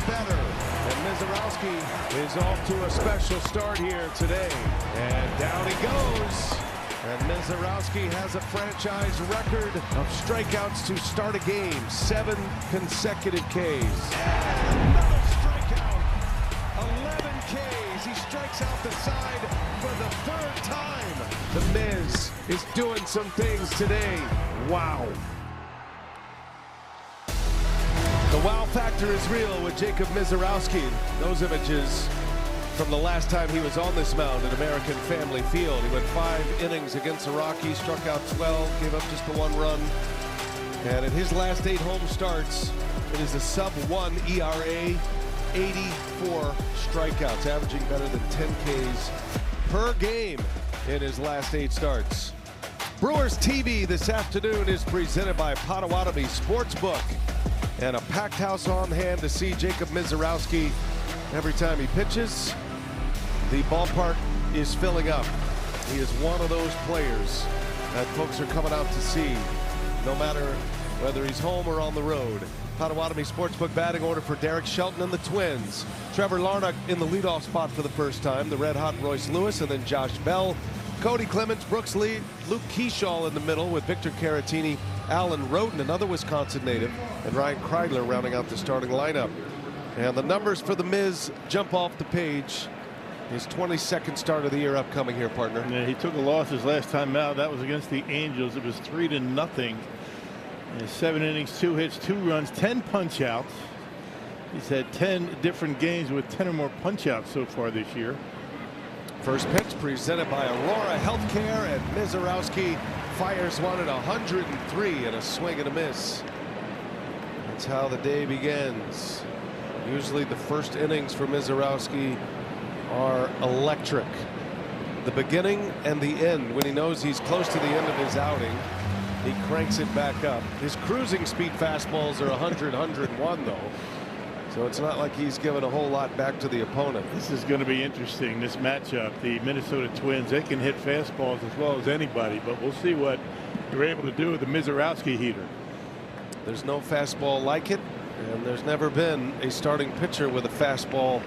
better. And Mizorowski is off to a special start here today. And down he goes. And Mizorowski has a franchise record of strikeouts to start a game. 7 consecutive Ks. And another strikeout. 11 Ks. He strikes out the side for the 3rd time. The Miz is doing some things today. Wow. The wow factor is real with Jacob Mizorowski. Those images from the last time he was on this mound at American Family Field. He went 5 innings against the Rockies, struck out 12, gave up just the 1 run. And in his last 8 home starts, it is a sub-1 ERA, 84 strikeouts, averaging better than 10 Ks per game in his last 8 starts. Brewers TV this afternoon is presented by Potawatomi Sportsbook. And a packed house on hand to see Jacob Mizorowski every time he pitches. The ballpark is filling up. He is one of those players that folks are coming out to see, no matter whether he's home or on the road. Potawatomi Sportsbook batting order for Derek Shelton and the Twins. Trevor Larnach in the leadoff spot for the first time. The red-hot Royce Lewis, and then Josh Bell. Cody Clemens, Brooks Lee, Luke Keyshaw in the middle with Victor Caratini, Alan Roden, another Wisconsin native, and Ryan Kreidler rounding out the starting lineup. And the numbers for the Miz jump off the page. His 22nd start of the year upcoming here, partner. Yeah, he took a loss his last time out. That was against the Angels. It was 3-0. In 7 innings, 2 hits, 2 runs, 10 punch outs. He's had 10 different games with 10 or more punch outs so far this year. First pitch presented by Aurora Healthcare, and Mizorowski fires one at 103 and a swing and a miss. That's how the day begins. Usually the first innings for Mizorowski are electric. The beginning and the end, when he knows he's close to the end of his outing, he cranks it back up. His cruising speed fastballs are 100, 101 though. So it's not like he's given a whole lot back to the opponent. This is going to be interesting, this matchup. The Minnesota Twins, they can hit fastballs as well as anybody, but we'll see what they're able to do with the Mizorowski heater. There's no fastball like it, and there's never been a starting pitcher with a fastball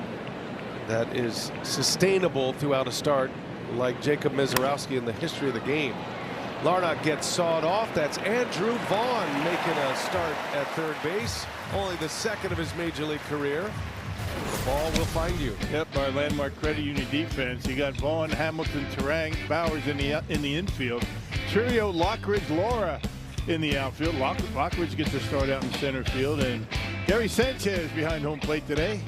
that is sustainable throughout a start like Jacob Mizorowski in the history of the game. Larnach gets sawed off. That's Andrew Vaughn making a start at third base. Only the 2nd of his major league career. The ball will find you. Yep, our landmark credit union defense. You got Vaughn, Hamilton, Terang, Bowers in the infield. Trio, Lockridge, Laura in the outfield. Lockridge gets to start out in center field, and Gary Sanchez behind home plate today.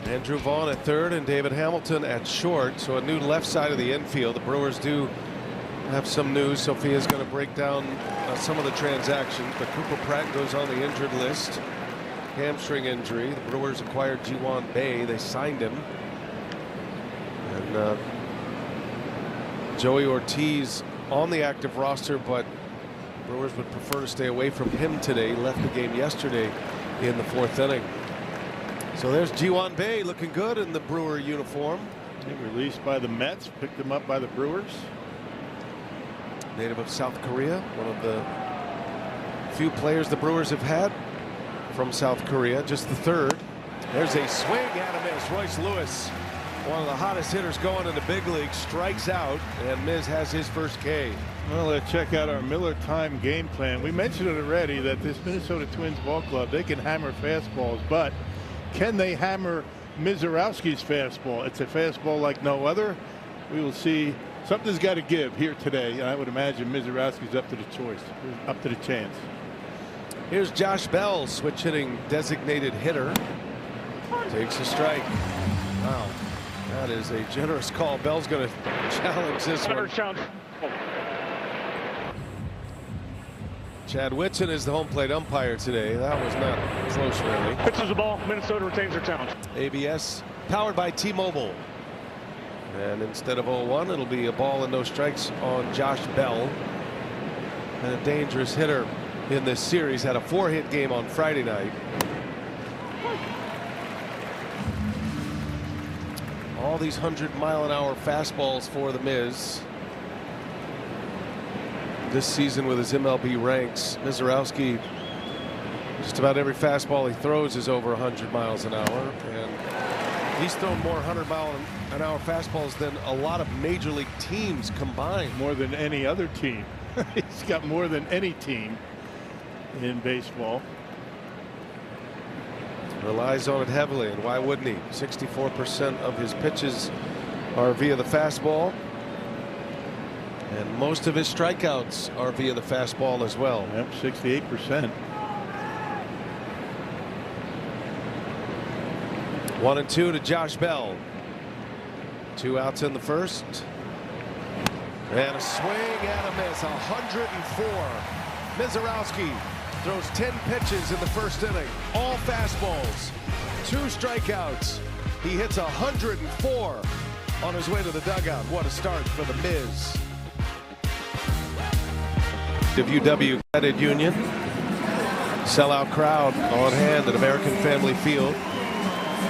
Andrew Vaughn at third and David Hamilton at short. So a new left side of the infield. The Brewers do have some news. Sophia's going to break down some of the transactions, but Cooper Pratt goes on the injured list. Hamstring injury. The Brewers acquired Ji-Hwan Bae. They signed him. And Joey Ortiz on the active roster, but Brewers would prefer to stay away from him today. Left the game yesterday in the 4th inning. So there's Ji-Hwan Bae looking good in the Brewer uniform. Released by the Mets, picked him up by the Brewers. Native of South Korea, one of the few players the Brewers have had from South Korea, just the 3rd. There's a swing and a miss. Royce Lewis, one of the hottest hitters going in the big league, strikes out, and Miz has his first K. Well, let's check out our Miller time game plan. We mentioned it already that this Minnesota Twins ball club, they can hammer fastballs, but can they hammer Mizorowski's fastball? It's a fastball like no other. We will see. Something's got to give here today, and I would imagine Mizorowski's up to the choice, up to the chance. Here's Josh Bell, switch hitting designated hitter. Takes a strike. Wow, that is a generous call. Bell's going to challenge this one. Chad Whitson is the home plate umpire today. That was not close, really. Pitches the ball. Minnesota retains their challenge. ABS powered by T-Mobile. And instead of 0-1, it'll be a ball and no strikes on Josh Bell. And a dangerous hitter in this series. Had a 4-hit game on Friday night. All these 100-mile-an-hour fastballs for the Miz. This season with his MLB ranks, Mizorowski Just about every fastball he throws is over 100 miles an hour, and he's thrown more 100-mile-an-hour fastballs than a lot of major league teams combined. More than any other team. He's got more than any team in baseball. Relies on it heavily, and why wouldn't he? 64% of his pitches are via the fastball, and most of his strikeouts are via the fastball as well. Yep, 68%. 1-2 to Josh Bell. 2 outs in the first. And a swing and a miss. 104. Mizorowski throws 10 pitches in the first inning. All fastballs. 2 strikeouts. He hits 104 on his way to the dugout. What a start for the Miz. UW Credit Union. Sellout crowd on hand at American Family Field.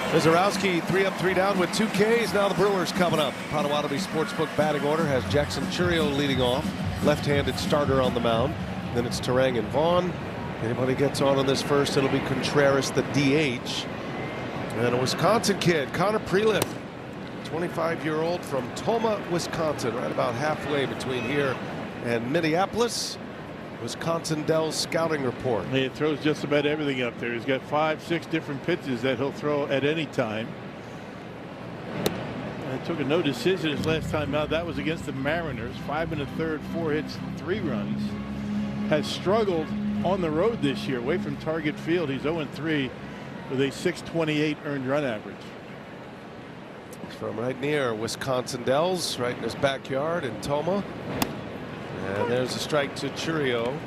Mizorowski 3 up, 3 down with 2 Ks. Now the Brewers coming up. Potawatomi Sportsbook batting order has Jackson Churio leading off. Left-handed starter on the mound. Then it's Turang and Vaughn. Anybody gets on this first, it'll be Contreras, the DH. And a Wisconsin kid, Connor Prelip, 25-year-old from Toma, Wisconsin, right about halfway between here and Minneapolis. Wisconsin Dells scouting report. He throws just about everything up there. He's got 5, 6 different pitches that he'll throw at any time. And took a no decision his last time out. That was against the Mariners. 5 1/3, 4 hits, 3 runs. Has struggled on the road this year, away from target field. He's 0-3 with a .628 earned run average. He's from right near Wisconsin Dells, right in his backyard in Toma. And there's a strike to Churio.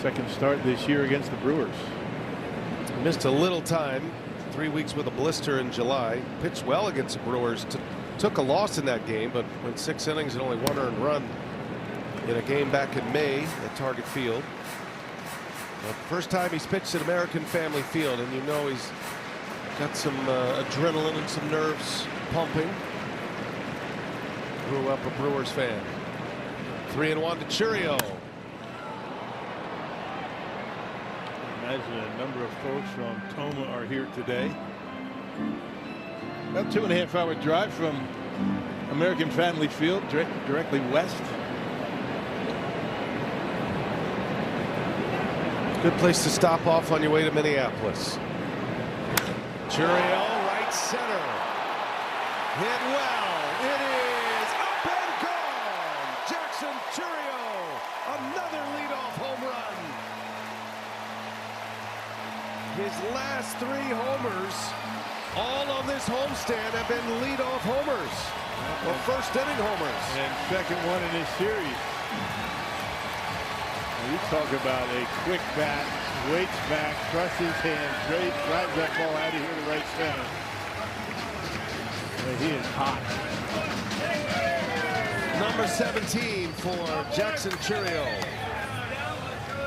Second start this year against the Brewers. Missed a little time. 3 weeks with a blister in July. Pitched well against the Brewers. Took a loss in that game, but went 6 innings and only 1 earned run in a game back in May at Target Field. But first time he's pitched at American Family Field, and you know he's got some adrenaline and some nerves pumping. Grew up a Brewers fan. 3-1 to Churio. Imagine a number of folks from Toma are here today. About 2.5-hour drive from American Family Field, directly west. Good place to stop off on your way to Minneapolis. Churio, right center. Hit well. It is up and gone. Jackson Churio, another leadoff home run. His last 3 homers, all on this homestand, have been leadoff homers. Well, first inning homers. And second one in this series. You talk about a quick bat, waits back, trusts his hand, drives that ball out of here to right center. But he is hot. Number 17 for Jackson Churio.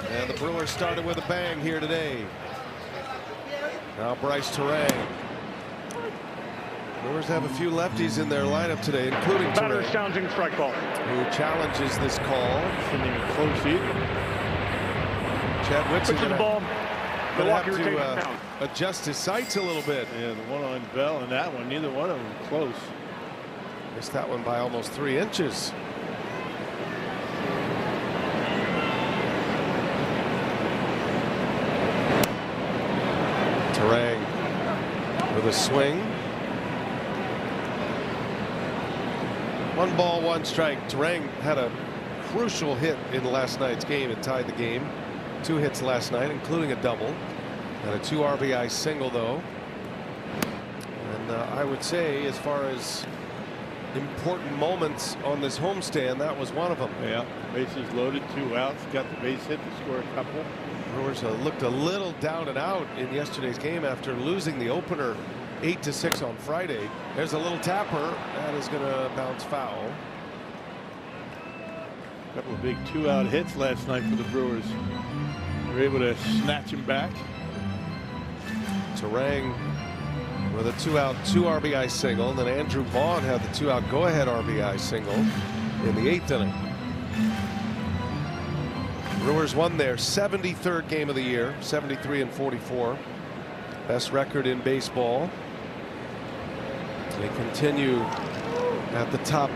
And the Brewers started with a bang here today. Now Bryce Turang. Brewers have a few lefties in their lineup today, including Batter's Turang, challenging strike ball. who challenges this call. Shouldn't even close either. Chad Whitson Pitches the ball. gonna Milwaukee have retains the to count. adjust his sights a little bit. Yeah, the one on Bell and that one, neither one of them close. Missed that one by almost 3 inches. Turang with a swing. 1 ball, 1 strike. Turang had a crucial hit in last night's game. It tied the game. 2 hits last night, including a double. And a 2 RBI single, though. And I would say, as far as important moments on this homestand, that was one of them. Yeah, bases loaded, 2 outs, got the base hit to score a couple. Brewers looked a little down and out in yesterday's game after losing the opener 8-6 on Friday. There's a little tapper that is going to bounce foul. A couple of big 2-out hits last night for the Brewers. They were able to snatch him back. Turang with a 2-out, 2 RBI single. And then Andrew Vaughn had the 2-out go-ahead RBI single in the 8th inning. Brewers won their 73rd game of the year, 73-44. Best record in baseball. They continue at the top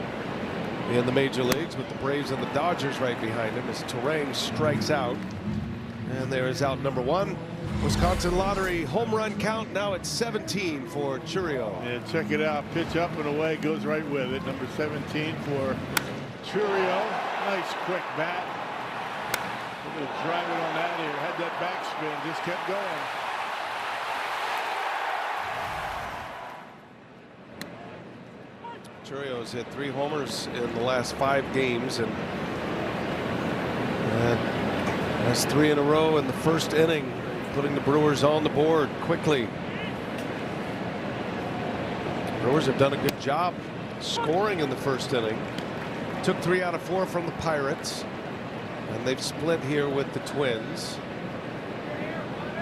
in the major leagues with the Braves and the Dodgers right behind him as Terang strikes out. And there is out number one. Wisconsin Lottery home run count now at 17 for Chourio. And check it out. Pitch up and away, goes right with it. Number 17 for Chourio. Nice quick bat. We're going to drive it on out here. Had that backspin, just kept going. Chourio's hit 3 homers in the last 5 games, and that's 3 in a row in the first inning, putting the Brewers on the board quickly. Brewers have done a good job scoring in the first inning. Took 3 out of 4 from the Pirates, and they've split here with the Twins.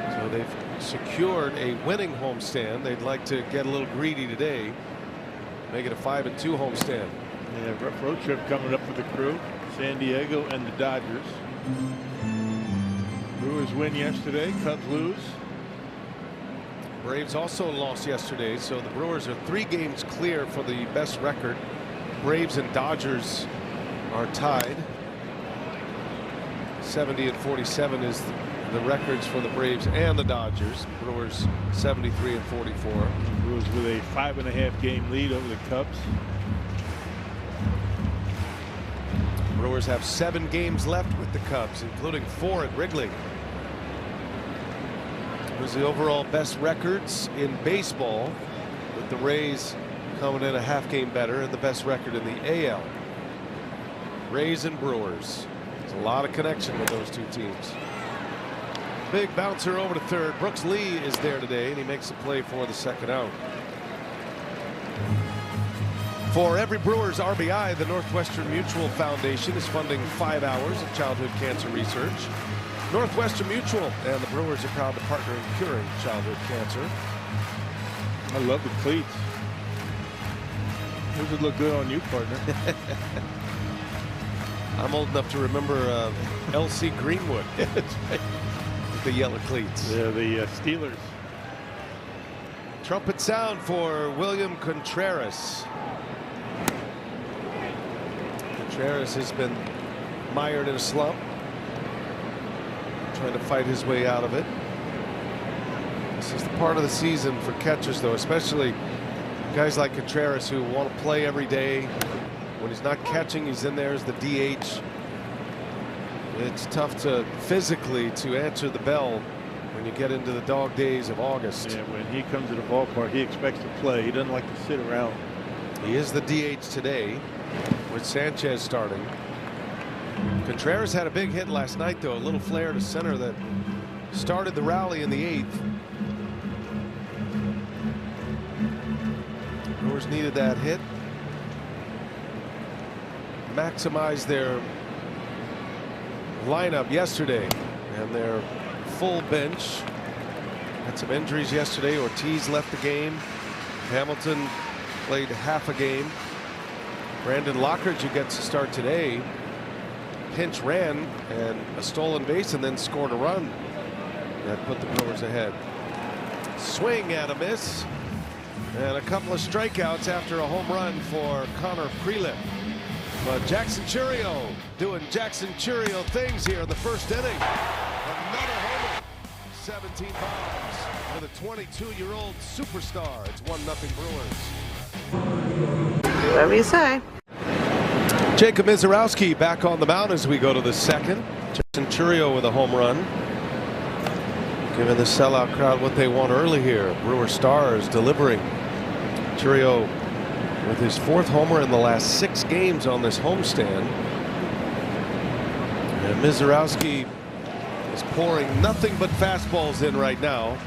So they've secured a winning homestand. They'd like to get a little greedy today, make it a 5-2 homestand. Yeah, rough road trip coming up for the crew. San Diego and the Dodgers. Brewers win yesterday. Cubs lose. Braves also lost yesterday, so the Brewers are 3 games clear for the best record. Braves and Dodgers are tied. 70-47 is the records for the Braves and the Dodgers. Brewers 73-44. Brewers with a 5.5 game lead over the Cubs. Brewers have 7 games left with the Cubs, including 4 at Wrigley. It was the overall best records in baseball, with the Rays coming in a half game better, and the best record in the AL. Rays and Brewers. There's a lot of connection with those 2 teams. Big bouncer over to third. Brooks Lee is there today, and he makes a play for the second out. For every Brewers RBI, the Northwestern Mutual Foundation is funding 5 hours of childhood cancer research. Northwestern Mutual and the Brewers are proud to partner in curing childhood cancer. I love the cleats. Those would look good on you, partner. I'm old enough to remember L.C. Greenwood. The yellow cleats. They're the Steelers. Trumpet sound for William Contreras. Contreras has been mired in a slump, trying to fight his way out of it. This is the part of the season for catchers, though, especially guys like Contreras who want to play every day. When he's not catching, he's in there as the DH. It's tough to physically to answer the bell when you get into the dog days of August. Yeah, when he comes to the ballpark, he expects to play. He doesn't like to sit around. He is the DH today with Sanchez starting. Contreras had a big hit last night, though, a little flare to center that started the rally in the 8th. Brewers needed that hit. Maximized their lineup yesterday, and their full bench had some injuries yesterday. Ortiz left the game. Hamilton played half a game. Brandon Lockridge, who gets to start today, pinch ran and a stolen base and then scored a run that put the Brewers ahead. Swing and a miss, and a couple of strikeouts after a home run for Connor Prelip. But Jackson Chourio doing Jackson Chourio things here in the first inning. Another homer. 17 bombs with a 22-year-old superstar. It's 1-0 Brewers. Whatever you say. Jacob Mizorowski back on the mound as we go to the second. Jackson Chourio with a home run, giving the sellout crowd what they want early here. Brewer stars delivering. Chourio with his 4th homer in the last 6 games on this homestand. And Mizorowski is pouring nothing but fastballs in right now.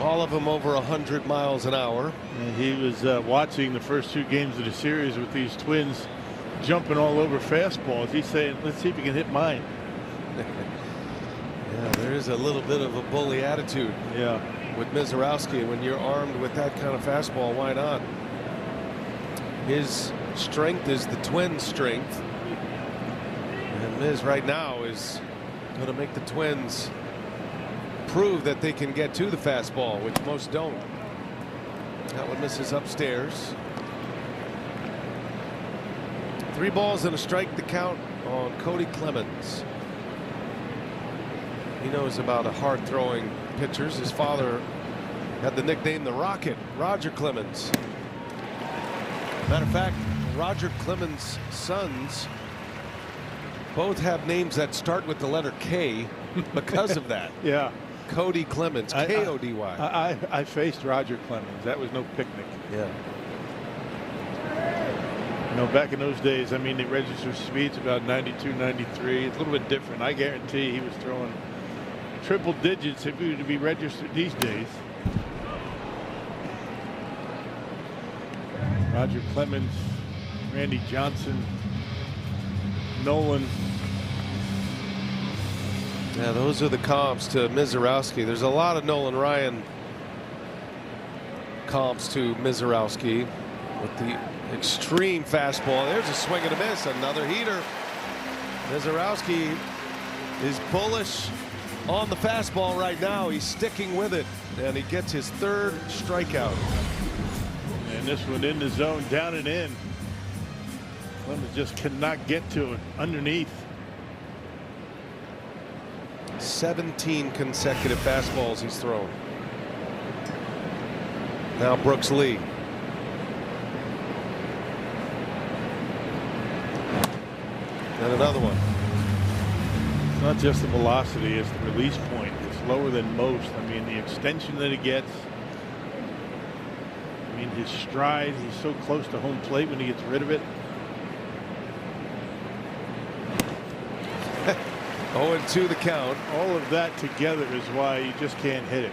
All of them over 100 miles an hour. And he was watching the first 2 games of the series with these Twins jumping all over fastballs. He's saying, let's see if he can hit mine. Yeah, there is a little bit of a bully attitude. Yeah. With Mizorowski, when you're armed with that kind of fastball, why not? His strength is the Twins' strength, and Miz right now is going to make the Twins prove that they can get to the fastball, which most don't. That one misses upstairs. 3 balls and a strike to count on Cody Clemens. He knows about a hard throwing pitchers. His father had the nickname the Rocket, Roger Clemens. Matter of fact, Roger Clemens' sons both have names that start with the letter K because of that. Yeah. Cody Clemens, K-O-D-Y. I faced Roger Clemens. That was no picnic. Yeah. You know, back in those days, I mean, the registered speed's about 92, 93. It's a little bit different. I guarantee he was throwing triple digits if he were to be registered these days. Roger Clemens, Randy Johnson, Nolan. Yeah, those are the comps to Mizorowski. There's a lot of Nolan Ryan comps to Mizorowski with the extreme fastball. There's a swing and a miss, another heater. Mizorowski is bullish on the fastball right now. He's sticking with it, and he gets his 3rd strikeout. And this one in the zone, down and in. Clemens just cannot get to it underneath. 17 consecutive fastballs he's thrown. Now Brooks Lee. And another one. It's not just the velocity, it's the release point. It's lower than most. I mean, the extension that he gets. I mean, his stride, he's so close to home plate when he gets rid of it. 0-2 the count. All of that together is why you just can't hit it.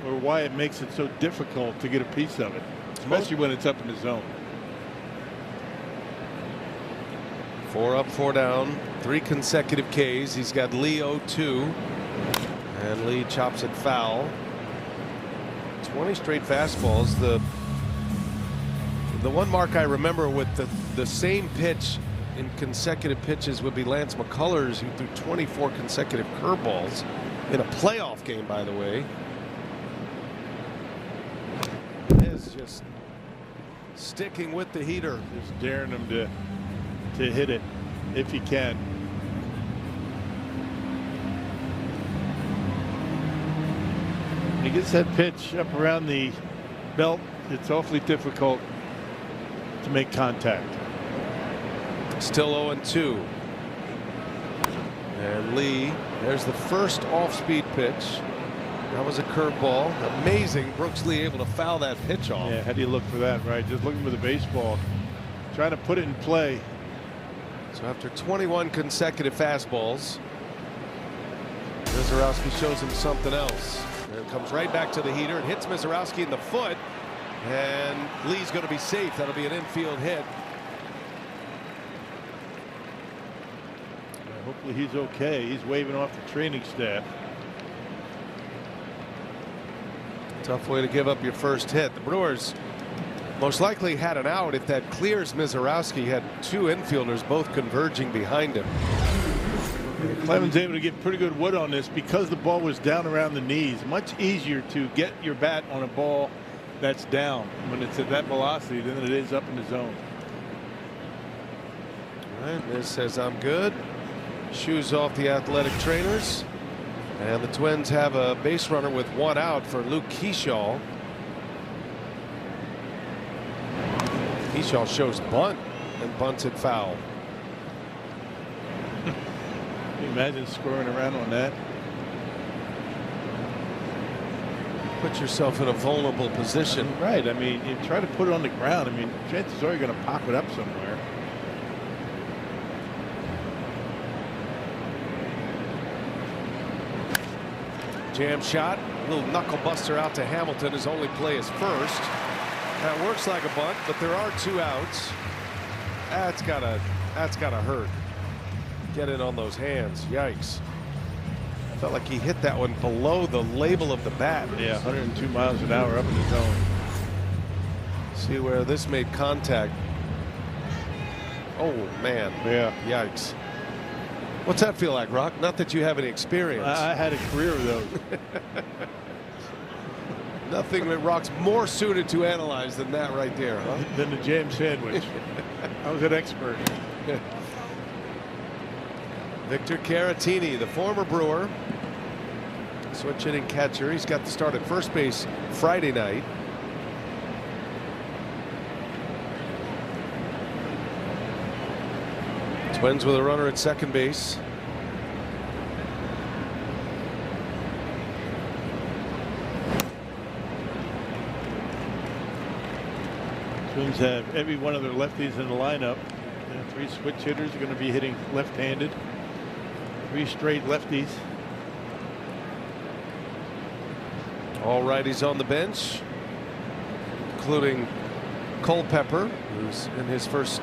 Or why it makes it so difficult to get a piece of it, especially when it's up in the zone. 4 up, 4 down, 3 consecutive Ks. He's got Lee 0-2, and Lee chops it foul. 20 straight fastballs. The one mark I remember with the same pitch in consecutive pitches would be Lance McCullers, who threw 24 consecutive curveballs in a playoff game, by the way. Is just sticking with the heater. Just daring him to hit it if he can. When he gets that pitch up around the belt, it's awfully difficult to make contact. Still 0-2. And Lee, there's the first off-speed pitch. That was a curveball. Amazing. Brooks Lee able to foul that pitch off. Yeah, how do you look for that, right? Just looking for the baseball, trying to put it in play. So after 21 consecutive fastballs, Mizorowski shows him something else. And it comes right back to the heater and hits Mizorowski in the foot. And Lee's going to be safe. That'll be an infield hit. Hopefully he's okay. He's waving off the training staff. Tough way to give up your first hit. The Brewers most likely had an out if that clears Mizorowski. Had 2 infielders both converging behind him. Clemens able to get pretty good wood on this because the ball was down around the knees. Much easier to get your bat on a ball that's down when it's at that velocity than it is up in the zone. All right, Miz says I'm good. Shoes off the athletic trainers. And the Twins have a base runner with 1 out for Luke Keyshaw. Keyshaw shows bunt and bunts it foul. Can you imagine scoring around on that? Put yourself in a vulnerable position. Right. I mean, you try to put it on the ground. I mean, chances are you're going to pop it up somewhere. Jam shot, little knuckle buster out to Hamilton. His only play is first. That works like a bunt, but there are 2 outs. That's gotta hurt. Get in on those hands. Yikes. Felt like he hit that one below the label of the bat. Yeah, 102 miles an hour up in the zone. See where this made contact. Oh, man. Yeah. Yikes. What's that feel like, Rock? Not that you have any experience. I had a career of those. Nothing that Rock's more suited to analyze than that right there, huh? Than the jam sandwich. I was an expert. Victor Caratini, the former Brewer, switch hitting catcher. He's got the start at first base Friday night. Twins with a runner at second base. Twins have every one of their lefties in the lineup. And 3 switch hitters are going to be hitting left-handed. 3 straight lefties. All righties on the bench, including Culpepper, who's in his first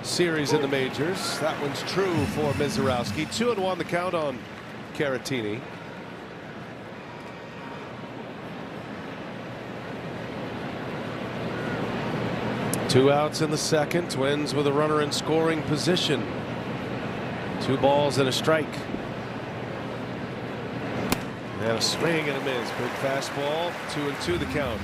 series in the majors. That one's true for Mizorowski. 2-1 the count on Caratini. Two outs in the second. Twins with a runner in scoring position. 2 balls and a strike. And a swing and a miss. Big fastball. 2-2 the count.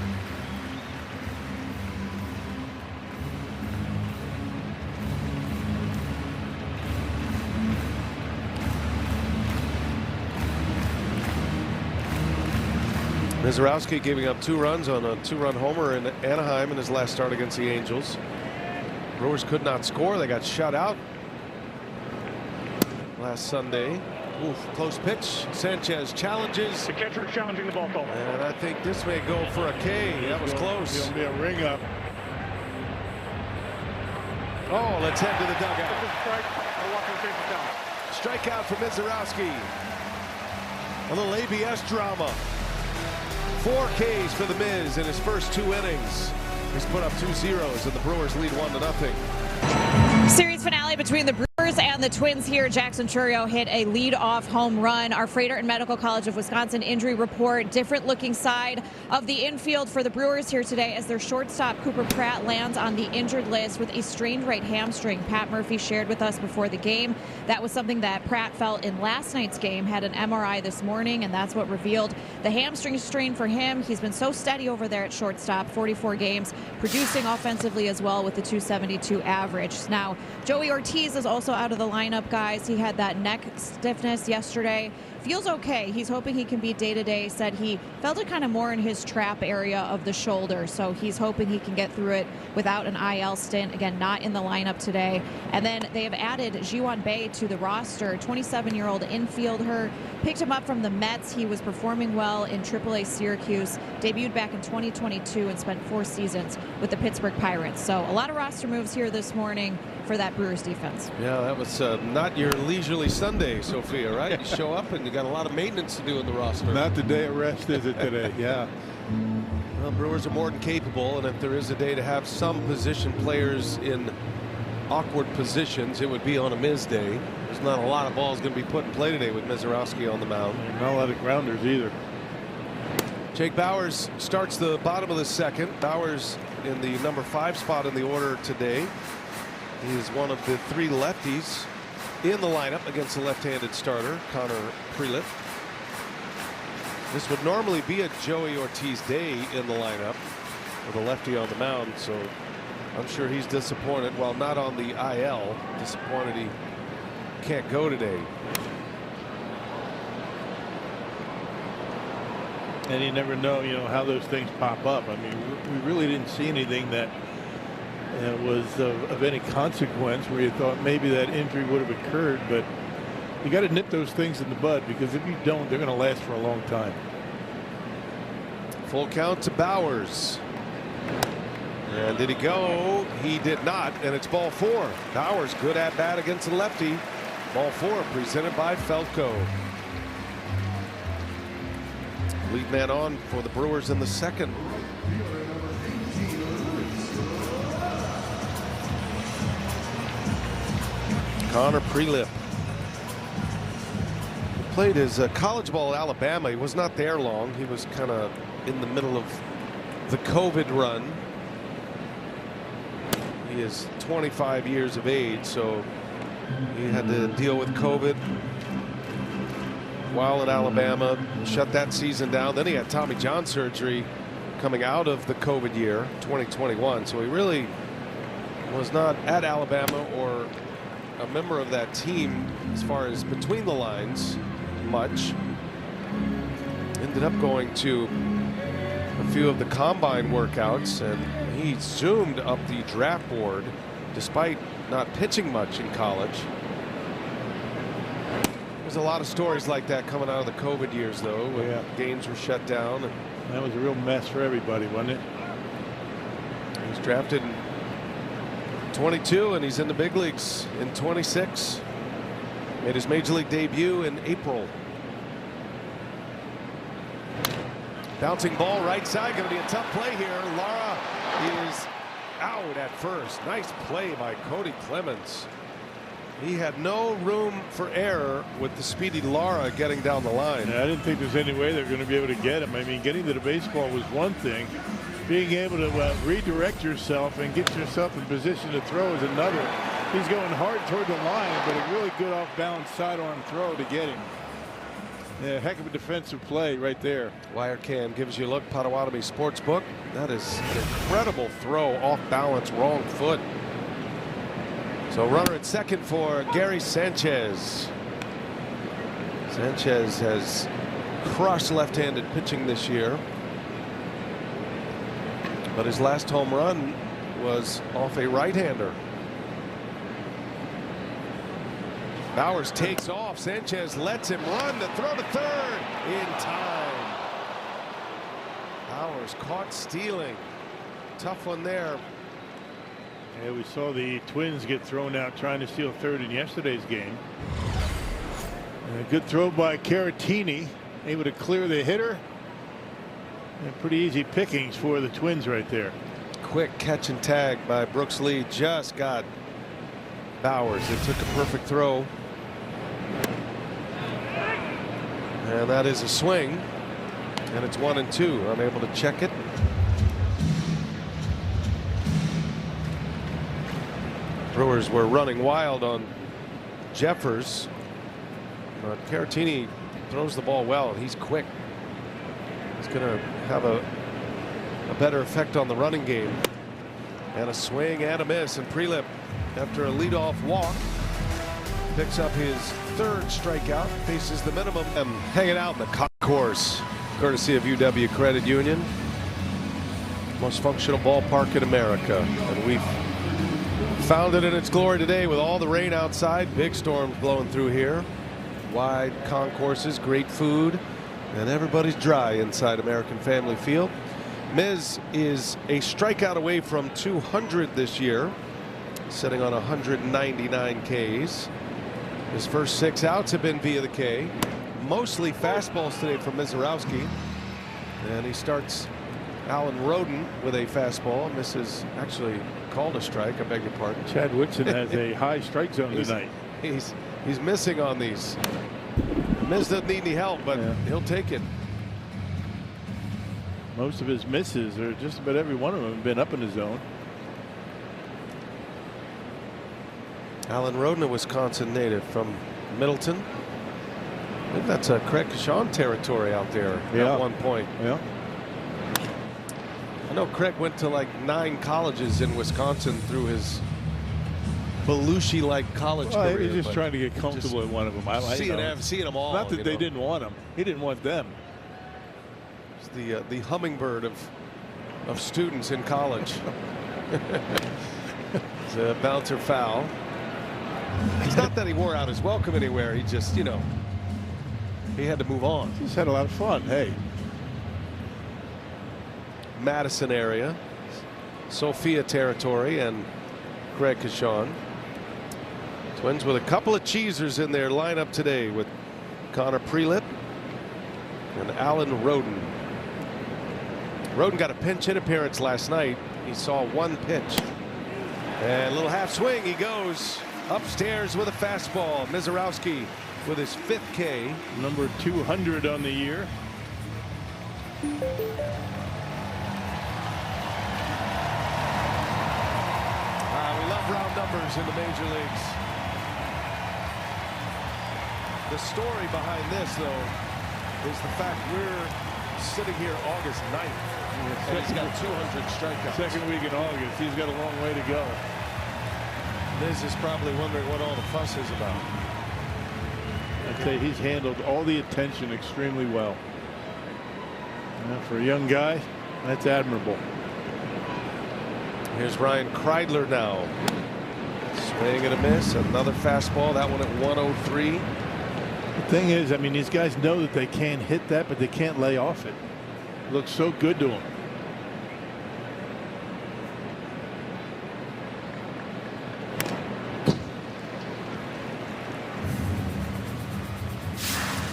Mizorowski giving up 2 runs on a 2-run homer in Anaheim in his last start against the Angels. Brewers could not score. They got shut out last Sunday. Oof, close pitch. Sanchez challenges. The catcher challenging the ball call. And I think this may go for a K. That was close. It'll be a ring up. Oh, let's head to the dugout. This is a strike. I'll walk in the count. Strikeout for Mizorowski. A little ABS drama. 4 Ks for the Miz in his first 2 innings. He's put up 2 zeros and the Brewers lead 1-0. Series finale between the Brewers and the Twins here. Jackson Chourio hit a lead-off home run. Our Freighter and Medical College of Wisconsin injury report. Different looking side of the infield for the Brewers here today as their shortstop Cooper Pratt lands on the injured list with a strained right hamstring. Pat Murphy shared with us before the game. That was something that Pratt felt in last night's game. Had an MRI this morning, and that's what revealed the hamstring strain for him. He's been so steady over there at shortstop, 44 games, producing offensively as well with the .272 average. Now, Joey Ortiz is also out of the lineup, guys. He had that neck stiffness yesterday. Feels okay. He's hoping he can be day-to-day. Said he felt it kind of more in his trap area of the shoulder, so he's hoping he can get through it without an IL stint. Again, not in the lineup today. And then they have added Ji-Hwan Bae to the roster, 27-year-old infielder. Picked him up from the Mets. He was performing well in AAA Syracuse. Debuted back in 2022 and spent 4 seasons with the Pittsburgh Pirates. So a lot of roster moves here this morning for that Brewers defense. Yeah, that was not your leisurely Sunday, Sophia, right? You show up and you got a lot of maintenance to do in the roster. Not the day of rest, is it today? Yeah. Well, Brewers are more than capable, and if there is a day to have some position players in awkward positions, it would be on a Miz day. There's not a lot of balls going to be put in play today with Mizorowski on the mound. Not a lot of grounders either. Jake Bauers starts the bottom of the second. Bauers in the number 5 spot in the order today. He is one of the 3 lefties in the lineup against the left-handed starter, Connor Prelip. This would normally be a Joey Ortiz day in the lineup with a lefty on the mound, so I'm sure he's disappointed. While not on the IL, disappointed he can't go today. And you never know, how those things pop up. I mean, we really didn't see anything that was of any consequence where you thought maybe that injury would have occurred, but you got to nip those things in the bud, because if you don't, they're going to last for a long time. Full count to Bauers. And did he go? He did not, and it's ball 4. Bauers good at bat against the lefty. Ball 4 presented by Felco. Lead man on for the Brewers in the second. Connor Prelip. He played his college ball at Alabama. He was not there long. He was kind of in the middle of the COVID run. He is 25 years of age, so he had to deal with COVID while at Alabama, shut that season down. Then he had Tommy John surgery coming out of the COVID year 2021, so he really was not at Alabama or a member of that team as far as between the lines much. Ended up going to a few of the combine workouts, and he zoomed up the draft board despite not pitching much in college. There's a lot of stories like that coming out of the COVID years, though, when games were shut down. And that was a real mess for everybody, wasn't it? He was drafted in 22, and he's in the big leagues in 26. Made his major league debut in April. Bouncing ball right side, going to be a tough play here. Lara is out at first. Nice play by Cody Clemens. He had no room for error with the speedy Lara getting down the line. Yeah, I didn't think there's any way they're going to be able to get him. I mean, getting to the baseball was one thing. Being able to redirect yourself and get yourself in position to throw is another. He's going hard toward the line, but a really good off-balance sidearm throw to get him. Yeah, heck of a defensive play right there. Wire Cam gives you a look. Potawatomi Sportsbook. That is an incredible throw, off balance, wrong foot. So runner at second for Gary Sanchez. Sanchez has crushed left-handed pitching this year, but his last home run was off a right-hander. Bowers takes off. Sanchez lets him run to throw to third in time. Bowers caught stealing. Tough one there. Yeah, we saw the Twins get thrown out trying to steal third in yesterday's game. And a good throw by Caratini, able to clear the hitter. And pretty easy pickings for the Twins right there. Quick catch and tag by Brooks Lee. Just got Bowers. It took a perfect throw. And that is a swing. And it's 1-2. Unable to check it. Brewers were running wild on Jeffers, but Caratini throws the ball well, and he's quick. He's going to have a better effect on the running game. And a swing and a miss, and Prelip, after a leadoff walk, picks up his third strikeout, faces the minimum. Hanging out in the concourse, courtesy of UW Credit Union, most functional ballpark in America, and we've found it in its glory today with all the rain outside. Big storms blowing through here. Wide concourses, great food, and everybody's dry inside American Family Field. Miz is a strikeout away from 200 this year, sitting on 199 Ks. His first 6 outs have been via the K. Mostly fastballs today from Mizorowski. And he starts Alan Roden with a fastball. Misses, actually called a strike, I beg your pardon. Chad Woodson has a high strike zone tonight. He's missing on these. Miz doesn't need any help, but he'll take it. Most of his misses, or just about every one of them, have been up in the zone. Alan Roden, a Wisconsin native from Middleton. I think that's a Craig Kashan territory out there at one point. Yeah. I know Craig went to like 9 colleges in Wisconsin through his Belushi-like college career. He was just trying to get comfortable at one of them. Seeing them all. Not that they didn't want him. He didn't want them. It's the hummingbird of students in college. It's a bouncer foul. It's not that he wore out his welcome anywhere. He just, he had to move on. He's had a lot of fun. Hey. Madison area, Sophia territory, and Craig Kashan. Twins with a couple of cheesers in their lineup today with Connor Prelip and Alan Roden. Roden got a pinch hit appearance last night. He saw one pitch. And a little half swing. He goes upstairs with a fastball. Mizorowski with his 5th K. Number 200 on the year. above-ground numbers in the major leagues. The story behind this, though, is the fact we're sitting here August 9th, and he's got 200 strikeouts. Second week in August. He's got a long way to go. Liz is probably wondering what all the fuss is about. I'd say he's handled all the attention extremely well. For a young guy, that's admirable. Here's Ryan Kreidler now. Swing and a miss. Another fastball. That one at 103. The thing is, I mean, these guys know that they can't hit that, but they can't lay off it. It looks so good to them.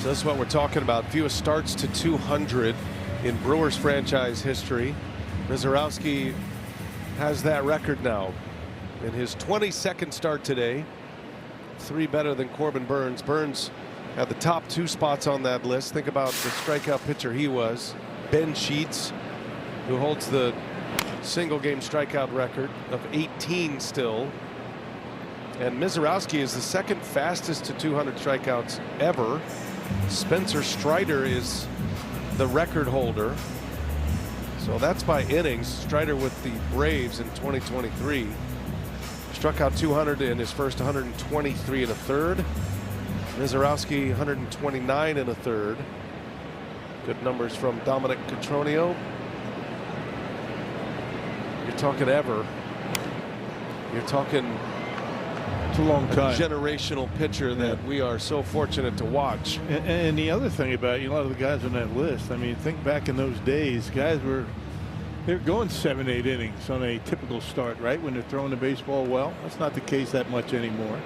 So that's what we're talking about. Fewest starts to 200 in Brewers franchise history. Mizorowski has that record now in his 22nd start today. 3 better than Corbin Burns. Burns had the top 2 spots on that list. Think about the strikeout pitcher he was. Ben Sheets, who holds the single game strikeout record of 18 still. And Mizorowski is the 2nd fastest to 200 strikeouts ever. Spencer Strider is the record holder. So that's by innings. Strider with the Braves in 2023 struck out 200 in his first 123 and a third. Mizorowski 129 and a third. Good numbers from Dominic Cotroneo. You're talking ever. You're talking It's a long time. Generational pitcher that we are so fortunate to watch. And the other thing about a lot of the guys on that list, I mean, think back in those days, guys they're going 7-8 innings on a typical start, right? When they're throwing the baseball well. That's not the case that much anymore.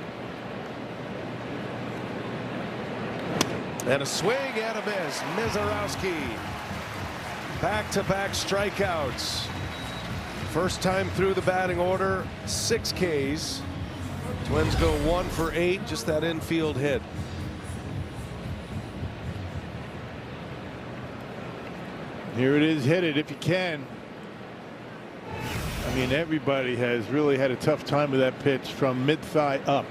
And a swing and a miss. Mizorowski. Back-to-back strikeouts. First time through the batting order, 6 Ks. Twins go 1 for 8, just that infield hit. Here it is, hit it if you can. I mean, everybody has really had a tough time with that pitch from mid-thigh up.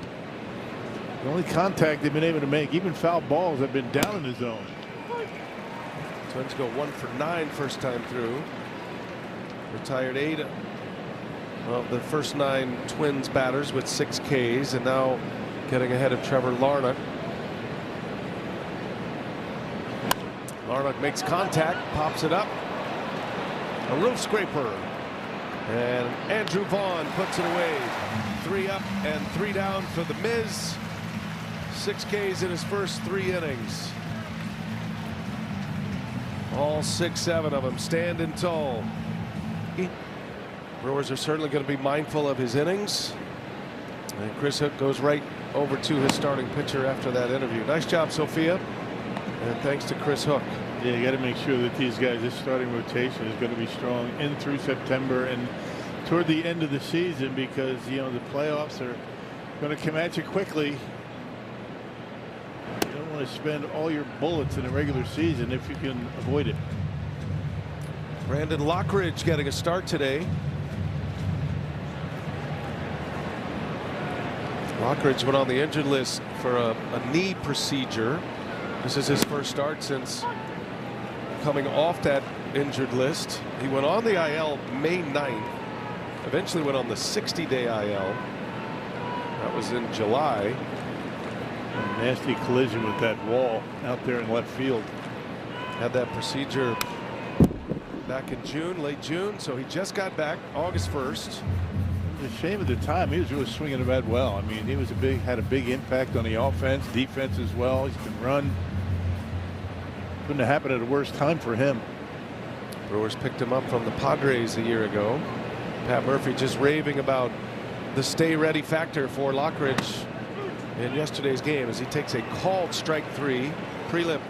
The only contact they've been able to make, even foul balls, have been down in the zone. Twins go 1 for 9 first time through. Retired 8 of the first 9 Twins batters with 6 Ks, and now getting ahead of Trevor Larnach. Larnach makes contact, pops it up. A roof scraper. And Andrew Vaughn puts it away. 3 up and 3 down for the Miz. 6 Ks in his first 3 innings. All 6-7 of them standing tall. Brewers are certainly going to be mindful of his innings. And Chris Hook goes right over to his starting pitcher after that interview. Nice job, Sophia. And thanks to Chris Hook. Yeah, you got to make sure that these guys, this starting rotation is going to be strong in through September and toward the end of the season, because the playoffs are going to come at you quickly. You don't want to spend all your bullets in a regular season if you can avoid it. Brandon Lockridge getting a start today. Lockridge went on the injured list for a knee procedure. This is his first start since coming off that injured list. He went on the IL May 9th. Eventually went on the 60-day IL. That was in July. A nasty collision with that wall out there in left field. Had that procedure back in June, late June. So he just got back August 1st. The shame at the time, he was really swinging the bat well. I mean, he was had a big impact on the offense, defense as well. He can run. Couldn't have happened at a worse time for him. Brewers picked him up from the Padres a year ago. Pat Murphy just raving about the stay ready factor for Lockridge in yesterday's game as he takes a called strike 3. Prelim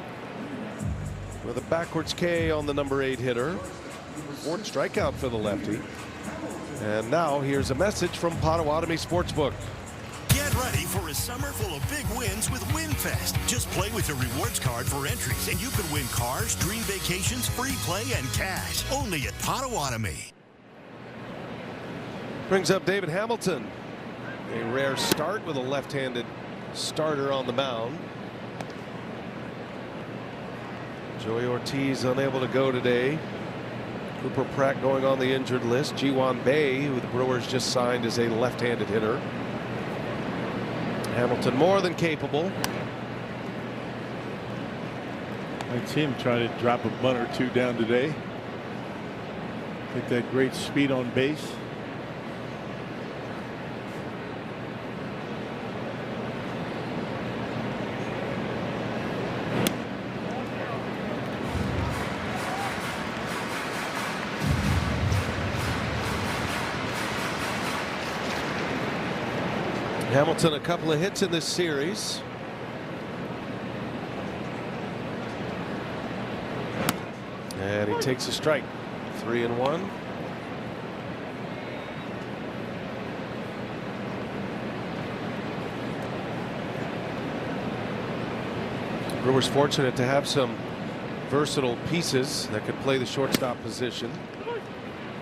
with a backwards K on the number 8 hitter. 4th strikeout for the lefty. And now here's a message from Potawatomi Sportsbook. Get ready for a summer full of big wins with WinFest. Just play with your rewards card for entries, and you could win cars, dream vacations, free play, and cash. Only at Potawatomi. Brings up David Hamilton. A rare start with a left-handed starter on the mound. Joey Ortiz unable to go today. Cooper Pratt going on the injured list. Ji-Hwan Bae, who the Brewers just signed, is a left-handed hitter. Hamilton more than capable. I see him trying to drop a bunt or two down today. Get that great speed on base. Hamilton a couple of hits in this series. And he takes a strike. 3-1. Brewers fortunate to have some versatile pieces that could play the shortstop position.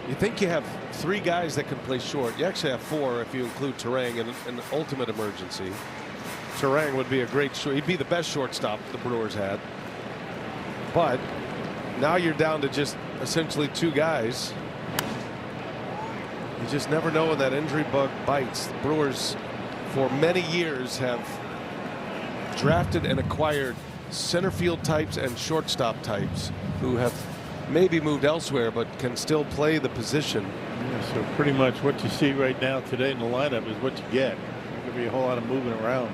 You think you have 3 guys that can play short. You actually have 4 if you include Terang in an ultimate emergency. Terang would be a great short. He'd be the best shortstop the Brewers had. But now you're down to just essentially 2 guys. You just never know when that injury bug bites. The Brewers for many years have drafted and acquired center field types and shortstop types who have maybe moved elsewhere but can still play the position. Yeah, so pretty much what you see right now today in the lineup is what you get. There's going to be a whole lot of moving around.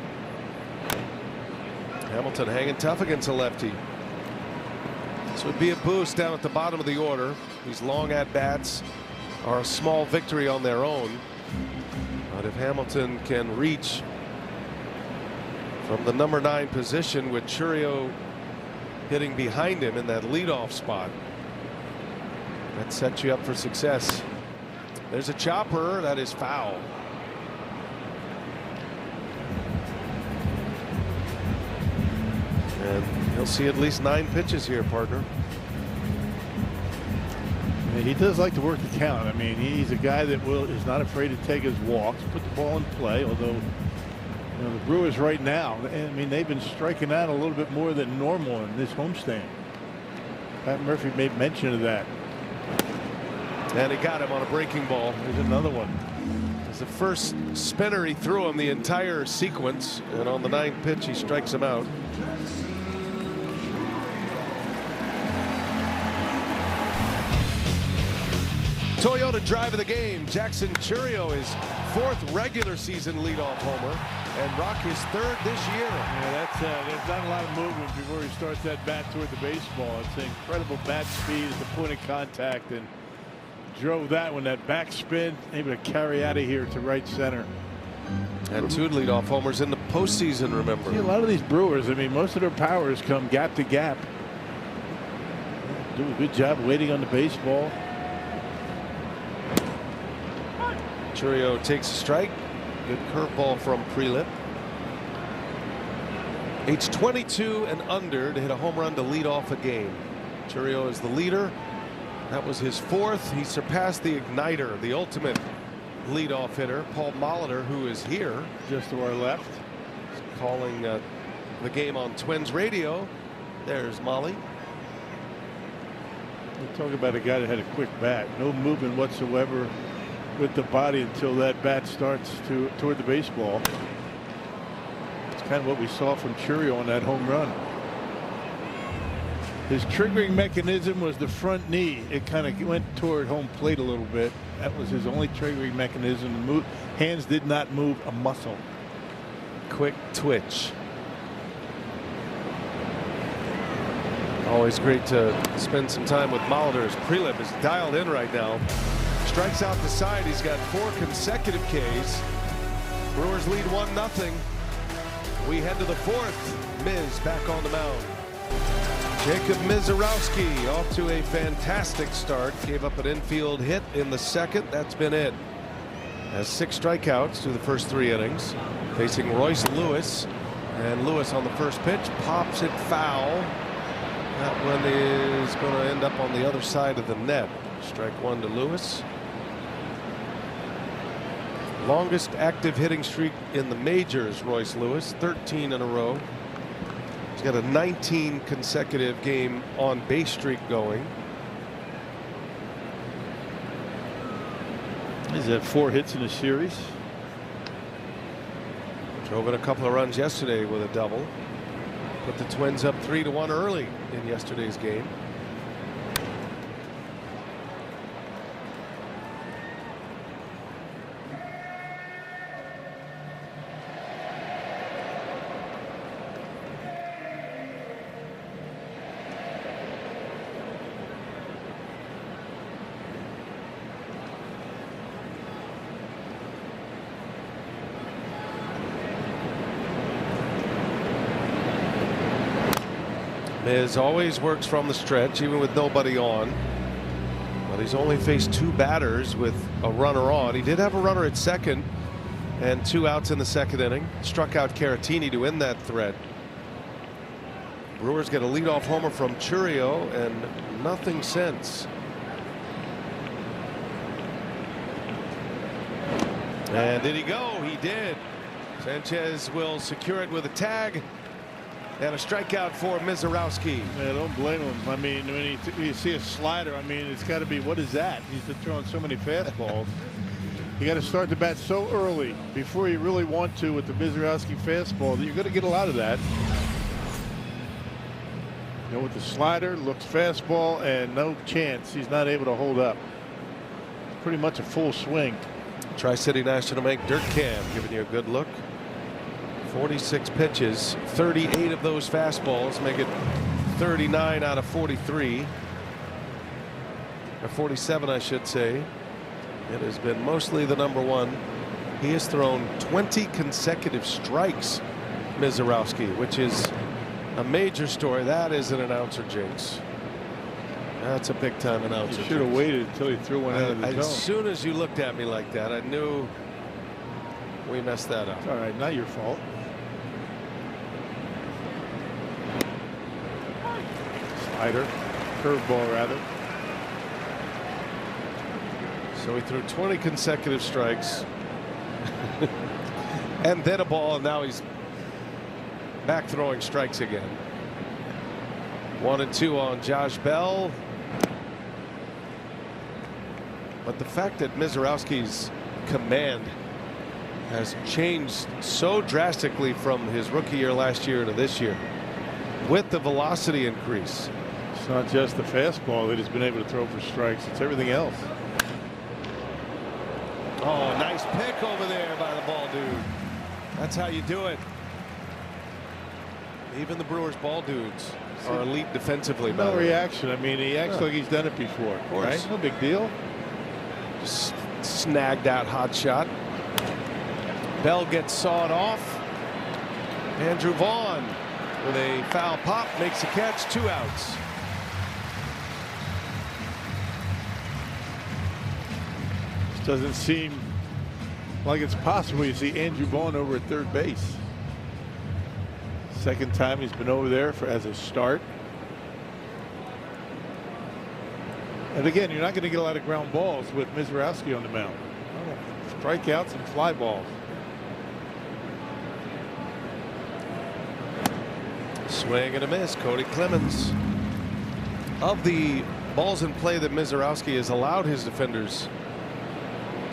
Hamilton hanging tough against a lefty. This would be a boost down at the bottom of the order. These long at bats are a small victory on their own. But if Hamilton can reach from the number 9 position with Chourio hitting behind him in that leadoff spot, that sets you up for success. There's a chopper that is foul. And he'll see at least 9 pitches here, partner. Yeah, he does like to work the count. I mean, he's a guy that is not afraid to take his walks, put the ball in play. Although, you know, the Brewers right now, I mean, they've been striking out a little bit more than normal in this homestand. Pat Murphy made mention of that. And he got him on a breaking ball. There's another one. It's the first spinner he threw him the entire sequence, and on the 9th pitch he strikes him out. Toyota drive of the game. Jackson Chourio, his 4th regular season leadoff homer, and Rock his 3rd this year. Yeah, there's not a lot of movement before he starts that bat toward the baseball. It's an incredible bat speed at the point of contact, and drove that when that back spin, able to carry out of here to right center. And 2 leadoff homers in the postseason, remember. See, a lot of these Brewers, I mean, most of their powers come gap to gap. Do a good job waiting on the baseball. Chourio takes a strike. Good curveball from Prelip. Age 22 and under to hit a home run to lead off a game. Chourio is the leader. That was his 4th. He surpassed the igniter, the ultimate leadoff hitter, Paul Molitor, who is here Just to our left. calling the game on Twins radio. There's Molly. We talk about a guy that had a quick bat. No movement whatsoever with the body until that bat starts toward the baseball. It's kind of what we saw from Chourio on that home run. His triggering mechanism was the front knee. It kind of went toward home plate a little bit. That was his only triggering mechanism. Hands did not move a muscle. Quick twitch. Always great to spend some time with Molitor, as Prelip is dialed in right now. Strikes out the side. He's got 4 consecutive Ks. Brewers lead 1-0. We head to the 4th. Miz back on the mound. Jacob Mizorowski off to a fantastic start. Gave up an infield hit in the 2nd. That's been it. Has 6 strikeouts through the first 3 innings. Facing Royce Lewis. And Lewis on the first pitch pops it foul. That one is going to end up on the other side of the net. Strike 1 to Lewis. Longest active hitting streak in the majors, Royce Lewis, 13 in a row. He's got a 19 consecutive game on base streak going. He's had 4 hits in a series. Drove in a couple of runs yesterday with a double. Put the Twins up 3-1 early in yesterday's game. Miz always works from the stretch, even with nobody on. But he's only faced 2 batters with a runner on. He did have a runner at second and 2 outs in the second inning. Struck out Caratini to end that threat. Brewers get a leadoff homer from Chourio and nothing since. And did he go? He did. Sanchez will secure it with a tag. And a strikeout for Mizorowski. Yeah, don't blame him. I mean, when you see a slider, I mean, it's got to be, what is that? He's been throwing so many fastballs. You got to start the bat so early before you really want to with the Mizorowski fastball that you're going to get a lot of that. You know, with the slider, looks fastball, and no chance. He's not able to hold up. Pretty much a full swing. Tri-City National Bank Dirt Cam giving you a good look. 46 pitches, 38 of those fastballs, make it 39 out of 43. Or 47, I should say. It has been mostly the number one. He has thrown 20 consecutive strikes, Mizorowski, which is a major story. That is an announcer jinx. That's a big time announcer. You should have waited until he threw one out of the zone. As soon as you looked at me like that, I knew we messed that up. All right, not your fault. Slider, curveball rather. So he threw 20 consecutive strikes and then a ball, and now he's back throwing strikes again. 1-2 on Josh Bell. But the fact that Mizorowski's command has changed so drastically from his rookie year last year to this year with the velocity increase. It's not just the fastball that he's been able to throw for strikes. It's everything else. Oh, nice pick over there by the ball dude. That's how you do it. Even the Brewers ball dudes are elite defensively. No reaction. I mean, he acts like he's done it before. Of course. Right? No big deal. Just snagged that hot shot. Bell gets sawed off. Andrew Vaughn with a foul pop makes a catch. 2 outs. This doesn't seem like it's possible you see Andrew Vaughn over at third base. Second time he's been over there as a start. And again, you're not going to get a lot of ground balls with Mizorowski on the mound. Strikeouts and fly balls. Swing and a miss. Cody Clemens. Of the balls in play that Mizorowski has allowed his defenders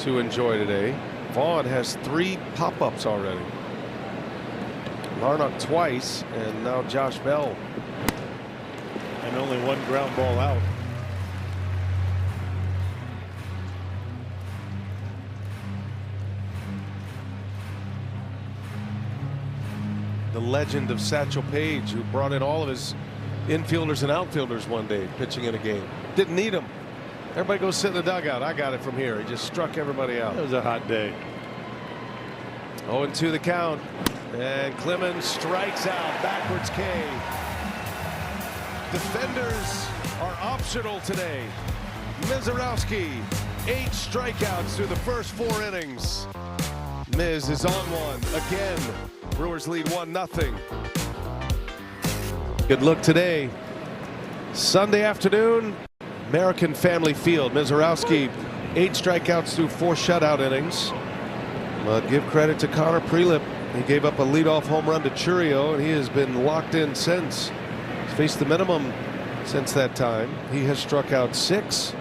to enjoy today, Vaughn has 3 pop-ups already. Larnach twice, and now Josh Bell. And only 1 ground ball out. The legend of Satchel Paige, who brought in all of his infielders and outfielders one day pitching in a game. Didn't need them. Everybody go sit in the dugout. I got it from here. He just struck everybody out. It was a hot day. 0-2 the count. And Clemens strikes out. Backwards K. Defenders are optional today. Mizorowski, 8 strikeouts through the first 4 innings. Miz is on one again. Brewers lead 1-0. Good look today. Sunday afternoon, American Family Field. Mizorowski, 8 strikeouts through 4 shutout innings. Give credit to Connor Prelip. He gave up a leadoff home run to Churio, and he has been locked in since. He's faced the minimum since that time. He has struck out 6.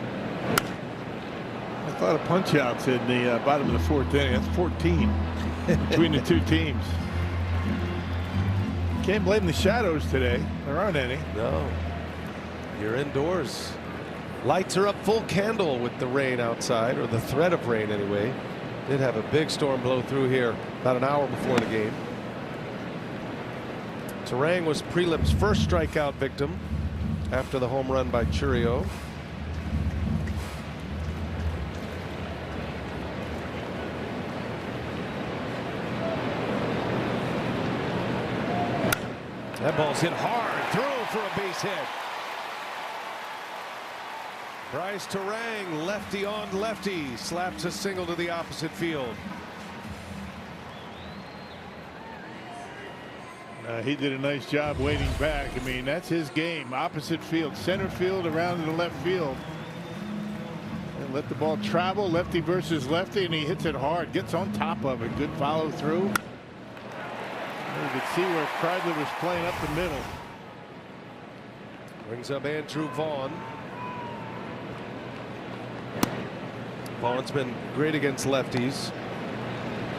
I thought of punch outs in the bottom of the 4th inning. That's 14 between the two teams. Can't blame the shadows today. There aren't any. No. You're indoors. Lights are up full candle with the rain outside, or the threat of rain anyway. Did have a big storm blow through here about an hour before the game. Turang was Prelip's first strikeout victim after the home run by Churio. That ball's hit hard through for a base hit. Bryce Turang, lefty on lefty, slaps a single to the opposite field. He did a nice job waiting back. I mean, that's his game. Opposite field, center field, around to the left field. And let the ball travel, lefty versus lefty, and he hits it hard, gets on top of it. Good follow through. You could see where Kreidler was playing up the middle. Brings up Andrew Vaughn. Vaughn's been great against lefties.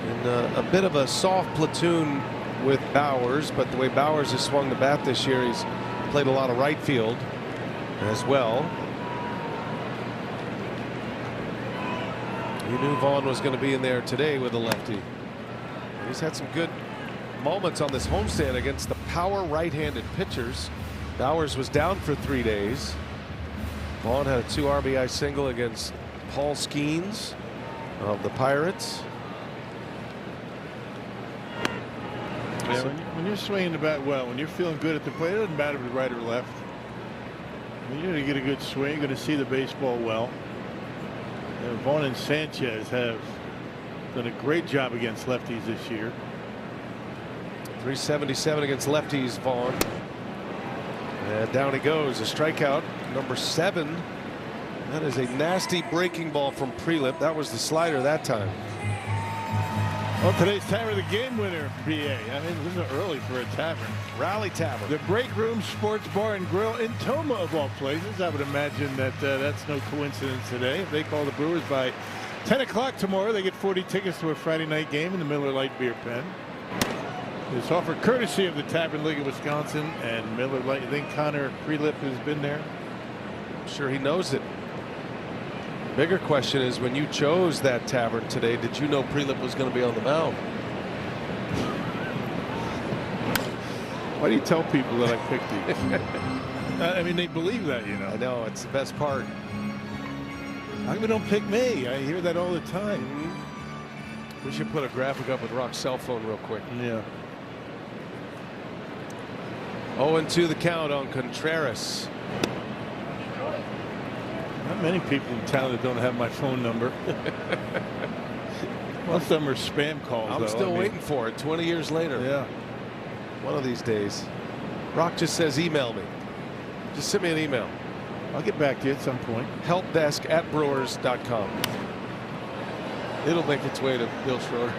And a bit of a soft platoon with Bowers, but the way Bowers has swung the bat this year, he's played a lot of right field as well. You knew Vaughn was going to be in there today with a lefty. He's had some good moments on this homestand against the power right-handed pitchers. Bowers was down for 3 days. Vaughn had a 2 RBI single against Paul Skeens of the Pirates. Yeah, when you're swinging the bat well, when you're feeling good at the plate, it doesn't matter if it's right or left. When you're going to get a good swing, you're going to see the baseball well. Vaughn and Sanchez have done a great job against lefties this year. 377 against lefties, Vaughn. And down he goes. A strikeout, number 7. That is a nasty breaking ball from Prelip. That was the slider that time. Well, today's Tavern, the game winner, BA. I mean, this is early for a tavern. Rally Tavern. The Break Room Sports Bar and Grill in Toma, of all places. I would imagine that that's no coincidence today. If they call the Brewers by 10 o'clock tomorrow, they get 40 tickets to a Friday night game in the Miller Lite Beer Pen. It's offered courtesy of the Tavern League of Wisconsin and Miller Lite. You think Connor Prelip has been there? I'm sure he knows it. Bigger question is, when you chose that tavern today, did you know Prelip was going to be on the mound? Why do you tell people that I picked these? I mean, they believe that, you know. I know, it's the best part. How come you don't pick me? I hear that all the time. We should put a graphic up with Rock's cell phone real quick. Yeah. 0-2 the count on Contreras. Not many people in town that don't have my phone number. Most of them are spam calls. I'm still waiting for it 20 years later. Yeah. One of these days. Rock just says email me. Just send me an email. I'll get back to you at some point. Helpdesk@brewers.com. It'll make its way to Bill Schroeder.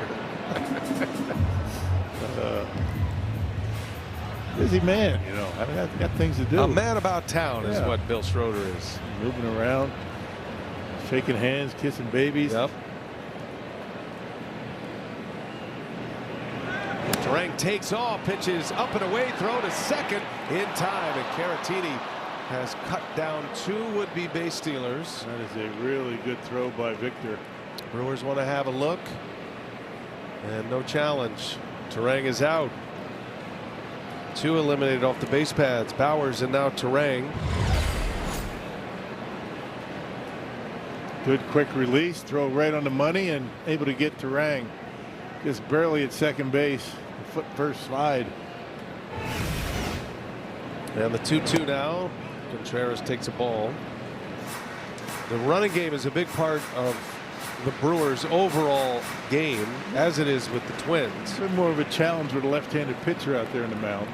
Busy man, you know. I mean, I've got things to do. A man about town is what Bill Schroeder is. Moving around, shaking hands, kissing babies. Yep. Turang takes off, pitches up and away, throw to second in time, and Caratini has cut down 2 would-be base stealers. That is a really good throw by Victor. Brewers want to have a look, and no challenge. Turang is out. 2 eliminated off the base paths. Bowers and now Turang. Good quick release, throw right on the money, and able to get Turang just barely at second base. Foot first slide. And the 2-2 now. Contreras takes a ball. The running game is a big part of the Brewers' overall game, as it is with the Twins. It's been more of a challenge with a left-handed pitcher out there in the mound.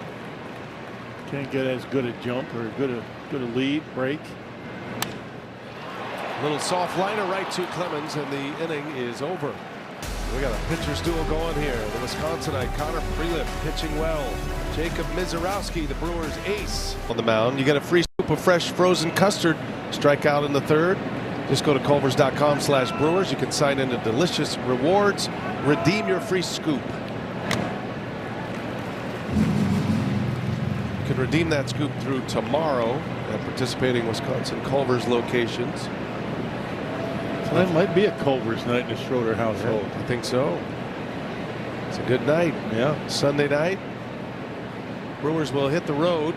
Can't get as good a jump or good a lead break. Little soft liner right to Clemens, and the inning is over. We got a pitcher's duel going here. The Wisconsinite Connor Prelip pitching well. Jacob Mizorowski, the Brewers ace, on the mound. You get a free scoop of fresh frozen custard. Strike out in the third. Just go to culvers.com/Brewers. You can sign into delicious rewards. Redeem your free scoop. You can redeem that scoop through tomorrow at participating Wisconsin Culver's locations. So that might be a Culver's night in the Schroeder household. Yeah, I think so. It's a good night. Yeah. Sunday night. Brewers will hit the road.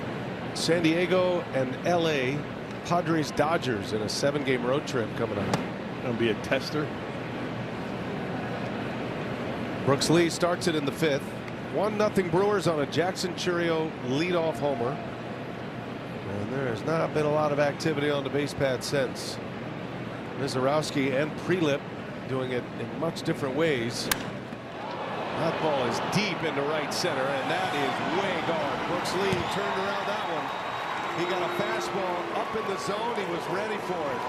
San Diego and LA. Padres Dodgers in a 7-game road trip coming up. Gonna be a tester. Brooks Lee starts it in the 5th. 1-0 Brewers on a Jackson Chourio leadoff homer. And there has not been a lot of activity on the base pad since. Mizorowski and Prelip doing it in much different ways. That ball is deep into right center, and that is way gone. Brooks Lee turned around that one. He got a fastball up in the zone. He was ready for it.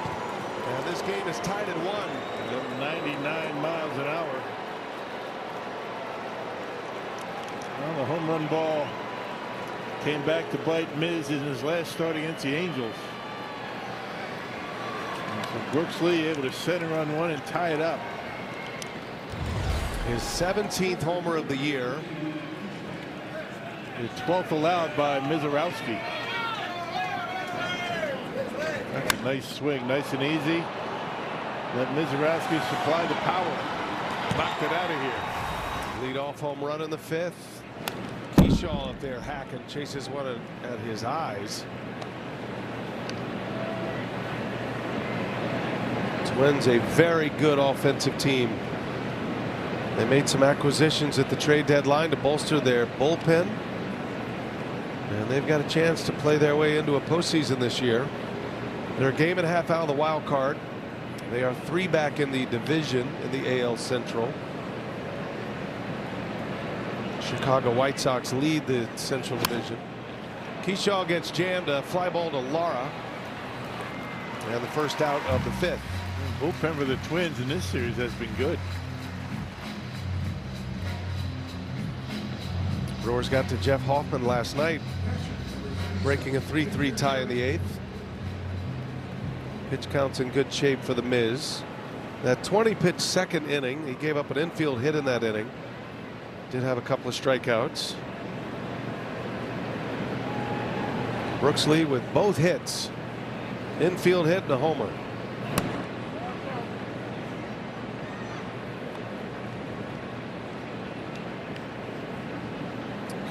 And this game is tied at 1. 99 miles an hour. Well, the home run ball came back to bite Miz in his last start against the Angels. So Brooks Lee able to center on one and tie it up. His 17th homer of the year. His 12th allowed by Mizorowski. That's a nice swing, nice and easy. Let Mizorowski supply the power. Knocked it out of here. Leadoff home run in the 5th. Keyshaw up there hacking, chases one at his eyes. Twins a very good offensive team. They made some acquisitions at the trade deadline to bolster their bullpen. And they've got a chance to play their way into a postseason this year. They're a game and a half out of the wild card. They are 3 back in the division in the AL Central. Chicago White Sox lead the Central Division. Keyshaw gets jammed, a fly ball to Lara. And the first out of the 5th. Bullpen for the Twins in this series has been good. Brewers got to Jeff Hoffman last night, breaking a 3-3 tie in the 8th. Pitch count's in good shape for the Miz. That 20-pitch second inning, he gave up an infield hit in that inning. Did have a couple of strikeouts. Brooks Lee with both hits, infield hit and a homer.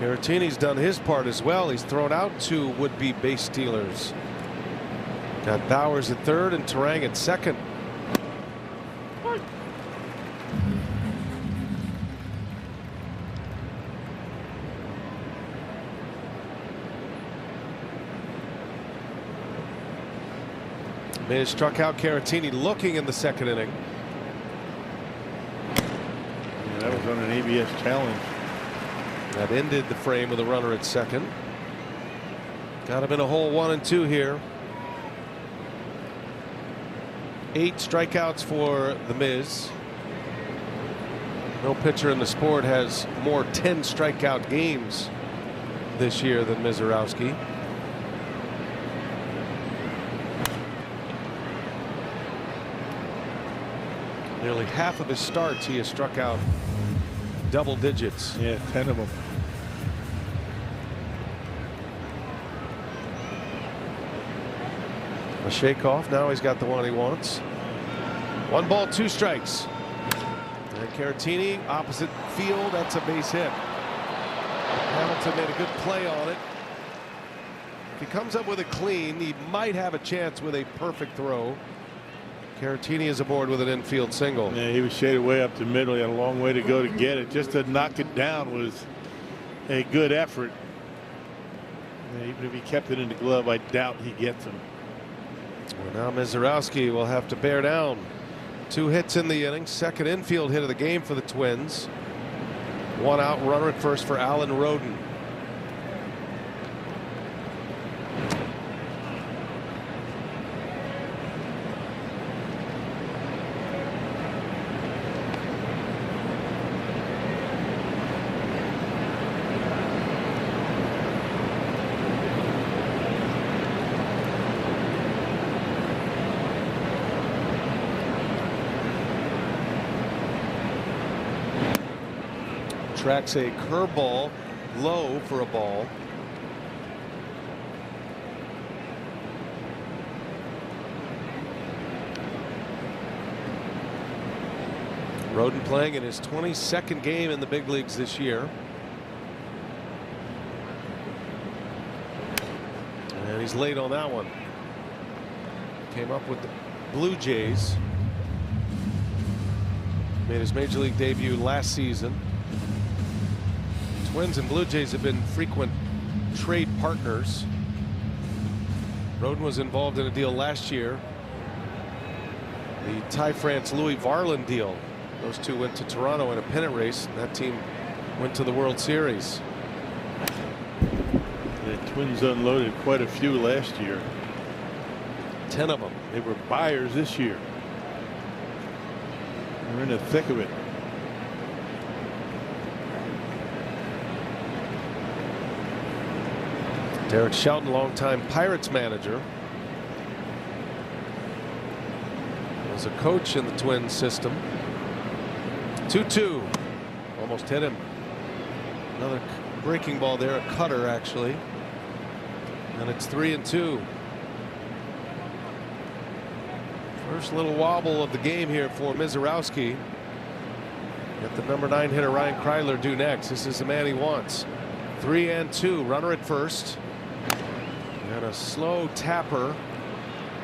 Caratini's done his part as well. He's thrown out 2 would-be base stealers. Got Bowers at 3rd and Terang at 2nd. Miz struck out Caratini looking in the 2nd inning. Yeah, that was on an ABS challenge. That ended the frame with a runner at 2nd. Got him in a hole 1 and 2 here. 8 strikeouts for the Miz. No pitcher in the sport has more 10 strikeout games this year than Mizorowski. Nearly half of his starts he has struck out double digits. Yeah, 10 of them. A shake off. Now he's got the one he wants. 1 ball, 2 strikes. And Caratini opposite field. That's a base hit. Hamilton made a good play on it. If he comes up with a clean, he might have a chance with a perfect throw. Caratini is aboard with an infield single. Yeah, he was shaded way up the middle. He had a long way to go to get it. Just to knock it down was a good effort. Yeah, even if he kept it in the glove, I doubt he gets him. Well, now Mizorowski will have to bear down. 2 hits in the inning. 2nd infield hit of the game for the Twins. 1 out, runner at first for Alan Roden. tracks a curveball low for a ball. Roden playing in his 22nd game in the big leagues this year. And he's late on that one. Came up with the Blue Jays. Made his major league debut last season. Twins and Blue Jays have been frequent trade partners. Roden was involved in a deal last year. The Ty France Louis Varland deal. Those two went to Toronto in a pennant race. And that team went to the World Series. The Twins unloaded quite a few last year. 10 of them. They were buyers this year. We're in the thick of it. Derek Shelton, longtime Pirates manager, was a coach in the Twins system. 2-2. Almost hit him. Another breaking ball there, a cutter actually. And it's 3-2. First little wobble of the game here for Mizorowski. Got the number 9 hitter Ryan Kreidler due next. This is the man he wants. 3-2. Runner at first. And a slow tapper.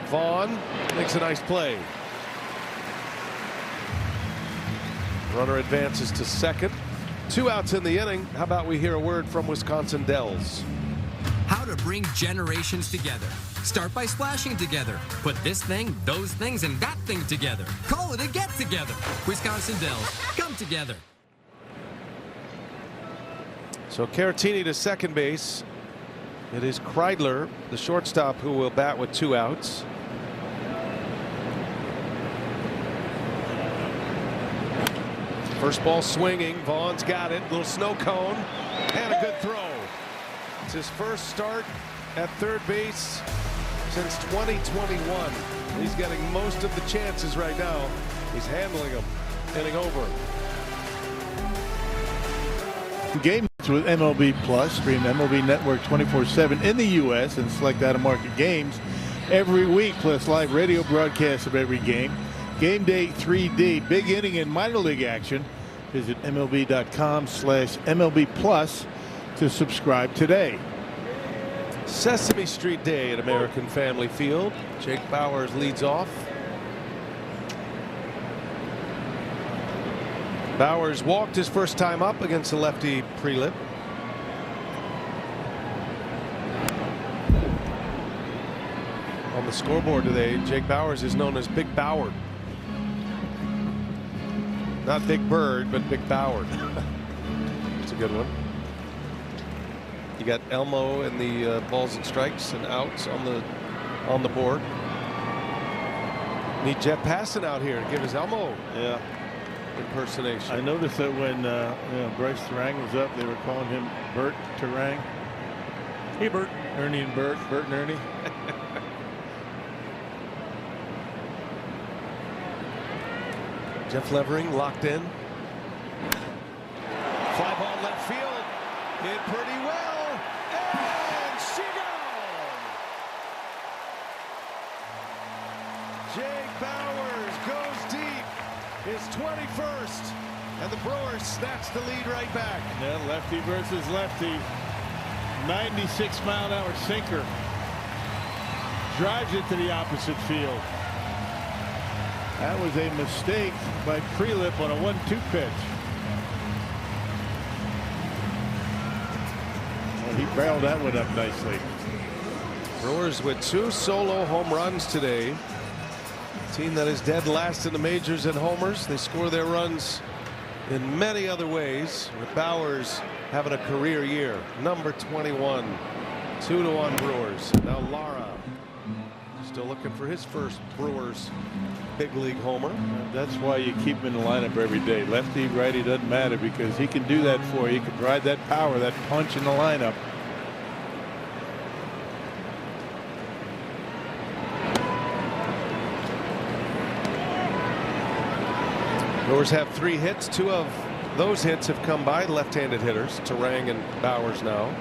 Vaughn makes a nice play. Runner advances to second. 2 outs in the inning. How about we hear a word from Wisconsin Dells? How to bring generations together. Start by splashing together. Put this thing, those things, and that thing together. Call it a get together. Wisconsin Dells. Come together. So Caratini to second base. It is Kreidler, the shortstop, who will bat with 2 outs. First ball swinging. Vaughn's got it. Little snow cone and a good throw. It's his first start at third base since 2021. He's getting most of the chances right now. He's handling them. Inning over. Games with MLB Plus. Stream MLB Network 24/7 in the U.S. and select out-of-market games every week, plus live radio broadcasts of every game. Game Day 3D, big inning and minor league action. Visit MLB.com/MLB Plus to subscribe today. Sesame Street Day at American Family Field. Jake Bauers leads off. Bauers walked his first time up against the lefty Prelip. On the scoreboard today, Jake Bauers is known as Big Bauer. Not Big Bird, but Big Bauer. It's a good one. You got Elmo and the balls and strikes and outs on the board. Need Jeff Passan out here to give his Elmo impersonation. I noticed that when Bryce Terang was up, they were calling him Bert Terang. Hey, Bert. Ernie and Bert, Bert and Ernie. Jeff Levering locked in. Fly ball left field. Hit pretty well. And she gone. Jake Bauers goes deep. His 21st. And the Brewers snatch the lead right back. Yeah, lefty versus lefty. 96-mile-an-hour sinker. Drives it to the opposite field. That was a mistake by Prelip on a 1-2 pitch. Well, he barreled that one up nicely. Brewers with 2 solo home runs today. Team that is dead last in the majors in homers. They score their runs in many other ways, with Bauers having a career year. Number 21. 2-1 Brewers. Now Lara still looking for his first Brewers big league homer. That's why you keep him in the lineup every day. Lefty, righty, doesn't matter, because he can do that for you. He can provide that power, that punch in the lineup. Brewers have 3 hits, 2 of those hits have come by left-handed hitters, Terang and Bowers now.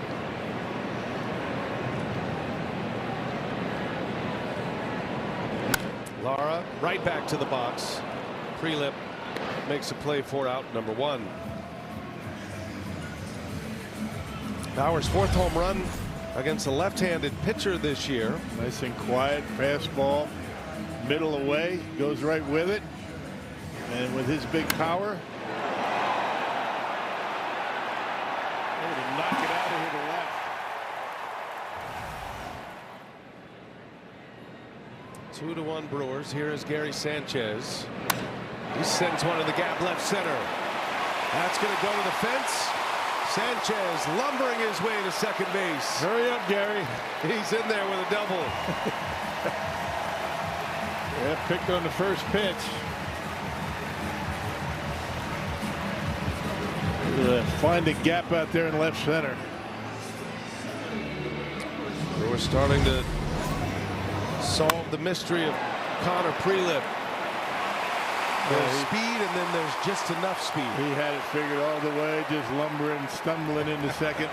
Lara right back to the box. Prelip makes a play for out number 1. Bowers' 4th home run against a left-handed pitcher this year. Nice and quiet fastball, middle away, goes right with it, and with his big power, able to knock it out of here to left. 2-1 Brewers. Here is Gary Sanchez. He sends one in the gap left center. That's going to go to the fence. Sanchez lumbering his way to second base. Hurry up, Gary. He's in there with a double. Yeah, picked on the first pitch. Find a gap out there in left center. We're starting to solve the mystery of Connor Prelip. There's speed, and then there's just enough speed. He had it figured all the way, just lumbering, stumbling into second.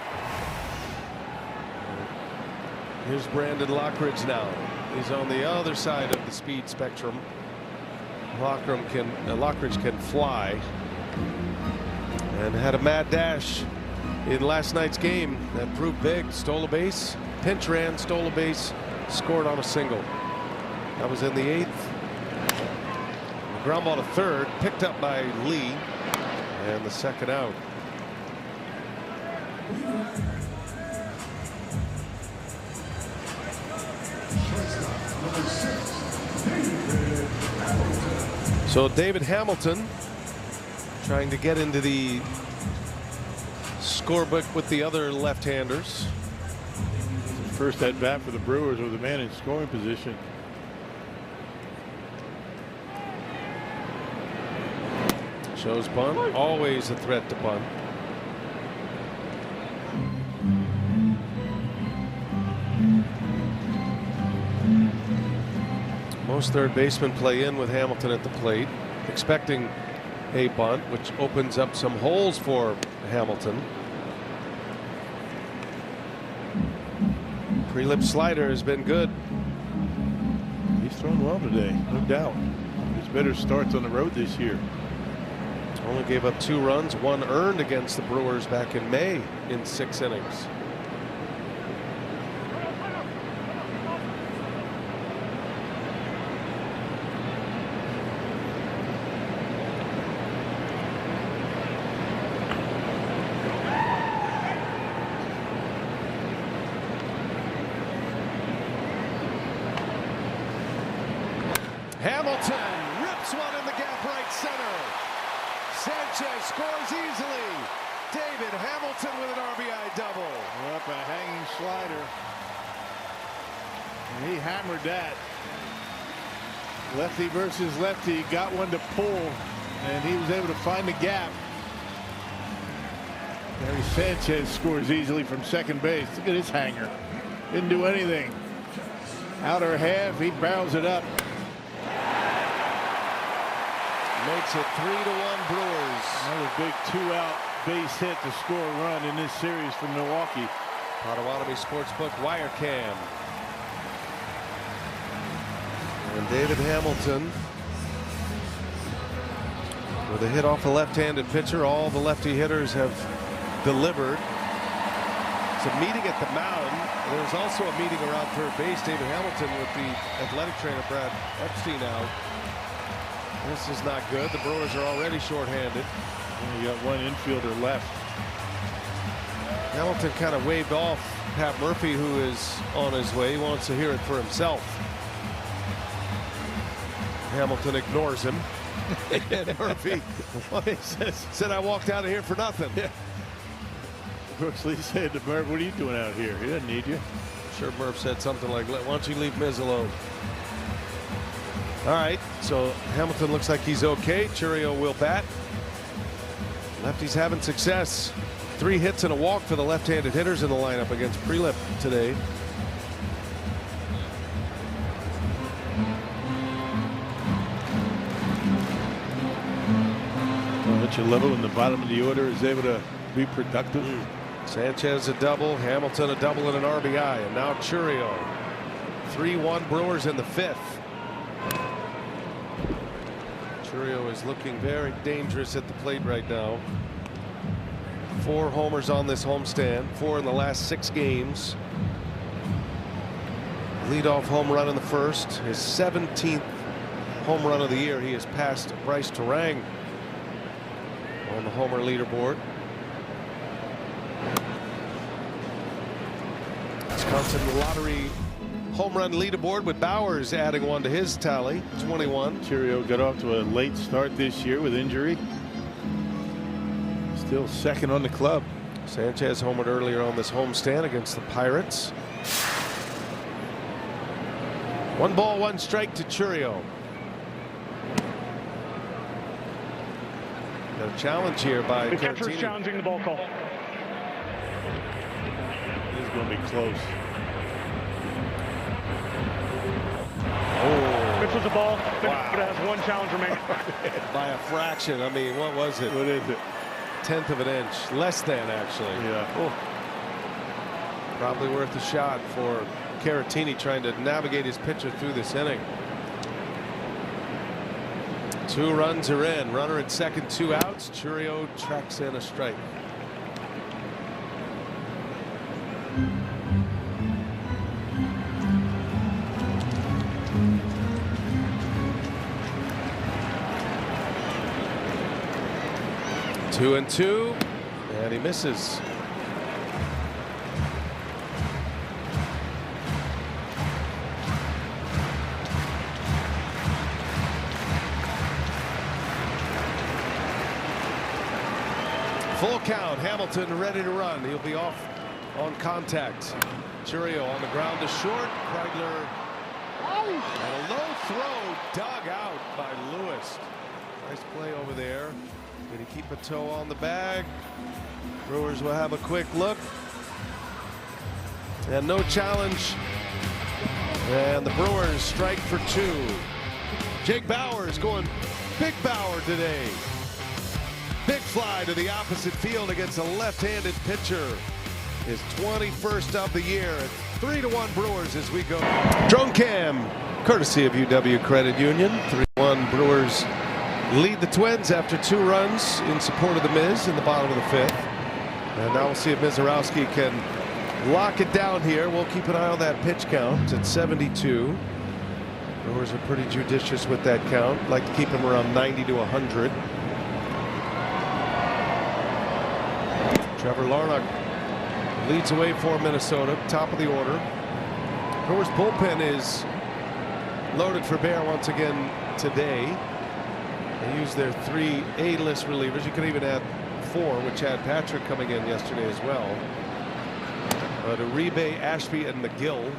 Here's Brandon Lockridge now. He's on the other side of the speed spectrum. Lockridge can fly, and had a mad dash in last night's game that proved big. Stole a base, pinch ran, stole a base, scored on a single. That was in the 8th. Ground ball to third, picked up by Lee, and the second out. So David Hamilton trying to get into the scorebook with the other left-handers. First at bat for the Brewers with a man in scoring position. Shows bunt, always a threat to bunt. Most third basemen play in with Hamilton at the plate, expecting a bunt, which opens up some holes for Hamilton. Prelip slider has been good. He's thrown well today, no doubt. His better starts on the road this year. Only gave up 2 runs, 1 earned against the Brewers back in May in 6 innings. Hamilton rips one in the gap right center. Sanchez scores easily. David Hamilton with an RBI double. Up a hanging slider. And he hammered that. Lefty versus lefty, got one to pull, and he was able to find the gap. Gary Sanchez scores easily from second base. Look at his hanger. Didn't do anything. Outer half, he barrels it up. Makes it 3-1 Brewers. Another big 2-out base hit to score a run in this series from Milwaukee. Potawatomi Sportsbook wire cam. And David Hamilton with a hit off a left-handed pitcher. All the lefty hitters have delivered. It's a meeting at the mound. There's also a meeting around third base. David Hamilton with the athletic trainer Brad Epstein out. This is not good. The Brewers are already shorthanded. You got one infielder left. Hamilton kind of waved off Pat Murphy, who is on his way. He wants to hear it for himself. Hamilton ignores him. And Murphy said, I walked out of here for nothing. Yeah. Brooks Lee said to Murph, what are you doing out here? He doesn't need you. I'm sure Murph said something like, why don't you leave Miz alone? All right, so Hamilton looks like he's okay. Churio will bat. Lefty's having success. 3 hits and a walk for the left-handed hitters in the lineup against Prelip today. Well, such a level in the bottom of the order is able to be productive. Sanchez a double, Hamilton a double and an RBI, and now Chourio. 3-1 Brewers in the 5th. Chourio is looking very dangerous at the plate right now. 4 homers on this homestand, 4 in the last 6 games. Leadoff home run in the first, his 17th home run of the year. He has passed Bryce Terang on the homer leaderboard. Wisconsin lottery home run leaderboard with Bowers adding one to his tally, 21. Chourio got off to a late start this year with injury. Still second on the club. Sanchez homered earlier on this homestand against the Pirates. 1 ball, 1 strike to Chourio. Got a challenge here by the catcher's Caratini. challenging the ball call. This is going to be close. Oh, Pitch was a ball, but wow. it has 1 challenge remaining. By a fraction. I mean, what was it? What is it? 1/10 of an inch. Less than, actually. Yeah. Oh. Probably worth a shot for Caratini trying to navigate his pitcher through this inning. 2 runs are in. Runner at second, 2 outs. Chourio tracks in a strike. Two and 2, and he misses. Full count. Hamilton ready to run. He'll be off on contact. Chourio on the ground to short. Kreidler. And a low throw dug out by Lewis. Nice play over there. Did he keep a toe on the bag? Brewers will have a quick look. And no challenge. And the Brewers strike for 2. Jake Bauers going big Bauer today. Big fly to the opposite field against a left-handed pitcher. His 21st of the year. It's 3-1 Brewers as we go. Drone cam, courtesy of UW Credit Union. 3-1 Brewers lead the Twins after 2 runs in support of the Miz in the bottom of the 5th. And now we'll see if Mizorowski can lock it down here. We'll keep an eye on that pitch count. It's at 72. Brewers are pretty judicious with that count. Like to keep him around 90 to 100. Trevor Larnach leads away for Minnesota, top of the order. Brewers bullpen is loaded for bear once again today. They use their 3 A-list relievers. You could even add 4 with Chad Patrick coming in yesterday as well. But Uribe, Ashby, and McGill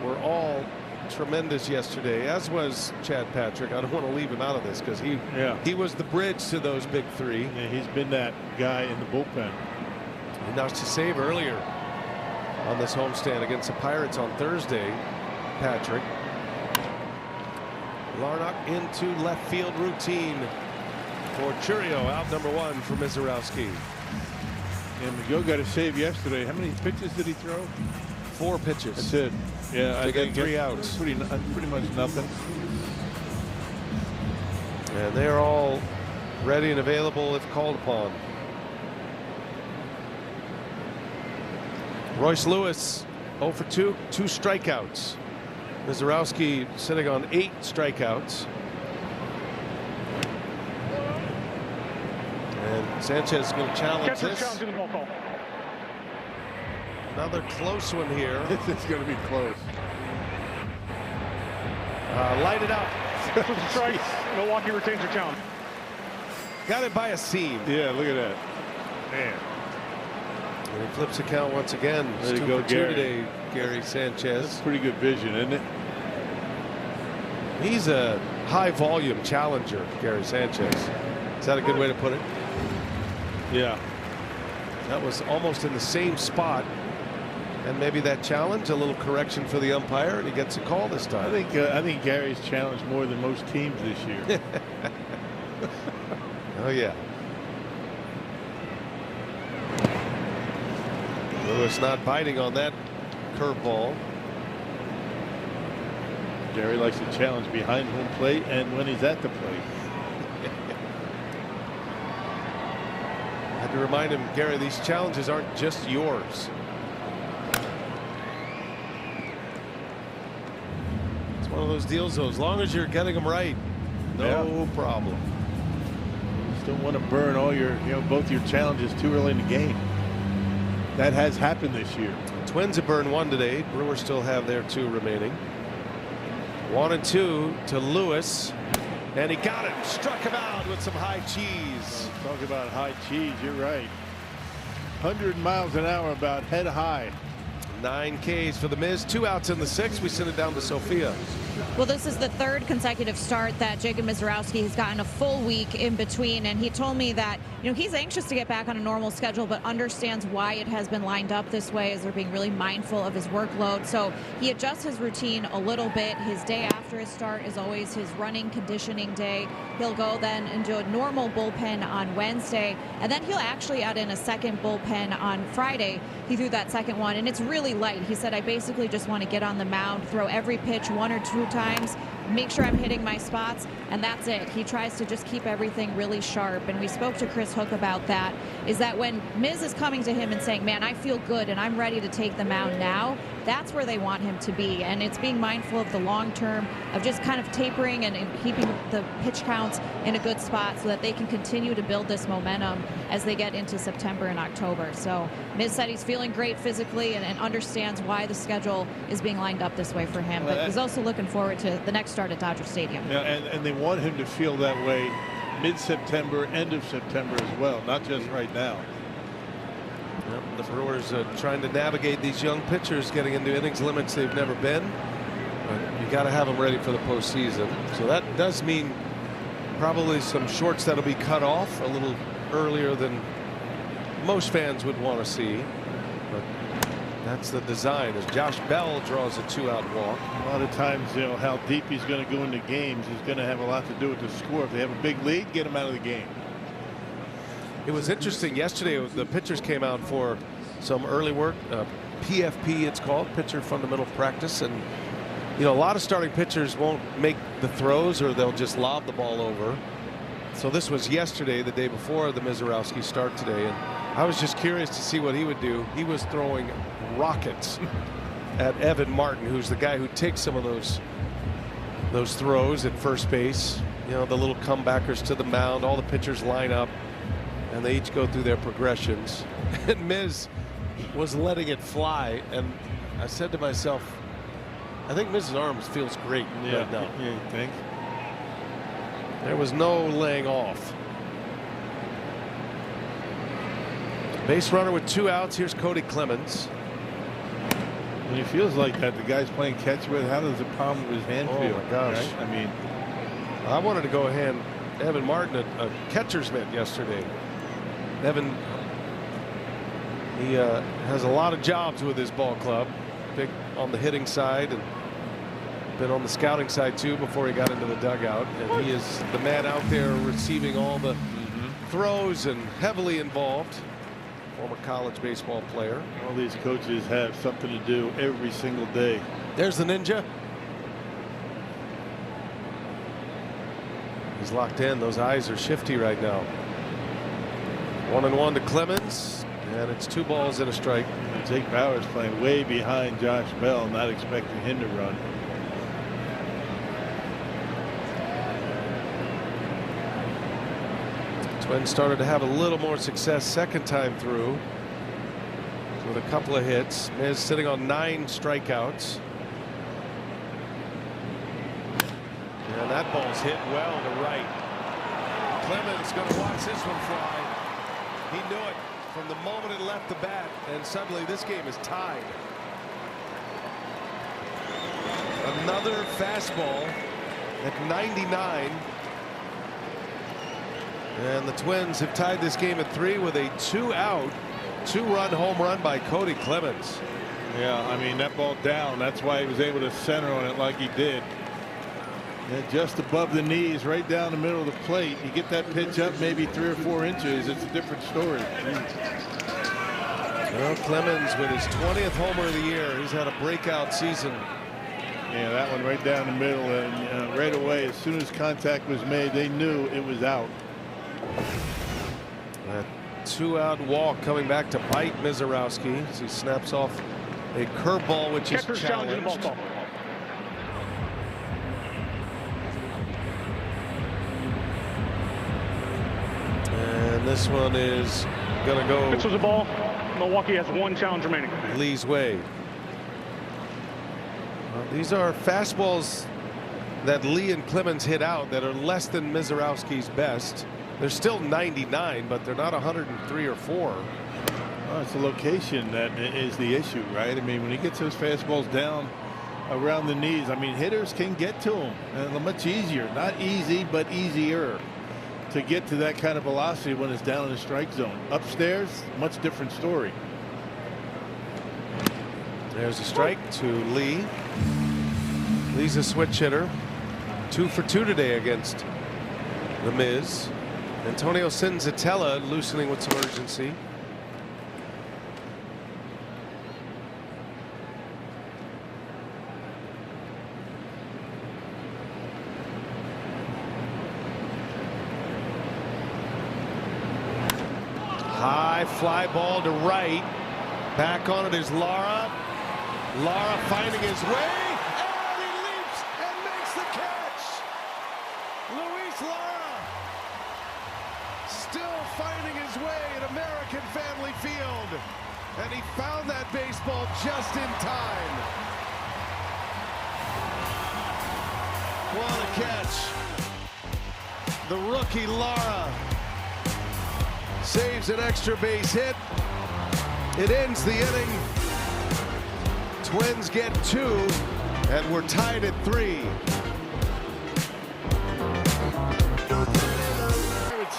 were all tremendous yesterday, as was Chad Patrick. I don't want to leave him out of this because he was the bridge to those big 3. Yeah, he's been that guy in the bullpen. He notched a save earlier on this homestand against the Pirates on Thursday. Patrick. Larnach into left field routine for Chourio, out number 1 for Mizorowski. And McGill got a save yesterday. How many pitches did he throw? 4 pitches. That's it. Yeah, I get 3 outs. Pretty much nothing. And they're all ready and available if called upon. Royce Lewis 0 for 2, 2 strikeouts. Mizorowski sitting on 8 strikeouts. And Sanchez is going to challenge this. Challenging the ball call. Another close one here. This is going to be close. Light it up. This was a strike. Milwaukee retains their challenge. Got it by a seam. Yeah, look at that. Man. And he flips the count once again. There you 2 go, for 2 Gary. today, Gary Sanchez. That's pretty good vision, isn't it? He's a high volume challenger, Gary Sanchez. Is that a good way to put it? Yeah. That was almost in the same spot. And maybe that challenge, a little correction for the umpire, and he gets a call this time. I think Gary's challenged more than most teams this year. Oh yeah. Lewis not biting on that curveball. Gary likes to challenge behind home plate and when he's at the plate. I had to remind him, Gary, these challenges aren't just yours. It's one of those deals, though. As long as you're getting them right, no problem. You just don't want to burn all your, both your challenges too early in the game. That has happened this year. Twins have burned one today. Brewers still have their 2 remaining. 1-2 to Lewis. And he got it. Struck him out with some high cheese. Talk about high cheese. You're right. 100 miles an hour about head high. 9 Ks for the Miz. 2 outs in the 6th. We send it down to Sophia. Well, this is the 3rd consecutive start that Jacob Mizorowski has gotten a full week in between, and he told me that he's anxious to get back on a normal schedule, but understands why it has been lined up this way, as they're being really mindful of his workload. So he adjusts his routine a little bit. His day after his start is always his running conditioning day. He'll go then and do a normal bullpen on Wednesday, and then he'll actually add in a second bullpen on Friday. He threw that second one, and it's really light. He said, I basically just want to get on the mound, throw every pitch 1 or 2 times, make sure I'm hitting my spots, and that's it. He tries to just keep everything really sharp. And we spoke to Chris Hook about that, is that when Miz is coming to him and saying, man, I feel good and I'm ready to take the mound now, that's where they want him to be. And it's being mindful of the long term, of just kind of tapering and keeping the pitch counts in a good spot so that they can continue to build this momentum as they get into September and October. So Miz said he's feeling great physically and understands why the schedule is being lined up this way for him. But he's also looking forward to the next start at Dodger Stadium. Yeah, and they want him to feel that way mid-September, end of September as well, not just right now. Yep, the Brewers trying to navigate these young pitchers getting into innings limits they've never been. But you got to have them ready for the postseason. So that does mean probably some shorts that'll be cut off a little earlier than most fans would want to see. But that's the design, as Josh Bell draws a 2-out walk. A lot of times, how deep he's going to go into games is going to have a lot to do with the score. If they have a big lead, get him out of the game. It was interesting yesterday. The pitchers came out for some early work, PFP it's called, pitcher fundamental practice, and a lot of starting pitchers won't make the throws, or they'll just lob the ball over. So this was yesterday, the day before the Mizorowski start today, and I was just curious to see what he would do. He was throwing rockets at Evan Martin, who's the guy who takes some of those throws at first base. The little comebackers to the mound. All the pitchers line up, and they each go through their progressions. And Miz was letting it fly, and I said to myself, I think Miz's arms feels great right now. Yeah, you think? There was no laying off. Base runner with 2 outs. Here's Cody Clemens. When he feels like that, the guy's playing catch with, how does the palm of his hand feel? Oh my gosh. Right? I mean, I wanted to go hand Evan Martin a catcher's mitt yesterday. Evan, he has a lot of jobs with his ball club. Big on the hitting side, and been on the scouting side too before he got into the dugout. And he is the man out there receiving all the throws and heavily involved. Former college baseball player. All these coaches have something to do every single day. There's the Ninja. He's locked in. Those eyes are shifty right now. 1-1 to Clemens, and it's 2 balls and a strike. And Jake Bauer's playing way behind Josh Bell, not expecting him to run. Twins started to have a little more success second time through with a couple of hits. Miz sitting on 9 strikeouts. And that ball's hit well to right. Clemens going to watch this one fly. He knew it from the moment it left the bat, and suddenly this game is tied. Another fastball at 99. And the Twins have tied this game at 3 with a 2-out, 2-run home run by Cody Clemens. Yeah, I mean, that ball down, that's why he was able to center on it like he did. Yeah, just above the knees, right down the middle of the plate. You get that pitch up maybe 3 or 4 inches, it's a different story. Well, Clemens with his 20th homer of the year. He's had a breakout season. Yeah, that one right down the middle, and right away, as soon as contact was made, they knew it was out. That 2-out walk coming back to bite Mizorowski as he snaps off a curveball, which is challenged. And this one is going to go. This was a ball. Milwaukee has one challenge remaining. Lee's way. These are fastballs that Lee and Clemens hit out that are less than Mizorowski's best. They're still 99, but they're not 103 or 4. Well, it's the location that is the issue, right? I mean, when he gets those fastballs down around the knees, I mean, hitters can get to him, and much easier. Not easy, but easier to get to that kind of velocity when it's down in the strike zone. Upstairs, much different story. There's a strike to Lee. Lee's a switch hitter. 2 for 2 today against the Miz. Antonio Senzatella loosening with some urgency. High fly ball to right. Back on it is Lara. Lara finding his way, and he leaps and makes the catch. Luis Lara still finding his way at American Family Field, and he found that baseball just in time. What a catch. The rookie Lara saves an extra base hit. It ends the inning. Twins get 2, and we're tied at 3.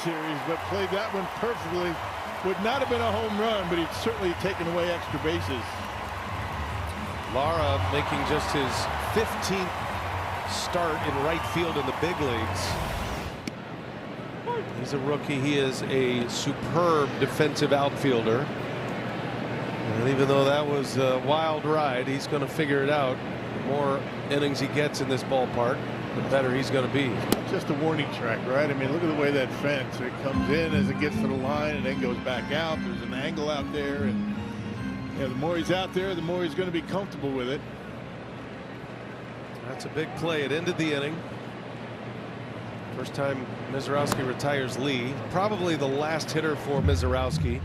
Series, but played that one perfectly. Would not have been a home run, but he'd certainly taken away extra bases. Lara making just his 15th start in right field in the big leagues. He's a rookie. He is a superb defensive outfielder. And even though that was a wild ride, he's going to figure it out. The more innings he gets in this ballpark, the better he's going to be. Just a warning track, right? I mean, look at the way that fence, it comes in as it gets to the line and then goes back out. There's an angle out there, and the more he's out there, the more he's going to be comfortable with it. That's a big play. It ended the inning. First time Mizorowski retires Lee. Probably the last hitter for Mizorowski.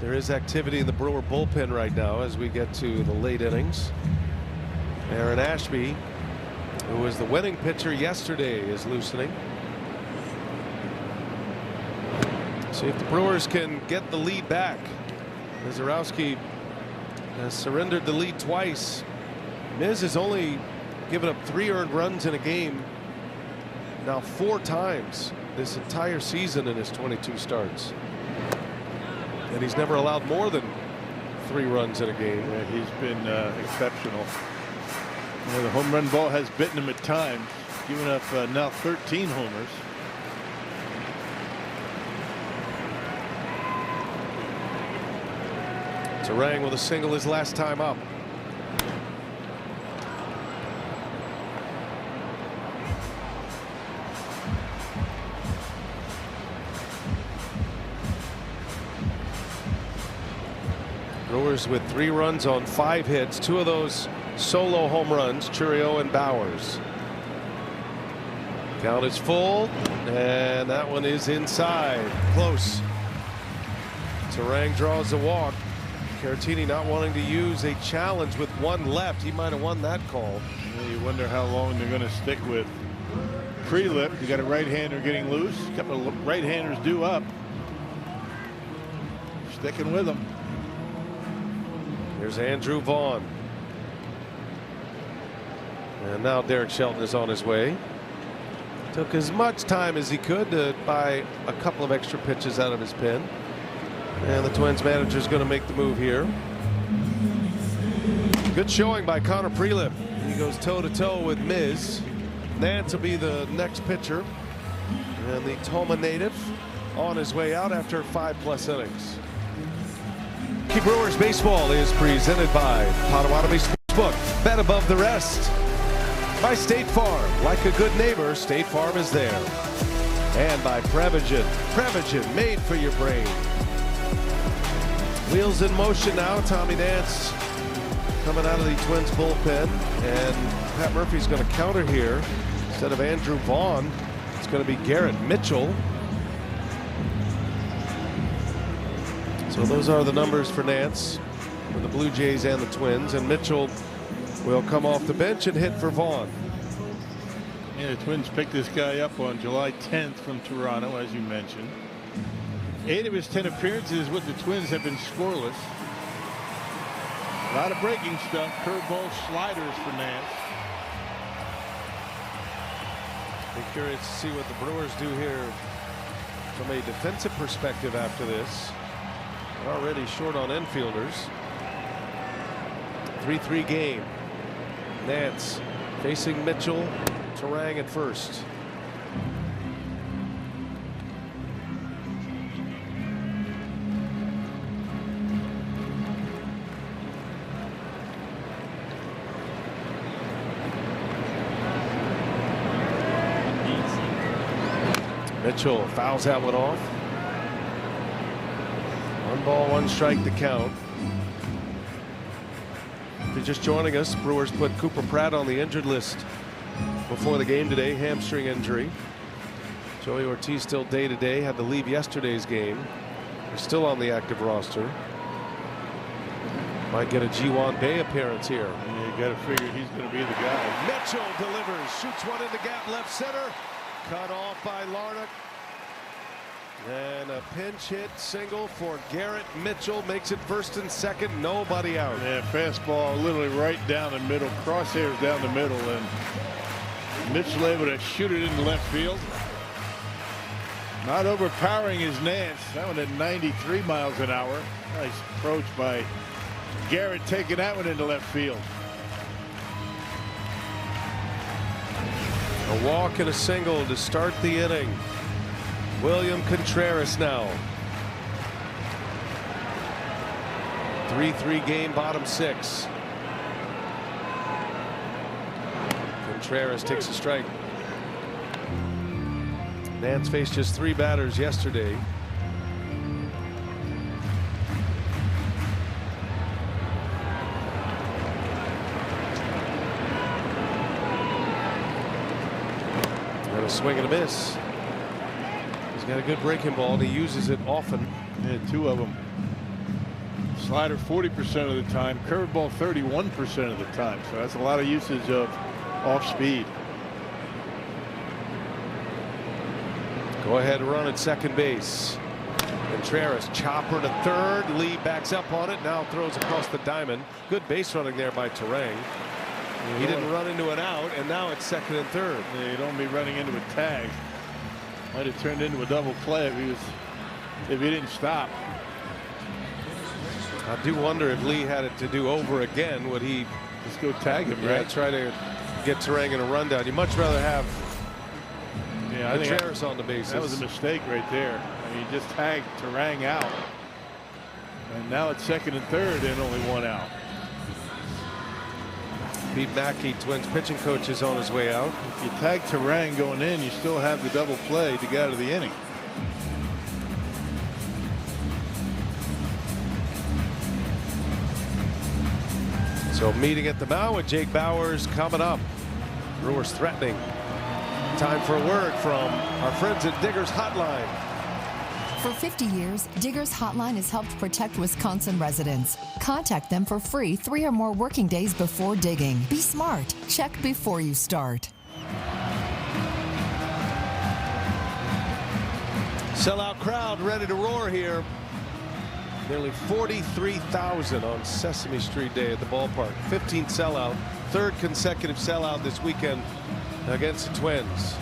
There is activity in the Brewer bullpen right now as we get to the late innings. Aaron Ashby, who was the winning pitcher yesterday, is loosening. See if the Brewers can get the lead back. Mizorowski has surrendered the lead twice. Miz has only given up 3 earned runs in a game now 4 times this entire season in his 22 starts. And he's never allowed more than 3 runs in a game. Yeah, he's been exceptional. You know, the home run ball has bitten him at times, giving up now 13 homers. Terang with a single his last time up. Brewers with 3 runs on 5 hits, 2 of those solo home runs, Churio and Bowers. Count is full, and that one is inside. Close. Terang draws a walk. Caratini not wanting to use a challenge with 1 left. He might have won that call. Yeah, you wonder how long they're going to stick with Prelip. You got a right-hander getting loose. A couple of right-handers due up. Sticking with him. Here's Andrew Vaughn. And now Derek Shelton is on his way. Took as much time as he could to buy a couple of extra pitches out of his pen. And the Twins manager is going to make the move here. Good showing by Connor Prelip. He goes toe-to-toe with Miz. Nance will be the next pitcher. And the Toma native on his way out after 5+ innings. Milwaukee Brewers baseball is presented by Potawatomi Sportsbook. Bet above the rest. By State Farm. Like a good neighbor, State Farm is there. And by Prevagen. Prevagen, made for your brain. Wheels in motion now. Tommy Nance coming out of the Twins bullpen. And Pat Murphy's going to counter here. Instead of Andrew Vaughn, it's going to be Garrett Mitchell. So those are the numbers for Nance for the Blue Jays and the Twins. And Mitchell will come off the bench and hit for Vaughn. Yeah, the Twins picked this guy up on July 10th from Toronto, as you mentioned. 8 of his 10 appearances with the Twins have been scoreless. A lot of breaking stuff, curveball, sliders for Nance. Be curious to see what the Brewers do here from a defensive perspective after this. They're already short on infielders. 3-3 game. Nance facing Mitchell. Terang at first. Mitchell fouls that one off. 1 ball, 1 strike to count. If you're just joining us, Brewers put Cooper Pratt on the injured list before the game today, hamstring injury. Joey Ortiz still day to day, had to leave yesterday's game. They're still on the active roster. Might get a G1 Bay appearance here. Yeah, you got to figure he's going to be the guy. Mitchell delivers, shoots one in the gap left center. Cut off by Larnach. And a pinch hit single for Garrett Mitchell makes it first and second. Nobody out. Yeah, fastball literally right down the middle, crosshairs down the middle, and Mitchell able to shoot it into left field. Not overpowering his Nance. That one at 93 miles an hour. Nice approach by Garrett, taking that one into left field. A walk and a single to start the inning. William Contreras now. 3-3 game, bottom 6. Contreras takes a strike. Nance faced just 3 batters yesterday. And a swing and a miss. He's got a good breaking ball and he uses it often. Yeah, 2 of them. Slider 40% of the time, curveball 31% of the time. So that's a lot of usage of off speed. Go ahead run at second base. Contreras chopper to third. Lee backs up on it. Now throws across the diamond. Good base running there by Terang. He didn't run into an out, and now it's second and third. Yeah, you don't be running into a tag. Might have turned into a double play if he didn't stop. I do wonder if Lee had it to do over again, would he just go tag him, right? Right? Try to get Terang in a rundown. You'd much rather have Contreras on the bases. That was a mistake right there. I mean, you just tagged Terang out. And now it's second and third and only 1 out. Pete Mackey, Twins pitching coach, is on his way out. If you tag Terang going in, you still have the double play to get out of the inning. So meeting at the mound with Jake Bauers coming up. Brewers threatening. Time for a word from our friends at Diggers Hotline. For 50 years, Diggers Hotline has helped protect Wisconsin residents. Contact them for free 3 or more working days before digging. Be smart. Check before you start. Sellout crowd ready to roar here. Nearly 43,000 on Sesame Street Day at the ballpark. 15th sellout, 3rd consecutive sellout this weekend against the Twins.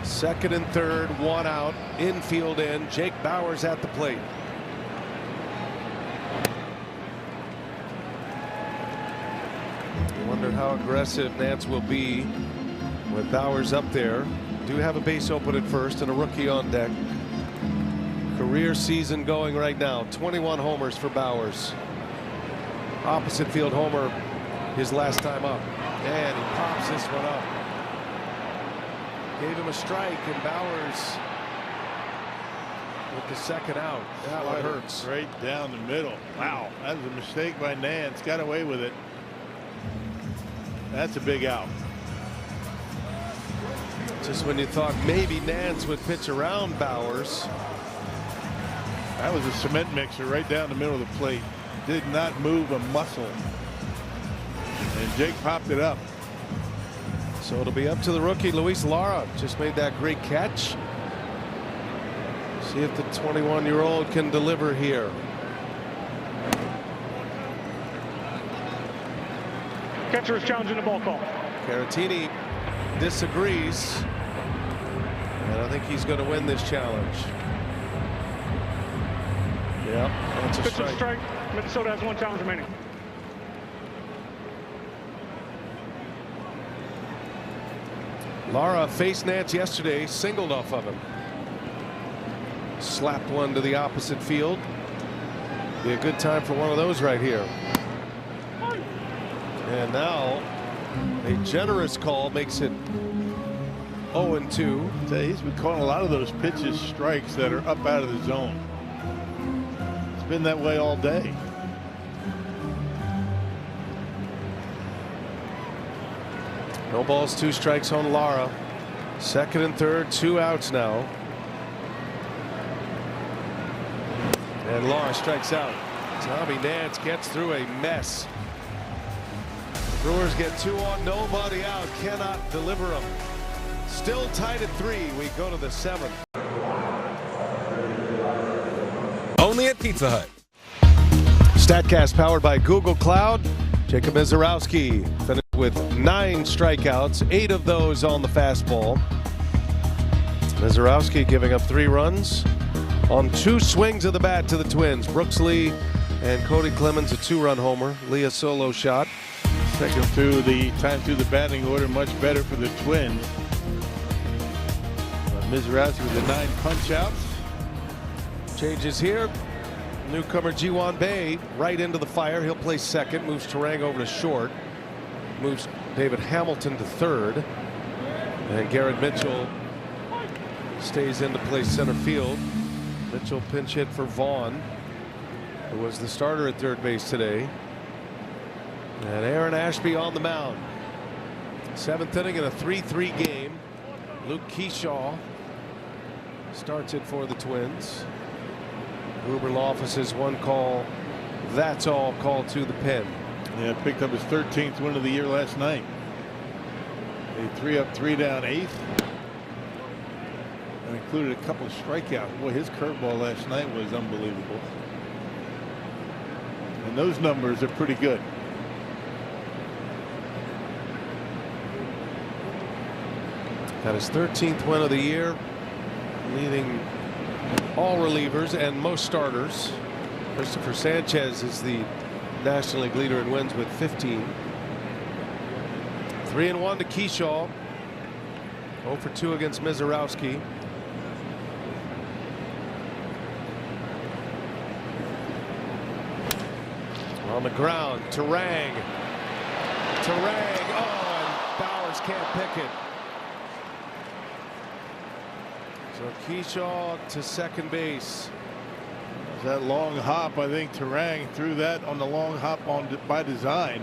Second and third, 1 out, infield in. Jake Bauers at the plate. I wonder how aggressive Nance will be with Bauers up there. Do have a base open at first and a rookie on deck. Career season going right now. 21 homers for Bowers. Opposite field homer his last time up. And he pops this one up. Gave him a strike, and Bowers with the second out. That one hurts. Right down the middle. Wow, that was a mistake by Nance. Got away with it. That's a big out. Just when you thought maybe Nance would pitch around Bowers. That was a cement mixer right down the middle of the plate. Did not move a muscle. And Jake popped it up. So it'll be up to the rookie Luis Lara. Just made that great catch. See if the 21-year-old can deliver here. Catcher is challenging the ball call. Caratini disagrees. And I think he's going to win this challenge. Yeah, that's a Pitch strike. strike. Minnesota has 1 challenge remaining. Lara faced Nance yesterday, singled off of him. Slapped one to the opposite field. Be a good time for one of those right here. And now a generous call makes it 0-2. He's been calling a lot of those pitches strikes that are up out of the zone. It's been that way all day. No balls, 2 strikes on Lara. Second and third, 2 outs now. And Lara strikes out. Tommy Nance gets through a mess. Brewers get 2 on, nobody out. Cannot deliver them. Still tied at 3. We go to the 7th. Only at Pizza Hut. Statcast powered by Google Cloud. Jacob Mizorowski finished with 9 strikeouts, 8 of those on the fastball. Mizorowski giving up 3 runs on 2 swings of the bat to the Twins. Brooks Lee and Cody Clemens a 2-run homer. Lee a solo shot. Second through the time through the batting order, much better for the Twins. Mizorowski with the 9 punch outs. Changes here. Newcomer Ji-Hwan Bae right into the fire. He'll play second. Moves Terang over to short. Moves David Hamilton to third. And Garrett Mitchell stays in to play center field. Mitchell pinch hit for Vaughn, who was the starter at third base today. And Aaron Ashby on the mound. 7th inning in a 3-3 game. Luke Keyshaw starts it for the Twins. Gruber Loftus's 1 call, that's all called to the pen. Yeah, picked up his 13th win of the year last night. A 3-up, 3-down 8th. And included a couple of strikeouts. Boy, his curveball last night was unbelievable. And those numbers are pretty good. Got his 13th win of the year, leading all relievers and most starters. Christopher Sanchez is the National League leader in wins with 15. 3-1 to Keyshaw. 0 for 2 against Mizorowski. On the ground, Terang. Oh, and Bowers can't pick it. So Keyshaw to second base. That long hop, I think Terang threw that on the long hop by design.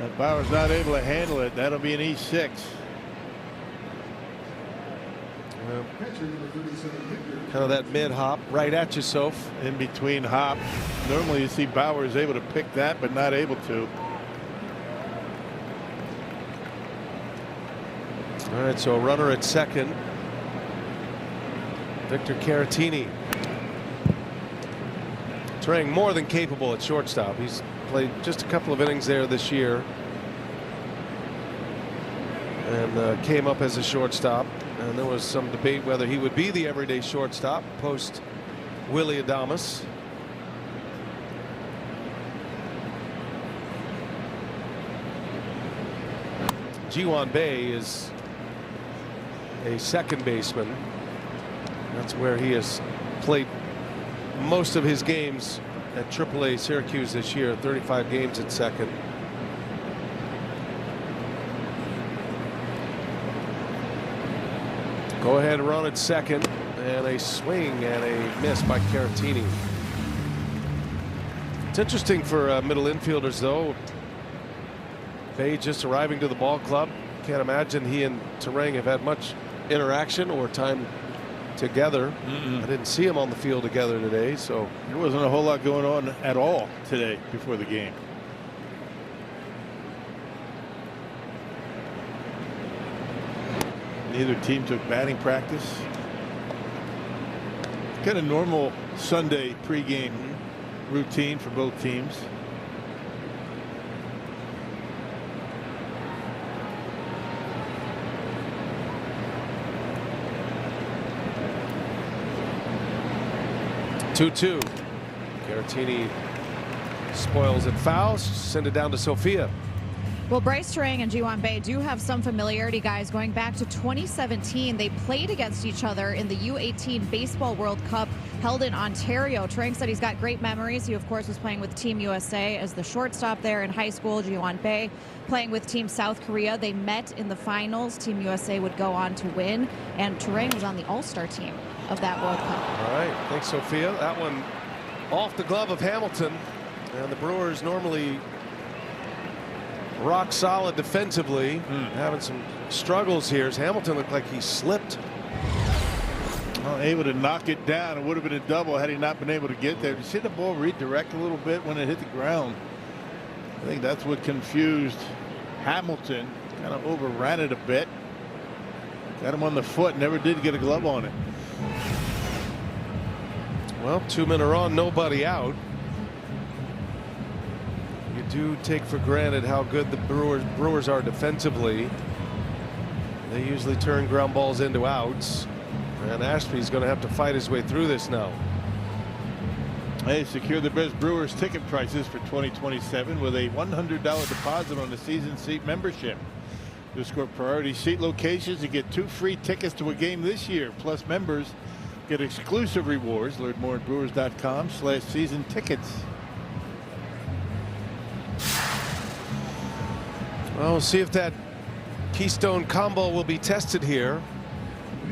And Bauer's not able to handle it. That'll be an E6. Kind of that mid hop right at you, Soph. In between hop. Normally you see Bauer is able to pick that, but not able to. All right, so a runner at second. Victor Caratini. Terang more than capable at shortstop. He's played just a couple of innings there this year. And came up as a shortstop. And there was some debate whether he would be the everyday shortstop post Willie Adames. Ji-Hwan Bae is a second baseman. That's where he has played most of his games at AAA Syracuse this year, 35 games at second. Go ahead run at second, and a swing and a miss by Caratini. It's interesting for middle infielders, though. Bay just arriving to the ball club. Can't imagine he and Terang have had much interaction or time together. I didn't see him on the field together today, so there wasn't a whole lot going on at all today before the game. Neither team took batting practice. Kind of normal Sunday pregame routine for both teams. Two. Caratini spoils it, fouls, send it down to Sophia. Well, Bryce Terang and Ji-hwan Bae do have some familiarity, guys. Going back to 2017, they played against each other in the U18 Baseball World Cup held in Ontario. Terang said he's got great memories. He, of course, was playing with Team USA as the shortstop there in high school. Ji-hwan Bae playing with Team South Korea. They met in the finals. Team USA would go on to win, and Terang was on the All-Star team of that World Cup. All right, thanks, Sophia. That one off the glove of Hamilton, and the Brewers normally rock solid defensively, having some struggles here as Hamilton looked like he slipped. Well, able to knock it down. It would have been a double had he not been able to get there. Did you see the ball redirect a little bit when it hit the ground? I think that's what confused Hamilton. Kind of overran it a bit. Got him on the foot. Never did get a glove on it. Well, 2 men are on, nobody out. You do take for granted how good the Brewers are defensively. They usually turn ground balls into outs, and Ashby's going to have to fight his way through this now. Hey, secure the best Brewers ticket prices for 2027 with a $100 deposit on the season seat membership. You'll score priority seat locations and get 2 free tickets to a game this year. Plus, members get exclusive rewards. Learn more at brewers.com/season tickets. Well, we'll see if that Keystone combo will be tested here.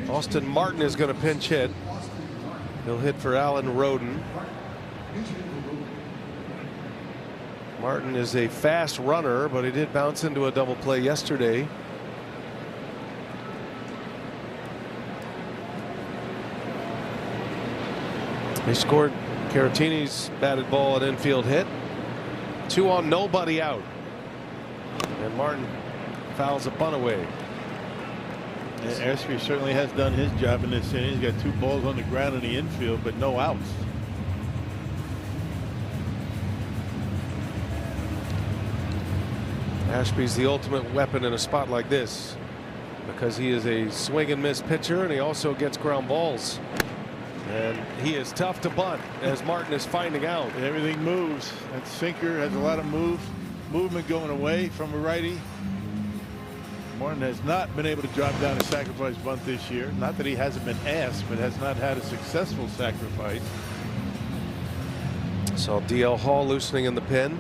Austin Martin is going to pinch hit. He'll hit for Alan Roden. Martin is a fast runner, but he did bounce into a double play yesterday. They scored Caratini's batted ball, an infield hit. 2 on, nobody out. And Martin fouls a bunt away. Yeah, Ashby certainly has done his job in this inning. He's got 2 balls on the ground in the infield, but no outs. Ashby's the ultimate weapon in a spot like this because he is a swing and miss pitcher, and he also gets ground balls. And he is tough to bunt, as Martin is finding out. And everything moves. That sinker has a lot of movement going away from a righty. Martin has not been able to drop down a sacrifice bunt this year. Not that he hasn't been asked, but has not had a successful sacrifice. Saw DL Hall loosening in the pen.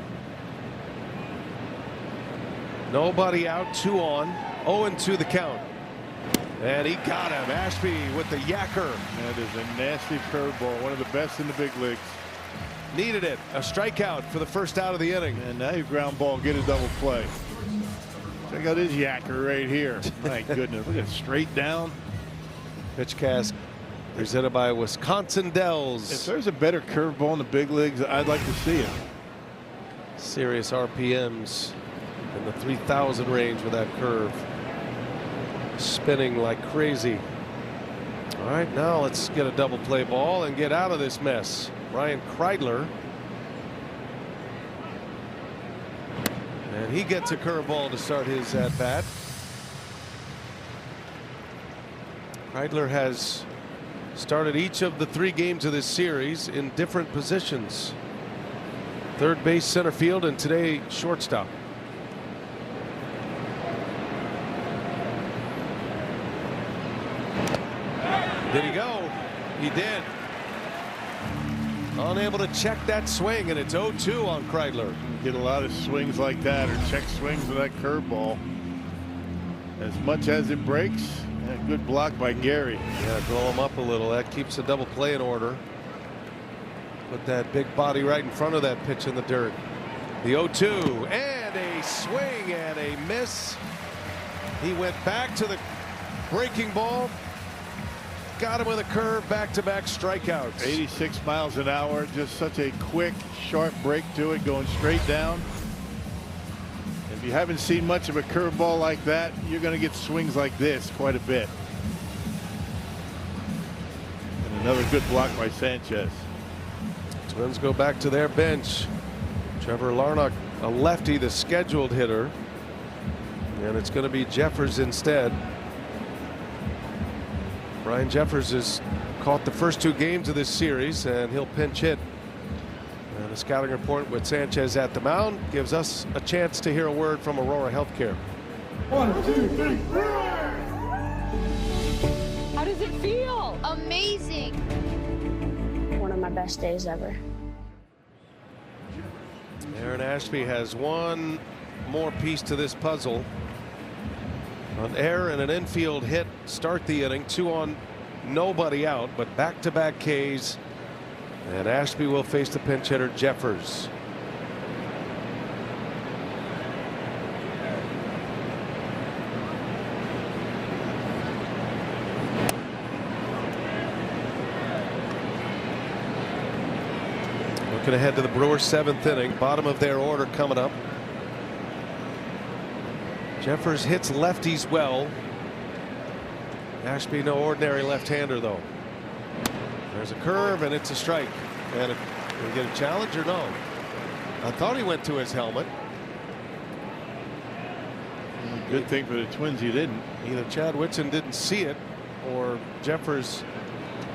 Nobody out, 2 on, 0-2 the count. And he got him. Ashby with the yacker. That is a nasty curveball, one of the best in the big leagues. Needed it. A strikeout for the first out of the inning. And now you ground ball, get a double play. Check out his yacker right here. My goodness, look at it, straight down. Pitch cast presented by Wisconsin Dells. If there's a better curveball in the big leagues, I'd like to see it. Serious RPMs in the 3,000 range with that curve. Spinning like crazy. All right, now let's get a double play ball and get out of this mess. Ryan Kreidler. And he gets a curveball to start his at bat. Kreidler has started each of the 3 games of this series in different positions. Third base, center field, and today shortstop. Did he go? He did. unable to check that swing, and it's 0-2 on Kreidler. Get a lot of swings like that, or check swings with that curveball. As much as it breaks, and a good block by Gary. Yeah, blow him up a little. That keeps the double play in order. Put that big body right in front of that pitch in the dirt. The 0-2 and a swing and a miss. He went back to the breaking ball. Got him with a curve, back-to-back strikeouts. 86 miles an hour, just such a quick, sharp break to it, going straight down. If you haven't seen much of a curveball like that, you're going to get swings like this quite a bit. And another good block by Sanchez. Twins go back to their bench. Trevor Larnach, a lefty, the scheduled hitter. And it's going to be Jeffers instead. Brian Jeffers has caught the first 2 games of this series, and he'll pinch hit. And a scouting report with Sanchez at the mound gives us a chance to hear a word from Aurora Healthcare. 1, 2, 3, How does it feel? Amazing. One of my best days ever. Aaron Ashby has one more piece to this puzzle. An error and an infield hit start the inning, 2 on, nobody out, but back-to-back Ks, and Ashby will face the pinch hitter Jeffers. Looking ahead to the Brewers' 7th inning, bottom of their order coming up. Jeffers hits lefties well. Ashby no ordinary left-hander though. There's a curve and it's a strike. And did he get a challenge or no? I thought he went to his helmet. Good thing for the Twins he didn't. Either Chad Whitson didn't see it, or Jeffers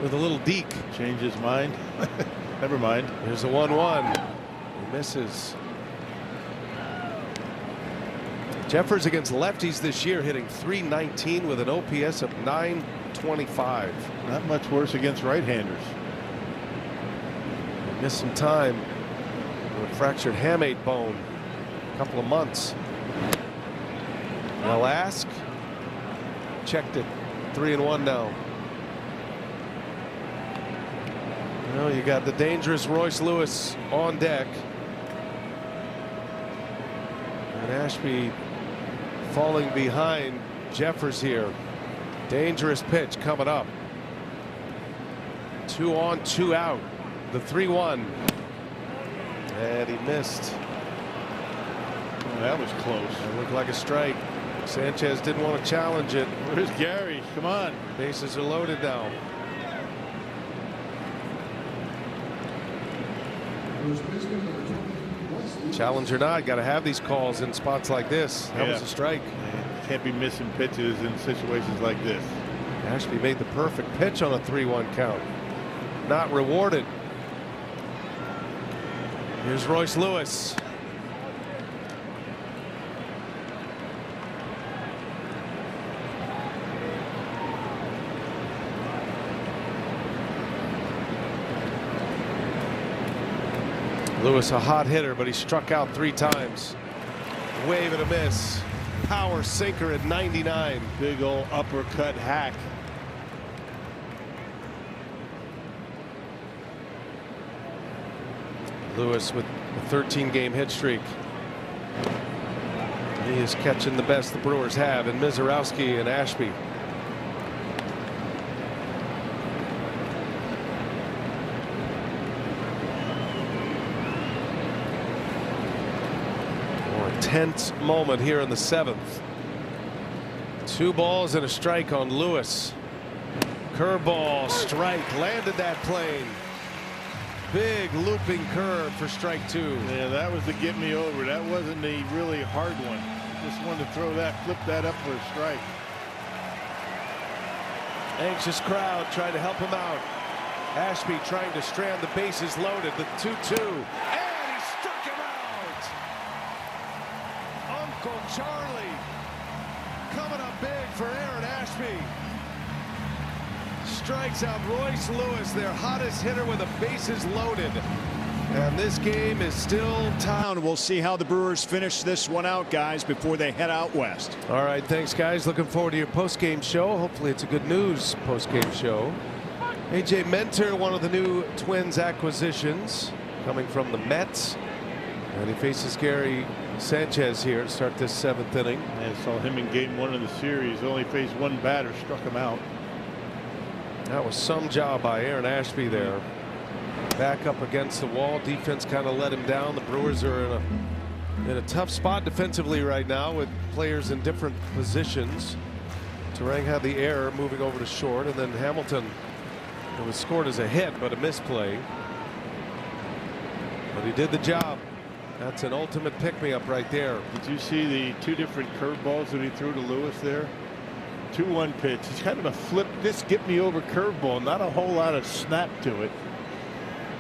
with a little deke. Change his mind. Never mind. There's a 1-1. He misses. Jeffers against lefties this year hitting .319 with an OPS of .925. Not much worse against right-handers. Missed some time with a fractured hamate bone. A couple of months. They'll ask. Checked it. 3-1 now. Well, you got the dangerous Royce Lewis on deck. And Ashby falling behind Jeffers here. Dangerous pitch coming up. 2 on, 2 out. The 3-1. And he missed. Oh, that was close. It looked like a strike. Sanchez didn't want to challenge it. Where's Gary? Come on. Bases are loaded now. Challenge or not, got to have these calls in spots like this. That was a strike. Can't be missing pitches in situations like this. Ashby made the perfect pitch on a 3-1 count. Not rewarded. Here's Royce Lewis. Lewis a hot hitter, but he struck out 3 times. Wave and a miss. Power sinker at 99. Big old uppercut hack. Lewis with a 13-game hit streak. He is catching the best the Brewers have in Mizorowski and Ashby. Tense moment here in the 7th. 2 balls and a strike on Lewis. Curveball, strike, landed that plane. Big looping curve for strike 2. Yeah, that was the get me over. That wasn't a really hard one. Just wanted to throw that, flip that up for a strike. Anxious crowd trying to help him out. Ashby trying to strand the bases loaded. The 2-2. Uncle Charlie coming up big for Aaron Ashby. strikes out Royce Lewis, their hottest hitter, with the bases loaded. And this game is still tied. We'll see how the Brewers finish this one out, guys, before they head out west. All right, thanks, guys. Looking forward to your post-game show. Hopefully it's a good news post-game show. A.J. Minter, one of the new Twins acquisitions, coming from the Mets. And he faces Gary Sanchez here to start this 7th inning. I saw him in game 1 of the series. Only faced one batter, struck him out. That was some job by Aaron Ashby there. Back up against the wall. Defense kind of let him down. The Brewers are in a tough spot defensively right now with players in different positions. Turang had the error moving over to short, and then Hamilton, it was scored as a hit but a misplay. But he did the job. That's an ultimate pick-me-up right there. Did you see the 2 different curveballs that he threw to Lewis there? 2-1 pitch. It's kind of a flip, this get me over curveball, not a whole lot of snap to it.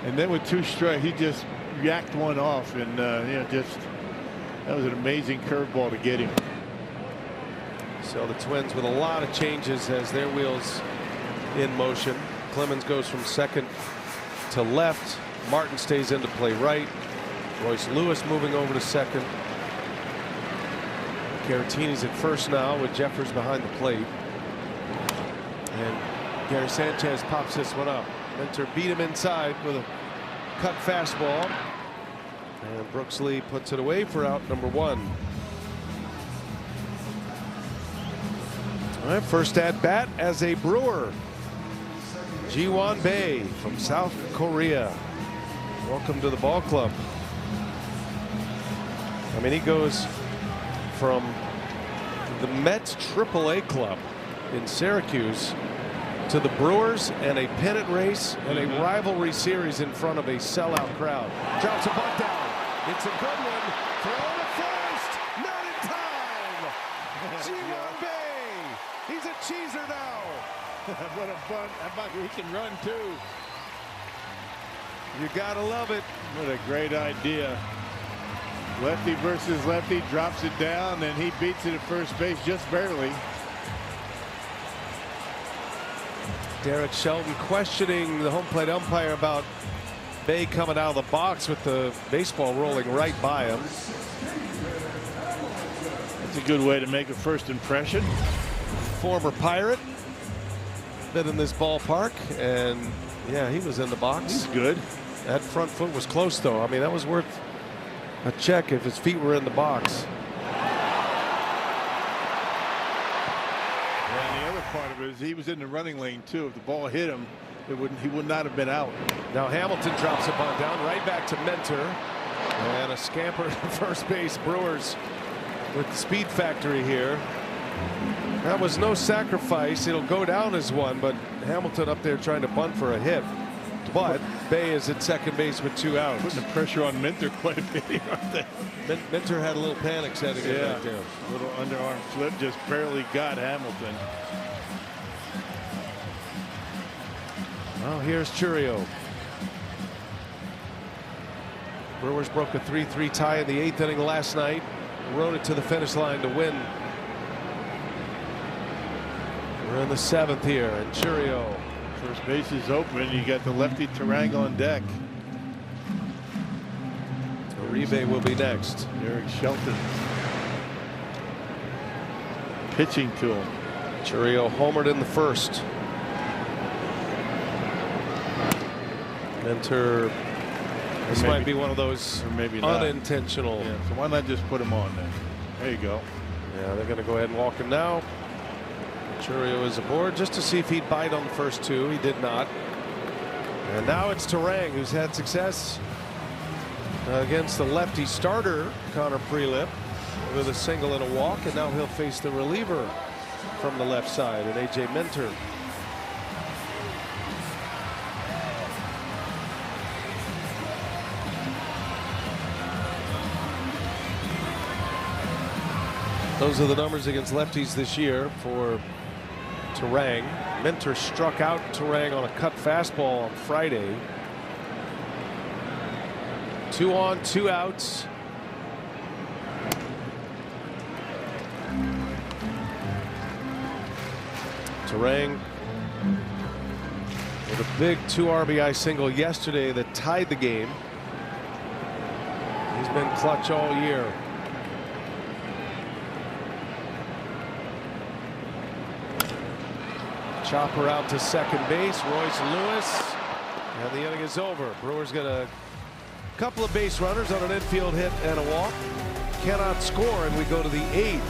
And then with 2 strikes, he just yacked one off, and just that was an amazing curveball to get him. So the Twins with a lot of changes as their wheels in motion. Clemens goes from second to left. Martin stays in to play right. Royce Lewis moving over to second. Caratini's at first now with Jeffers behind the plate. And Gary Sanchez pops this one up. Minter beat him inside with a cut fastball. And Brooks Lee puts it away for out number 1. All right, first at bat as a Brewer. Ji-won Bae from South Korea. Welcome to the ball club. I mean, he goes from the Mets AAA club in Syracuse to the Brewers and a pennant race and a rivalry series in front of a sellout crowd. Drops a bunt down. It's a good one. Throw to first. Not in time. Ji-won Bae. He's a cheeser now. What a bunt. How about he can run too? You gotta love it. What a great idea. Lefty versus lefty, drops it down, and he beats it at first base just barely. Derek Shelton questioning the home plate umpire about Bae coming out of the box with the baseball rolling right by him. That's a good way to make a first impression. Former Pirate, been in this ballpark, and yeah, he was in the box. He's good. That front foot was close, though. I mean, that was worth a check if his feet were in the box. And the other part of it is he was in the running lane too. If the ball hit him, he would not have been out. Now Hamilton drops a bunt down right back to Minter, and a scamper to first base. Brewers with the speed factory here. That was no sacrifice. It'll go down as one, but Hamilton up there trying to bunt for a hit. But Bae is at second base with 2 outs. Putting the pressure on Minter quite a bit, aren't they? Minter had a little panic setting in right there. A little underarm flip, just barely got Hamilton. Well, here's Chourio. Brewers broke a 3-3 tie in the 8th inning last night. Rode it to the finish line to win. We're in the 7th here, and Chourio. First base is open. You got the lefty Turang on deck. Uribe will be next. Derek Shelton pitching to him. Chourio homered in the first. Minter. This might be one of those maybe unintentional. Yeah, so why not just put him on then? There you go. Yeah, they're going to go ahead and walk him now. Chourio is aboard just to see if he'd bite on the first 2. He did not. And now it's Turang, who's had success against the lefty starter Connor Prelip with a single and a walk, and now he'll face the reliever from the left side, and A.J. Minter. Those are the numbers against lefties this year for Turang. Minter struck out Turang on a cut fastball on Friday. 2 on, 2 outs. Turang with a big 2 RBI single yesterday that tied the game. He's been clutch all year. Chopper out to second base. Royce Lewis. And the inning is over. Brewers get a couple of base runners on an infield hit and a walk. Cannot score, and we go to the 8th.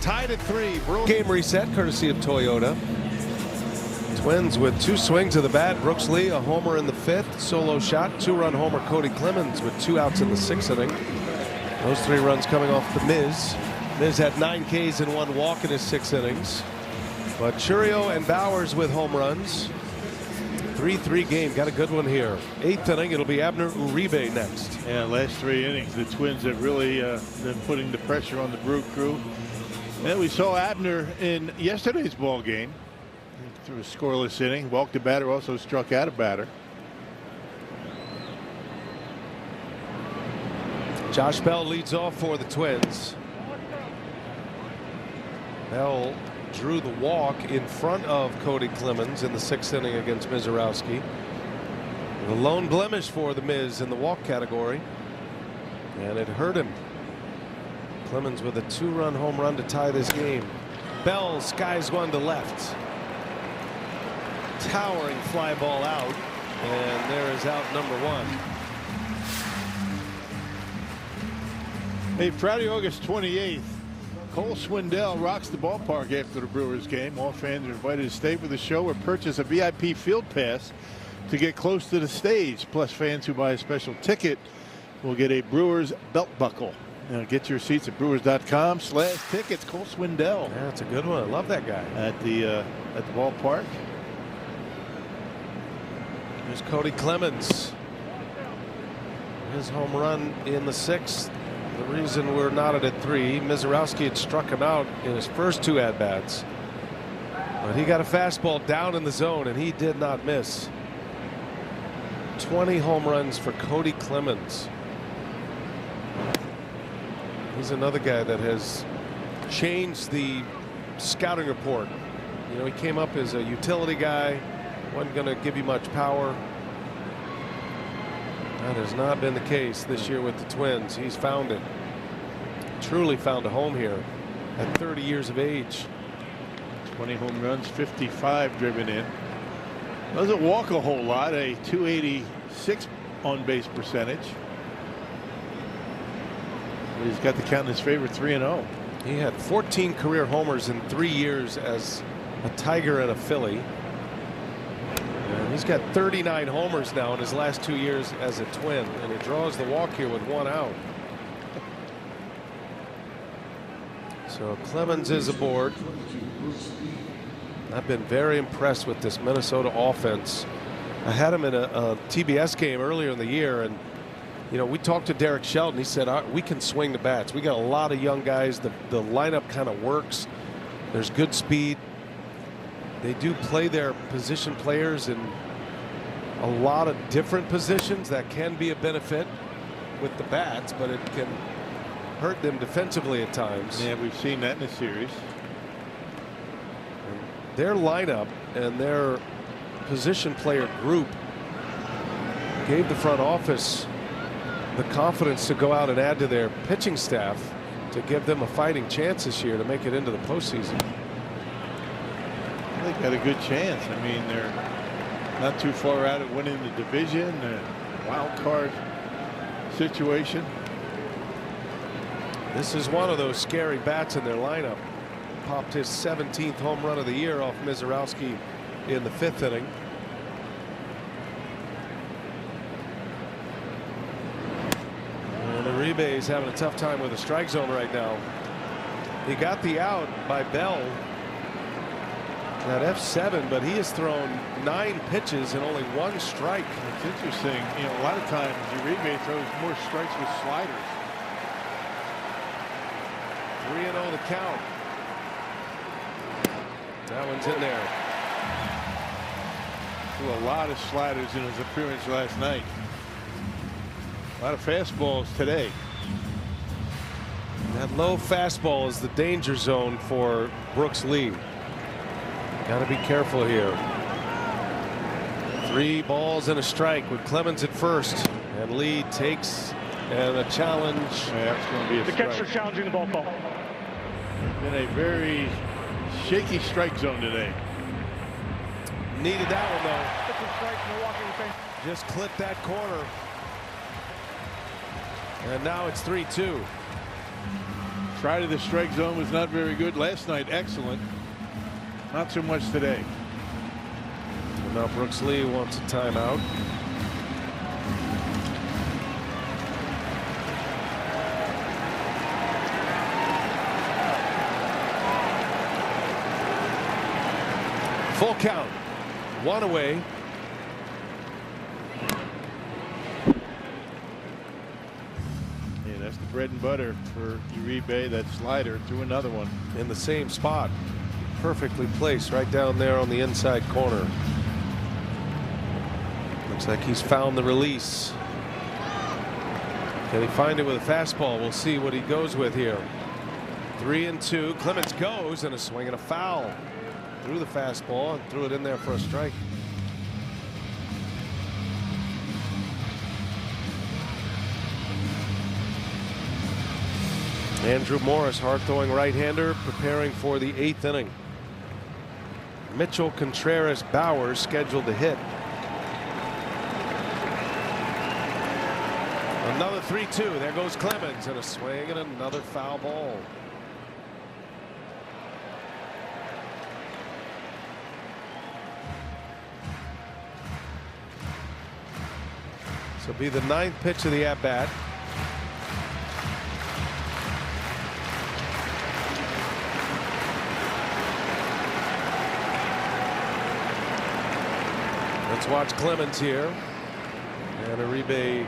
Tied at 3. Brewers. Game reset courtesy of Toyota. Twins with 2 swings of the bat. Brooks Lee a homer in the 5th. Solo shot. 2-run homer Cody Clemens with 2 outs in the 6th inning. Those 3 runs coming off the Miz. Miz had 9 Ks and 1 walk in his 6 innings. But Churio and Bowers with home runs. 3-3 game. Got a good one here. 8th inning. It'll be Abner Uribe next. Yeah, last 3 innings, the Twins have really been putting the pressure on the Brew Crew. And we saw Abner in yesterday's ball game. Through a scoreless inning. Walked a batter, also struck out a batter. Josh Bell leads off for the Twins. Bell drew the walk in front of Cody Clemens in the 6th inning against Mizorowski. The lone blemish for the Miz in the walk category, and it hurt him. Clemens with a 2-run home run to tie this game. Bell skies one to left. Towering fly ball out, and there is out number 1. Hey, Friday, August 28th. Cole Swindell rocks the ballpark after the Brewers game. All fans are invited to stay for the show or purchase a VIP field pass to get close to the stage. Plus, fans who buy a special ticket will get a Brewers belt buckle. Now, get your seats at brewers.com/tickets. Cole Swindell. Yeah, that's a good one. I love that guy. At the ballpark. There's Cody Clemens. His home run in the 6th. The reason we're knotted at 3. Mizorowski had struck him out in his first 2 at-bats. But he got a fastball down in the zone, and he did not miss. 20 home runs for Cody Clemens. He's another guy that has changed the scouting report. You know, he came up as a utility guy, wasn't going to give you much power. That has not been the case this year with the Twins. He's found it. Truly found a home here at 30 years of age. 20 home runs, 55 driven in. Doesn't walk a whole lot. A .286 on base percentage. But he's got the count in his favor, 3-0. He had 14 career homers in 3 years as a Tiger and a Philly. And he's got 39 homers now in his last 2 years as a Twin, and he draws the walk here with 1 out. So Clemens is aboard. I've been very impressed with this Minnesota offense. I had him in a TBS game earlier in the year, and you know, we talked to Derek Shelton. He said, we can swing the bats. We got a lot of young guys. The lineup kind of works. There's good speed. They do play their position players in a lot of different positions. That can be a benefit with the bats, but it can hurt them defensively at times. Yeah, we've seen that in the series. And their lineup and their position player group gave the front office the confidence to go out and add to their pitching staff to give them a fighting chance this year to make it into the postseason. They got a good chance. I mean, they're not too far out of winning the division, wild card situation. This is one of those scary bats in their lineup. Popped his 17th home run of the year off Mizorowski in the 5th inning. And Uribe is having a tough time with the strike zone right now. He got the out by Bell at F7, but he has thrown 9 pitches and only 1 strike. It's interesting. You know, a lot of times Uribe throws more strikes with sliders. 3-0 the count. That one's in there. Threw a lot of sliders in his appearance last night. A lot of fastballs today. That low fastball is the danger zone for Brooks Lee. Got to be careful here. 3 balls and a strike with Clemens at first, and Lee takes and a challenge. Yeah, that's going to be a The strike. catcher challenging the ball call. In a very shaky strike zone today. Needed that one though. It's a strike. Milwaukee retains. Just clipped that corner. And now it's 3-2. Try to the strike zone was not very good last night. Excellent. Not so much today. And now Brooks Lee wants a timeout. Full count. 1 away. Yeah, that's the bread and butter for Uribe. That slider to another one. In the same spot. Perfectly placed right down there on the inside corner. Looks like he's found the release. Can he find it with a fastball? We'll see what he goes with here. 3-2. Clemens goes, and a swing and a foul. Threw the fastball and threw it in there for a strike. Andrew Morris, hard-throwing right-hander, preparing for the 8th inning. Mitchell Contreras Bowers scheduled to hit. Another 3-2. There goes Clemens, and a swing and another foul ball. So it'll be the 9th pitch of the at-bat. Let's watch Clemens here. And Uribe,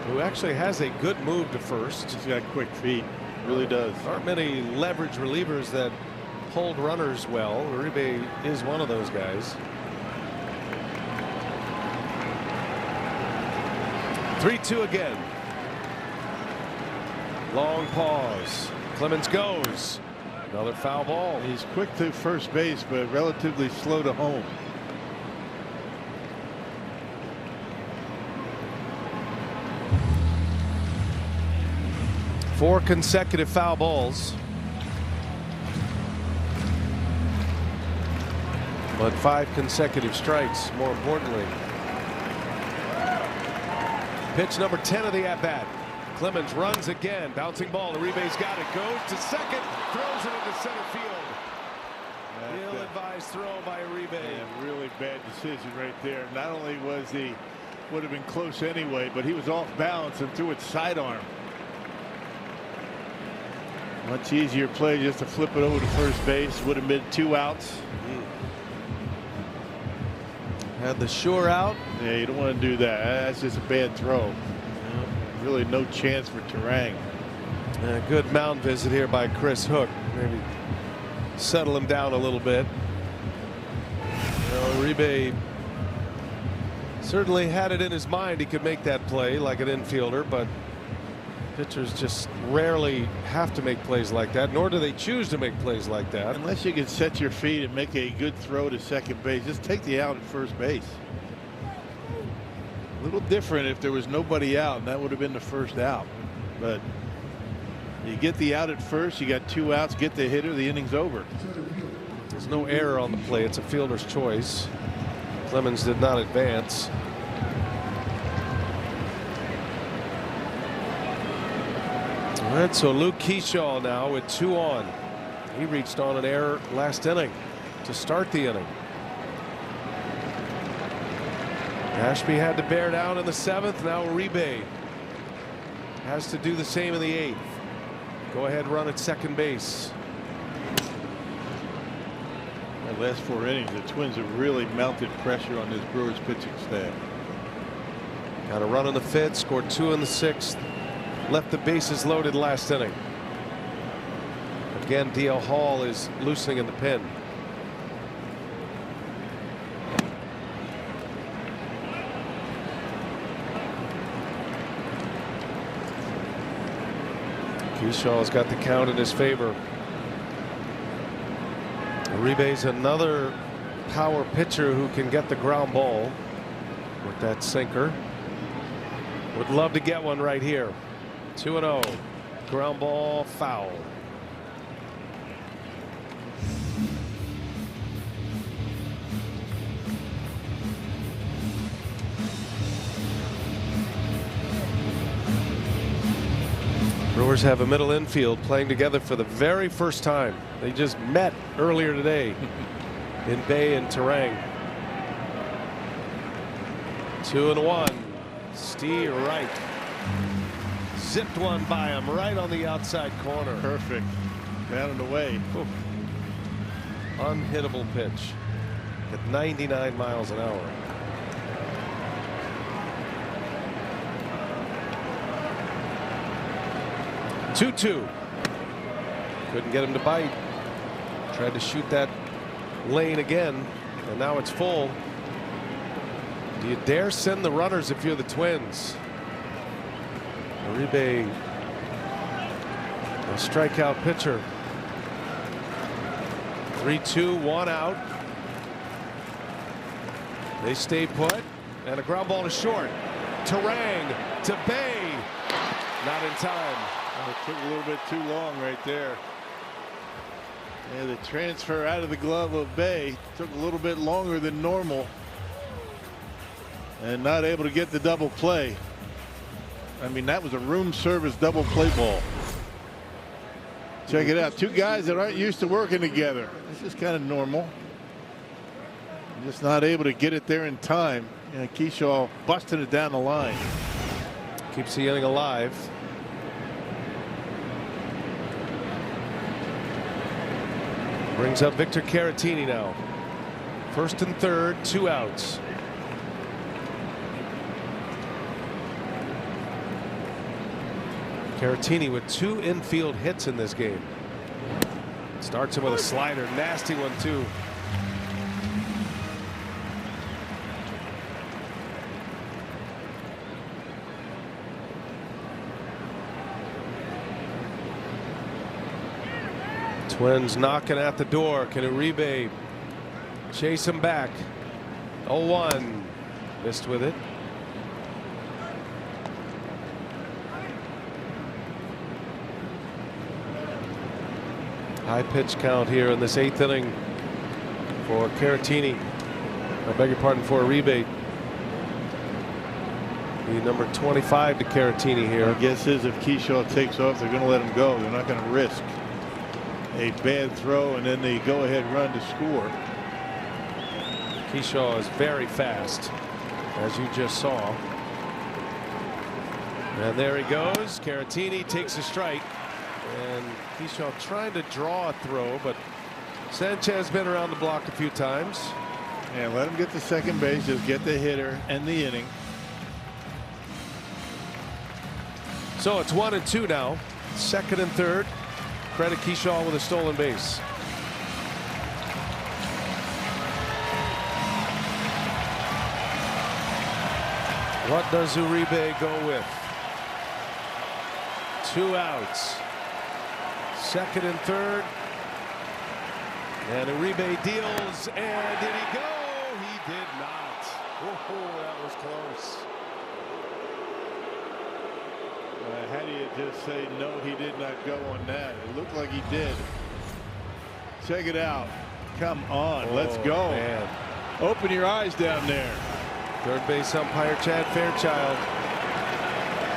who actually has a good move to first. He's got quick feet. Really does. Aren't many leverage relievers that hold runners well. Uribe is one of those guys. 3-2 again. Long pause. Clemens goes. Another foul ball. He's quick to first base, but relatively slow to home. Four consecutive foul balls. But 5 consecutive strikes, more importantly. Pitch number 10 of the at-bat. Clemens runs again. Bouncing ball. Uribe's got it. Goes to second. Throws it into center field. Ill-advised throw by Uribe. Yeah, really bad decision right there. Not only was he would have been close anyway, but he was off balance and threw it sidearm. Much easier play just to flip it over to first base. Would have been 2 outs. Had the sure out. Yeah, you don't want to do that. That's just a bad throw. Really no chance for Terang. Good mound visit here by Chris Hook. Maybe settle him down a little bit. Uribe certainly had it in his mind he could make that play like an infielder, but pitchers just rarely have to make plays like that, nor do they choose to make plays like that. Unless you can set your feet and make a good throw to second base, just take the out at first base. A little different if there was nobody out, and that would have been the first out. But you get the out at first, you got 2 outs, get the hitter, the inning's over. There's no error on the play. It's a fielder's choice. Clemens did not advance. All right, so Luke Keyshaw now with 2 on. He reached on an error last inning to start the inning. Ashby had to bear down in the 7th. Now Uribe has to do the same in the 8th. Go ahead run at second base. The last 4 innings, the Twins have really mounted pressure on this Brewers pitching staff. Got a run in the 5th, scored 2 in the 6th. Left the bases loaded last inning. Again, D.L. Hall is loosening in the pen. Keyshaw's got the count in his favor. Uribe's another power pitcher who can get the ground ball with that sinker. Would love to get one right here. 2-0. Ground ball, foul. Brewers have a middle infield playing together for the very first time. They just met earlier today in Bay and Terang. 2-1. Steve Wright zipped one by him right on the outside corner. Perfect. Down and away. Oof. Unhittable pitch at 99 miles an hour. Two. Couldn't get him to bite. Tried to shoot that lane again, and now it's full. Do you dare send the runners if you're the Twins? Uribe, a strikeout pitcher. 3-2, 1 out. They stay put, and a ground ball to short. Terang to Bay. Not in time. It took a little bit too long right there. Yeah, the transfer out of the glove of Bay took a little bit longer than normal, and not able to get the double play. I mean, that was a room service double play ball. Check it out. Two guys that aren't used to working together. This is kind of normal. Just not able to get it there in time. And Kershaw busting it down the line. Keeps the inning alive. Brings up Victor Caratini now. First and third, 2 outs. Caratini with 2 infield hits in this game. Starts him with a slider. Nasty one, too. Twins knocking at the door. Can Uribe chase him back? 0-1. Missed with it. High pitch count here in this 8th inning for Caratini. I beg your pardon, for Uribe. The number 25 to Caratini here. My guess is if Kershaw takes off, they're going to let him go. They're not going to risk a bad throw and then the go-ahead run to score. Kershaw is very fast, as you just saw. And there he goes. Caratini takes a strike. And Kershaw trying to draw a throw, but Sanchez been around the block a few times. And let him get to second base. Just get the hitter and the inning. So it's 1-2 now. Second and third. Credit Kershaw with a stolen base. What does Uribe go with? 2 outs. Second and third. And Uribe deals. And did he go? He did not. Oh, that was close. How do you just say no, he did not go on that? It looked like he did. Check it out. Come on, let's go. Man. Open your eyes down there. Third base umpire Chad Fairchild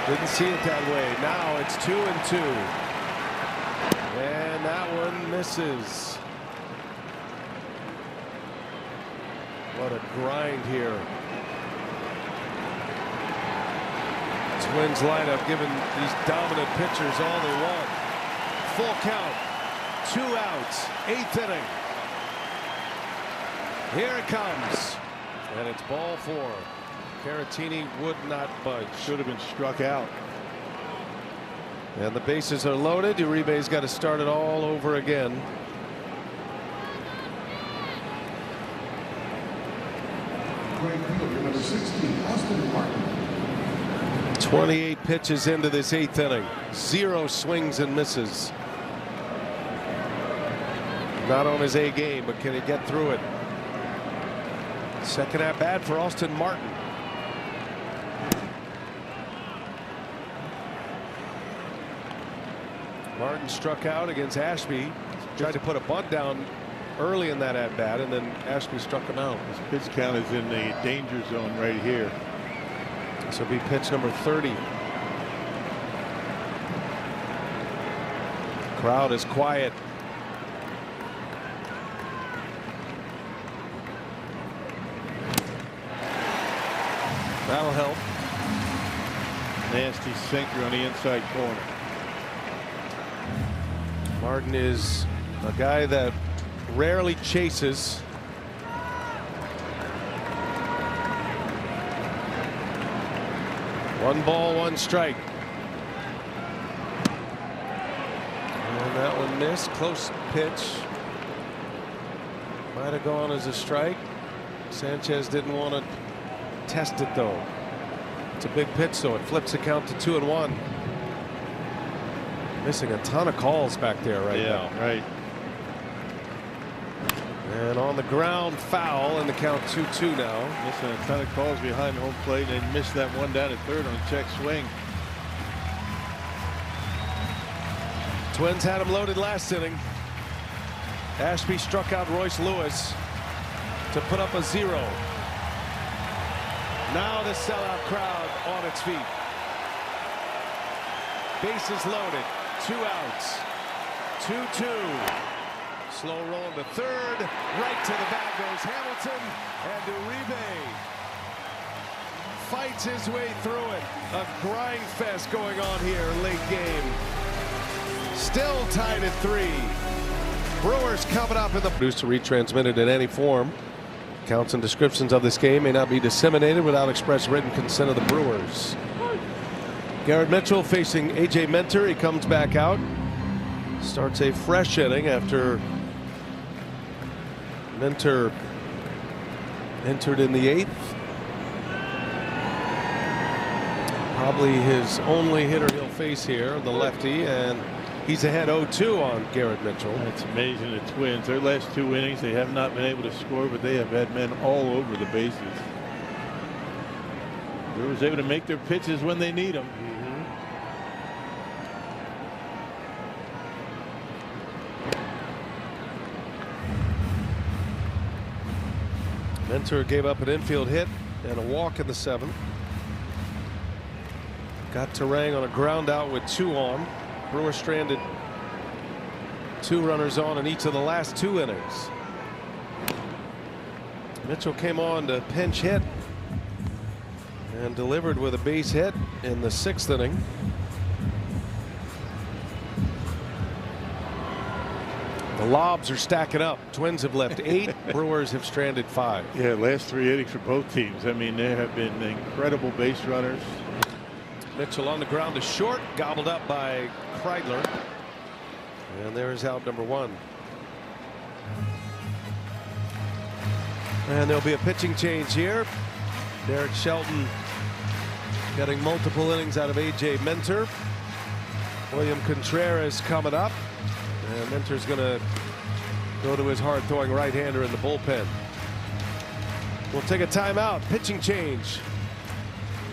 didn't see it that way. Now it's 2-2. And that one misses. What a grind here. Twins lineup giving these dominant pitchers all they want. Full count. 2 outs. 8th inning. Here it comes. And it's ball 4. Caratini would not budge. Should have been struck out. And the bases are loaded. Uribe's got to start it all over again. Number 16, Austin Martin. 28 pitches into this 8th inning. 0 swings and misses. Not on his A game, but can he get through it? Second at bat for Austin Martin. Martin struck out against Ashby. Tried to put a bunt down early in that at bat, and then Ashby struck him out. His pitch count is in the danger zone right here. This will be pitch number 30. Crowd is quiet. That'll help. Nasty sinker on the inside corner. Martin is a guy that rarely chases. One ball, one strike. And that one missed. Close pitch. Might have gone as a strike. Sanchez didn't want to test it though. It's a big pitch, so it flips the count to 2-1. Missing a ton of calls back there right now. Right. And on the ground, foul, and the count 2-2 now. Missing a ton of calls behind home plate, and missed that one down at third on a check swing. Twins had him loaded last inning. Ashby struck out Royce Lewis to put up a 0. Now the sellout crowd on its feet. Bases loaded. 2 outs. 2-2. Slow roll to third. Right to the bag goes Hamilton. And Uribe fights his way through it. A grind fest going on here late game. Still tied at 3. Brewers coming up in the produced to retransmitted in any form. Counts and descriptions of this game may not be disseminated without express written consent of the Brewers. Garrett Mitchell facing A.J. Minter. He comes back out. Starts a fresh inning after Minter entered in the 8th. Probably his only hitter he'll face here, the lefty, and he's ahead 0-2 on Garrett Mitchell. It's amazing, the Twins. Their last 2 innings, they have not been able to score, but they have had men all over the bases. Brewers able to make their pitches when they need them. Minter gave up an infield hit and a walk in the 7th. Got Terang on a ground out with 2 on. Brewers stranded 2 runners on in each of the last 2 innings. Mitchell came on to pinch hit and delivered with a base hit in the 6th inning. The lobs are stacking up. Twins have left 8. Brewers have stranded 5. Yeah, last 3 innings for both teams. I mean, there have been incredible base runners. Mitchell on the ground to short, gobbled up by Kreidler. And there's out number 1. And there'll be a pitching change here. Derek Shelton getting multiple innings out of A.J. Minter. William Contreras coming up. And Minter's going to go to his hard-throwing right-hander in the bullpen. We'll take a timeout. Pitching change.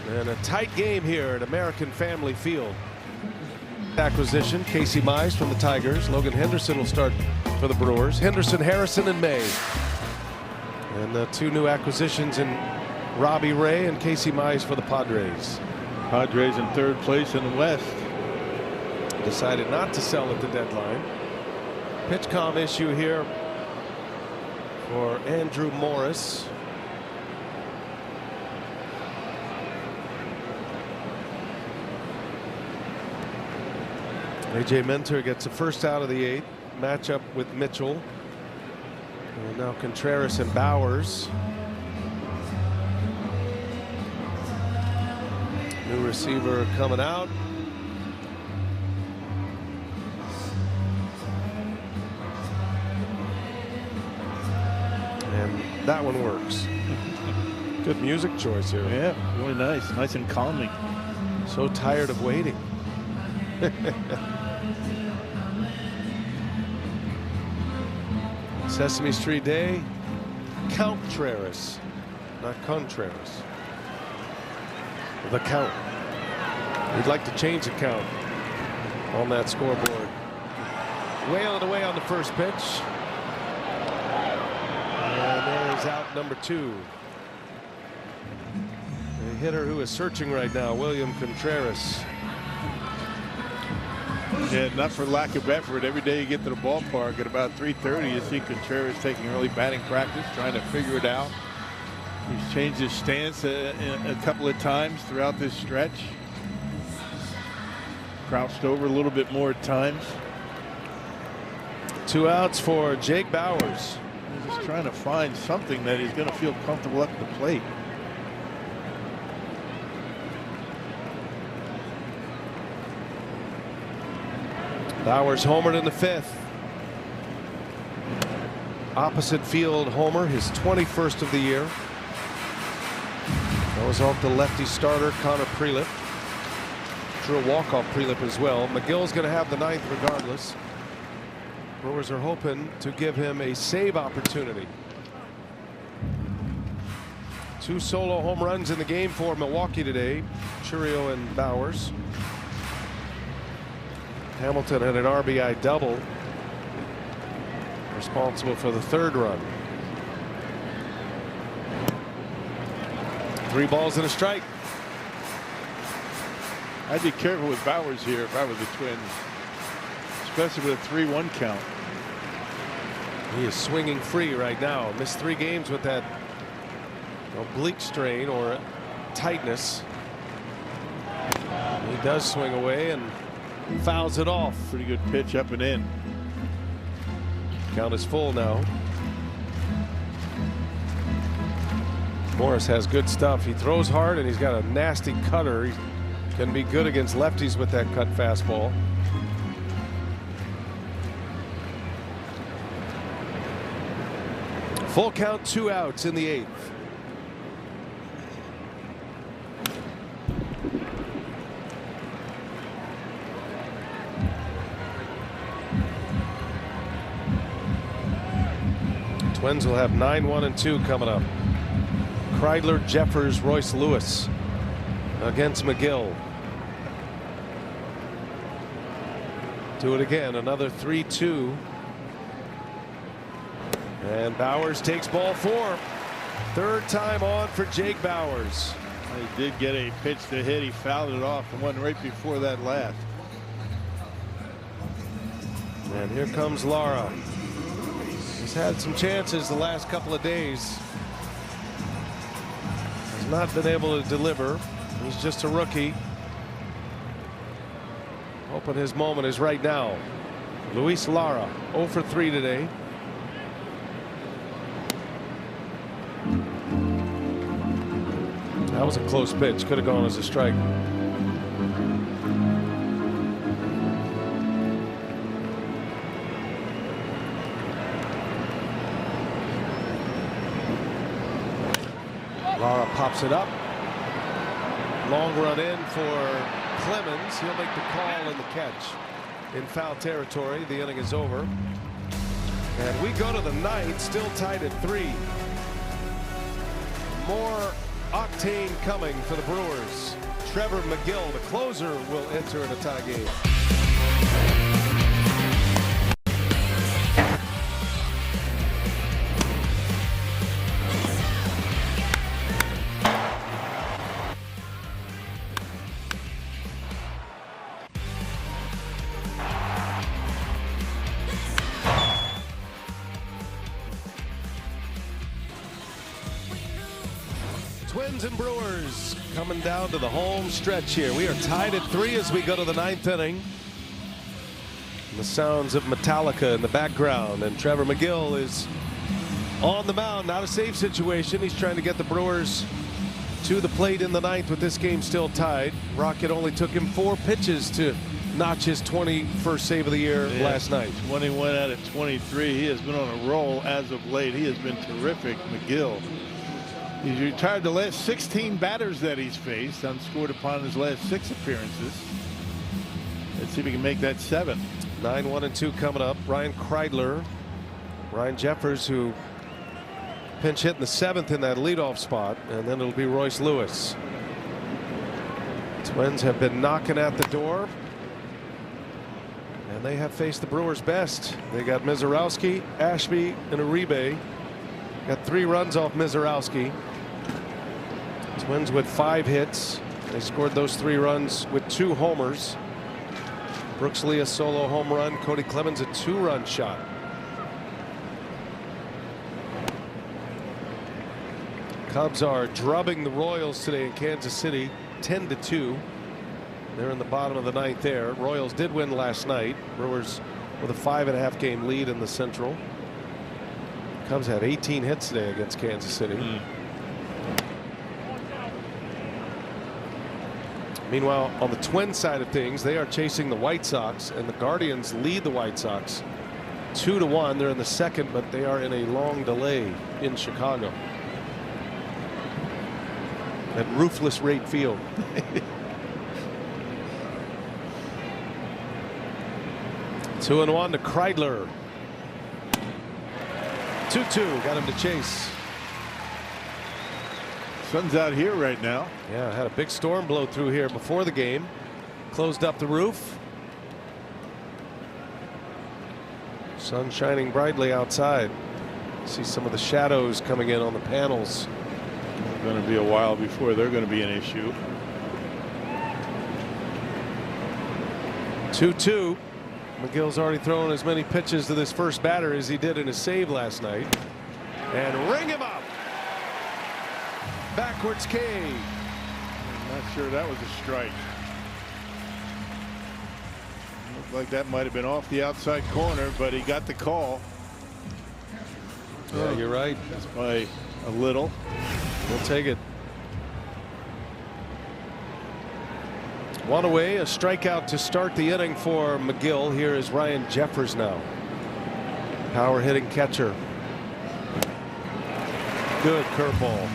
And a tight game here at American Family Field. Acquisition, Casey Mize from the Tigers. Logan Henderson will start for the Brewers. Henderson, Harrison, and May. And the 2 new acquisitions in Robbie Ray and Casey Mize for the Padres. Padres in 3rd place in the West. Decided not to sell at the deadline. PitchCom issue here for Andrew Morris. A.J. Minter gets the first out of the 8th. Matchup with Mitchell. And now Contreras and Bowers. New receiver coming out. And that one works. Good music choice here. Yeah, really nice. Nice and calming. So tired of waiting. Sesame Street Day. Contreras. not Contreras. The count. We'd like to change the count on that scoreboard. Wailing away on the first pitch. And there's out number 2. A hitter who is searching right now, William Contreras. Yeah, not for lack of effort. Every day you get to the ballpark at about 3:30, you see Contreras taking early batting practice, trying to figure it out. He's changed his stance a couple of times throughout this stretch. Crouched over a little bit more at times. 2 outs for Jake Bauers. He's just trying to find something that he's going to feel comfortable up the plate. Bauers homered in the 5th. Opposite field homer, his 21st of the year. That was off the lefty starter Connor Prelip. Drew a walk-off Prelip as well. McGill's going to have the 9th regardless. Brewers are hoping to give him a save opportunity. 2 solo home runs in the game for Milwaukee today. Chourio and Bauers. Hamilton had an RBI double, responsible for the 3rd run. 3 balls and a strike. I'd be careful with Bauers here if I was the Twins, especially with a 3-1 count. He is swinging free right now. Missed 3 games with that oblique strain or tightness. He does swing away and fouls it off. Pretty good pitch up and in. Count is full now. Morris has good stuff. He throws hard and he's got a nasty cutter. He can be good against lefties with that cut fastball. Full count, 2 outs in the 8th. Twins will have 9-1-2 coming up. Kreidler, Jeffers, Royce Lewis against McGill. Do it again, another 3-2. And Bauers takes ball 4. 3rd time on for Jake Bauers. He did get a pitch to hit. He fouled it off, the one right before that last. And here comes Lara. He's had some chances the last couple of days. Has not been able to deliver. He's just a rookie. Hoping his moment is right now. Luis Lara, 0 for 3 today. That was a close pitch. Could have gone as a strike. Lara pops it up. Long run in for Clemens. He'll make the call and the catch in foul territory. The inning is over. And we go to the 9th, still tied at 3. More octane coming for the Brewers. Trevor McGill, the closer, will enter in a tie game. Twins and Brewers coming down to the home stretch here. We are tied at 3 as we go to the 9th inning. And the sounds of Metallica in the background, and Trevor McGill is on the mound. Not a safe situation. He's trying to get the Brewers to the plate in the 9th with this game still tied. Rocket only took him 4 pitches to notch his 21st save of the year last night. 21 out of 23. He has been on a roll as of late. He has been terrific, McGill. He's retired the last 16 batters that he's faced, unscored upon his last 6 appearances. Let's see if he can make that 7. 9-1-2 coming up. Ryan Kreidler, Ryan Jeffers, who pinch hit in the 7th in that leadoff spot, and then it'll be Royce Lewis. Twins have been knocking at the door, and they have faced the Brewers' best. They got Mizorowski, Ashby, and Uribe. Got 3 runs off Mizorowski. Twins with 5 hits. They scored those 3 runs with 2 homers. Brooks Lee a solo home run. Cody Clemens a 2-run shot. Cubs are drubbing the Royals today in Kansas City 10-2. They're in the bottom of the 9th there. Royals did win last night. Brewers with a 5.5 game lead in the Central. Cubs had 18 hits today against Kansas City. Meanwhile, on the Twins side of things, they are chasing the White Sox, and the Guardians lead the White Sox 2-1. They're in the 2nd, but they are in a long delay in Chicago at Roofless Rate Field. 2-1 to Kreidler. 2-2, got him to chase. Sun's out here right now. Yeah, had a big storm blow through here before the game. Closed up the roof. Sun shining brightly outside. See some of the shadows coming in on the panels. It's going to be a while before they're going to be an issue. 2-2. McGill's already thrown as many pitches to this first batter as he did in his save last night. And ring him up. Backwards K. I'm not sure that was a strike. Looked like that might have been off the outside corner, but he got the call. Yeah, you're right. Just by a little. We'll take it. 1 away, a strikeout to start the inning for McGill. Here is Ryan Jeffers now. Power hitting catcher. Good curveball.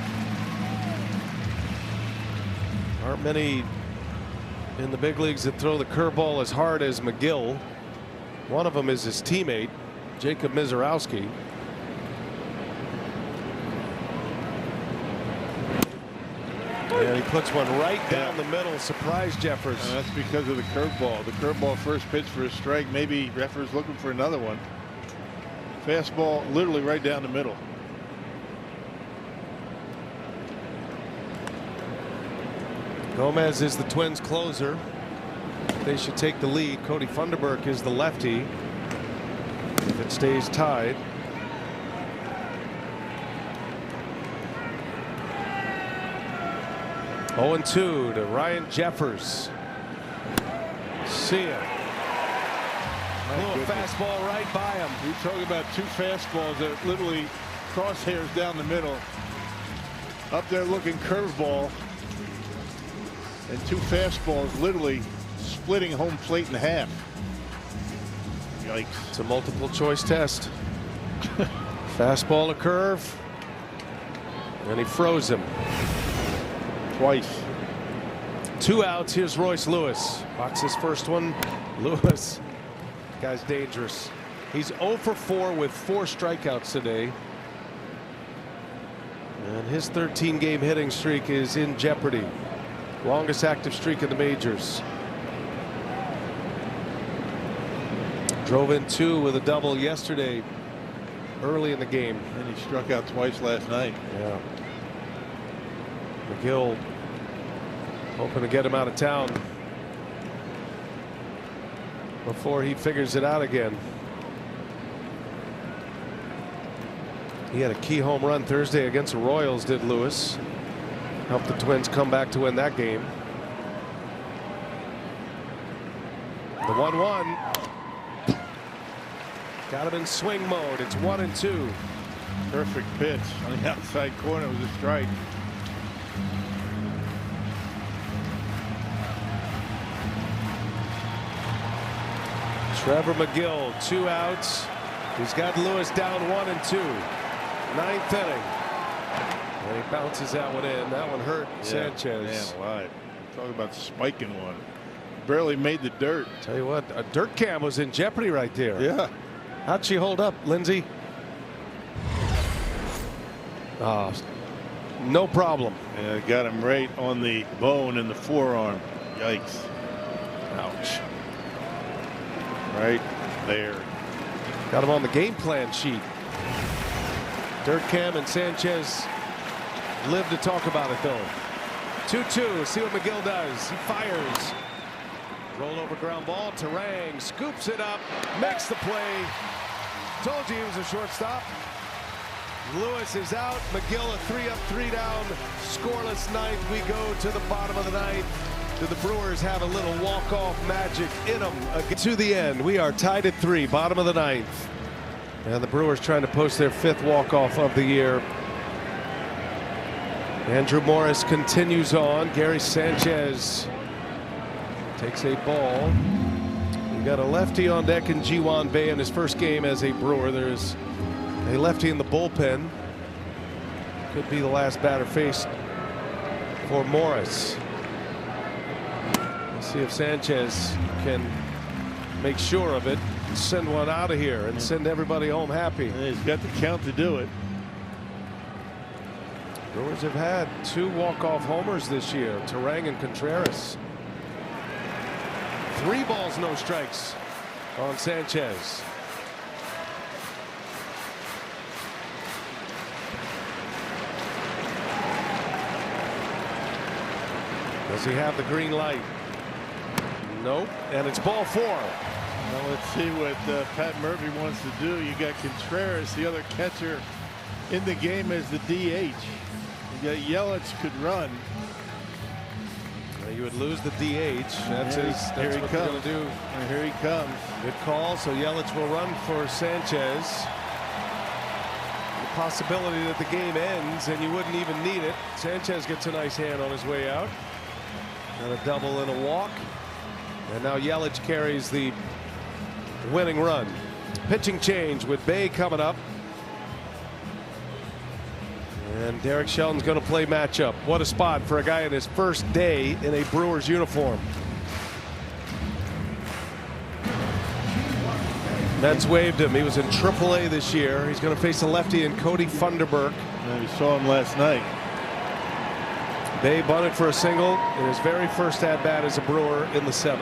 Aren't many in the big leagues that throw the curveball as hard as McGill. One of them is his teammate, Jacob Mizorowski. And he puts one right down the middle. Surprise Jeffers. And that's because of the curveball. The curveball first pitch for a strike. Maybe Jeffers looking for another one. Fastball literally right down the middle. Gomez is the Twins closer. They should take the lead. Cody Funderburk is the lefty. If it stays tied. Oh, 2 to Ryan Jeffers. See ya. Little fastball right by him. We talk about 2 fastballs that literally crosshairs down the middle. Up there looking curveball. And 2 fastballs literally splitting home plate in half. Yikes. It's a multiple choice test. Fastball to curve. And he froze him. Twice. 2 outs. Here's Royce Lewis. Watch his first one. Lewis. Guy's dangerous. He's 0 for 4 with 4 strikeouts today. And his 13 game hitting streak is in jeopardy. Longest active streak in the majors. Drove in 2 with a double yesterday early in the game. And he struck out twice last night. Yeah. McGill hoping to get him out of town before he figures it out again. He had a key home run Thursday against the Royals, did Lewis. Helped the Twins come back to win that game. The 1-1. Got him in swing mode. It's 1-2. Perfect pitch on the outside corner. It was a strike. Trevor McGill, 2 outs. He's got Lewis down 1-2. 9th inning. And he bounces that one in. That one hurt Sanchez. Man alive. Talk about spiking one. Barely made the dirt. Tell you what, a dirt cam was in jeopardy right there. Yeah. How'd she hold up, Lindsay? No problem. Yeah, got him right on the bone in the forearm. Yikes. Ouch. Right there. Got him on the game plan sheet. Dirkam and Sanchez live to talk about it, though. 2-2. See what McGill does. He fires. Roll over ground ball. Terang scoops it up. Makes the play. Told you he was a shortstop. Lewis is out. McGill a 3-up, 3-down. Scoreless ninth. We go to the bottom of the ninth. Do the Brewers have a little walk-off magic in them? To the end. We are tied at 3. Bottom of the ninth. And the Brewers trying to post their 5th walk-off of the year. Andrew Morris continues on. Gary Sanchez takes a ball. We got a lefty on deck in Ji-Hwan Bae in his first game as a Brewer. There's a lefty in the bullpen. Could be the last batter faced for Morris. Let's see if Sanchez can make sure of it and send one out of here and send everybody home happy. He's got the count to do it. Brewers have had 2 walk-off homers this year. Terang and Contreras. 3 balls, no strikes on Sanchez. Does he have the green light? Nope. And it's ball 4. Well, let's see what Pat Murphy wants to do. You got Contreras, the other catcher in the game, as the DH. You got Yelich could run. You would lose the DH. That's what they're going to do. And here he comes. Good call. So Yelich will run for Sanchez. The possibility that the game ends and you wouldn't even need it. Sanchez gets a nice hand on his way out. And a double and a walk. And now Yelich carries the winning run. Pitching change with Bae coming up. And Derek Shelton's going to play matchup. What a spot for a guy in his first day in a Brewers uniform. Mets waived him. He was in AAA this year. He's going to face a lefty in Cody Funderburk. And we saw him last night. Bae bunted for a single in his very first at bat as a Brewer in the 7th.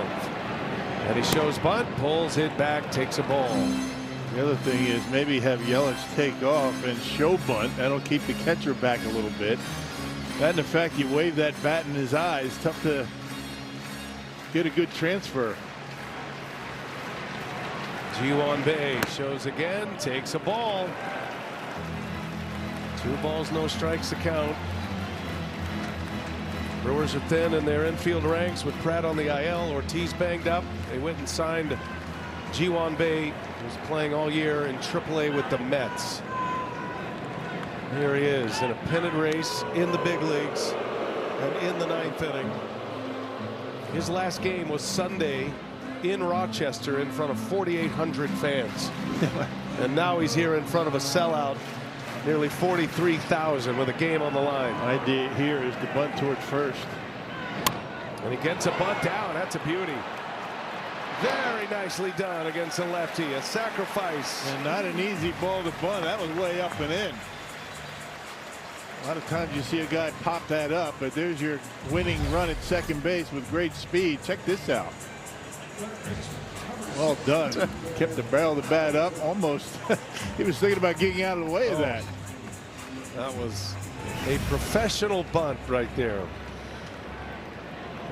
And he shows bunt, pulls it back, takes a ball. The other thing is maybe have Yelich take off and show bunt. That'll keep the catcher back a little bit. That and the fact he waved that bat in his eyes, tough to get a good transfer. Ji-Hwan Bae shows again, takes a ball. 2 balls, no strikes to count. Brewers are thin in their infield ranks with Pratt on the IL. Ortiz banged up. They went and signed Ji-Hwan Bae, who's playing all year in AAA with the Mets. Here he is in a pennant race in the big leagues and in the 9th inning. His last game was Sunday in Rochester in front of 4,800 fans. And now he's here in front of a sellout, nearly 43,000 with a game on the line. Idea here is to bunt towards first. And he gets a bunt down. That's a beauty. Very nicely done against a lefty. A sacrifice. And not an easy ball to bunt. That was way up and in. A lot of times you see a guy pop that up, but there's your winning run at second base with great speed. Check this out. Well done. Kept the barrel of the bat up almost. He was thinking about getting out of the way of that. That was a professional bunt right there.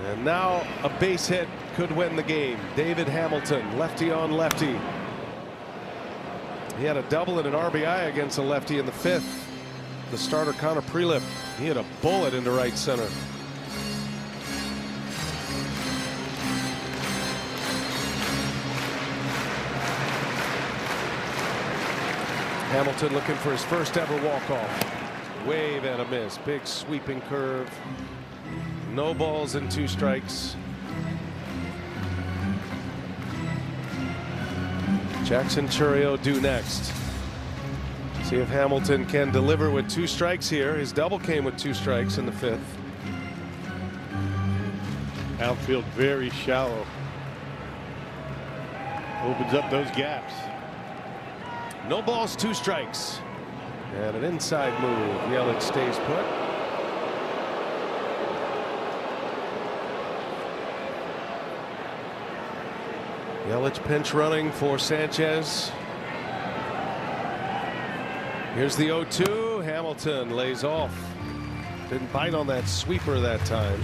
And now a base hit could win the game. David Hamilton, lefty on lefty. He had a double and an RBI against a lefty in the 5th. The starter Connor Prelip, he had a bullet into right center. Hamilton looking for his first ever walk-off. Wave and a miss. Big sweeping curve. No balls and 2 strikes. Jackson Chourio due next. See if Hamilton can deliver with 2 strikes here. His double came with 2 strikes in the 5th. Outfield very shallow. Opens up those gaps. No balls, 2 strikes. And an inside move. Yelich stays put. Yelich pinch running for Sanchez. Here's the 0-2. Hamilton lays off. Didn't bite on that sweeper that time.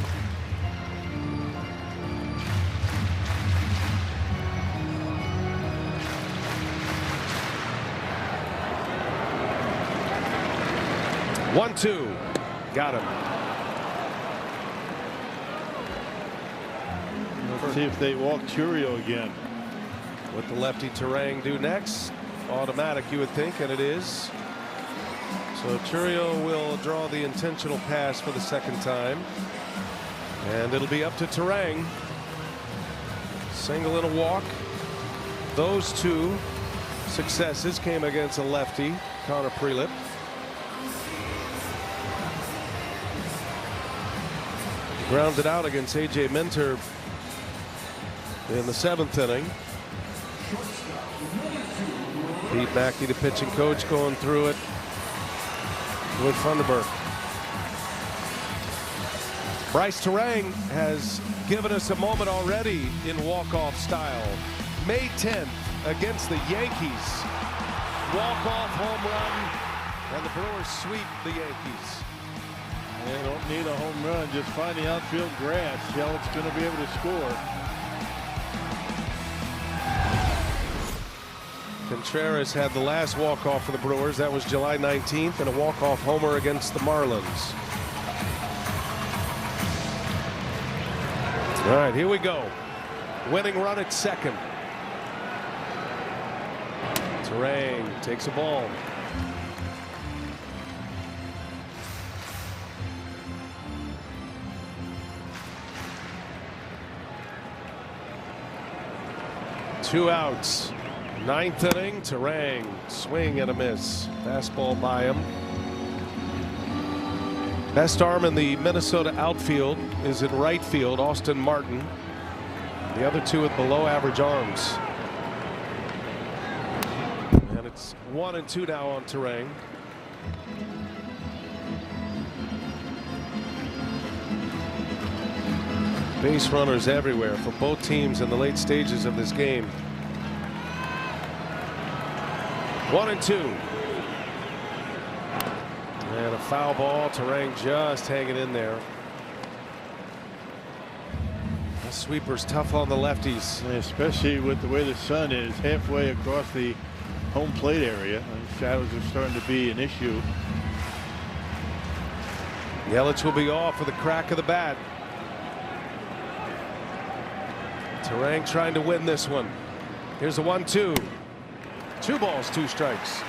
One, two. Got him. Let's see if they walk Churio again. What the lefty Terang do next? Automatic, you would think, and it is. So Churio will draw the intentional pass for the second time. And it'll be up to Terang. Single and a walk. Those two successes came against a lefty, Connor Prelip. Grounded out against A.J. Minter in the 7th inning. Pete Mackey, the pitching coach, going through it with Funderburk. Bryce Terang has given us a moment already in walk-off style. May 10th against the Yankees. Walk-off home run, and the Brewers sweep the Yankees. They don't need a home run, just find the outfield grass. Yelich's going to be able to score. Contreras had the last walk-off for the Brewers. That was July 19th, and a walk-off homer against the Marlins. All right, here we go. Winning run at second. Terang takes a ball. Two outs. 9th inning. Terang swing and a miss. Fastball by him. Best arm in the Minnesota outfield is in right field, Austin Martin. The other two with below average arms. And it's 1-2 now on Terang. Base runners everywhere for both teams in the late stages of this game. 1-2. And a foul ball. Terang just hanging in there. The sweeper's tough on the lefties. Especially with the way the sun is halfway across the home plate area. The shadows are starting to be an issue. Yelich will be off with a crack of the bat. Terang trying to win this one. Here's a 1-2. 2 balls, 2 strikes.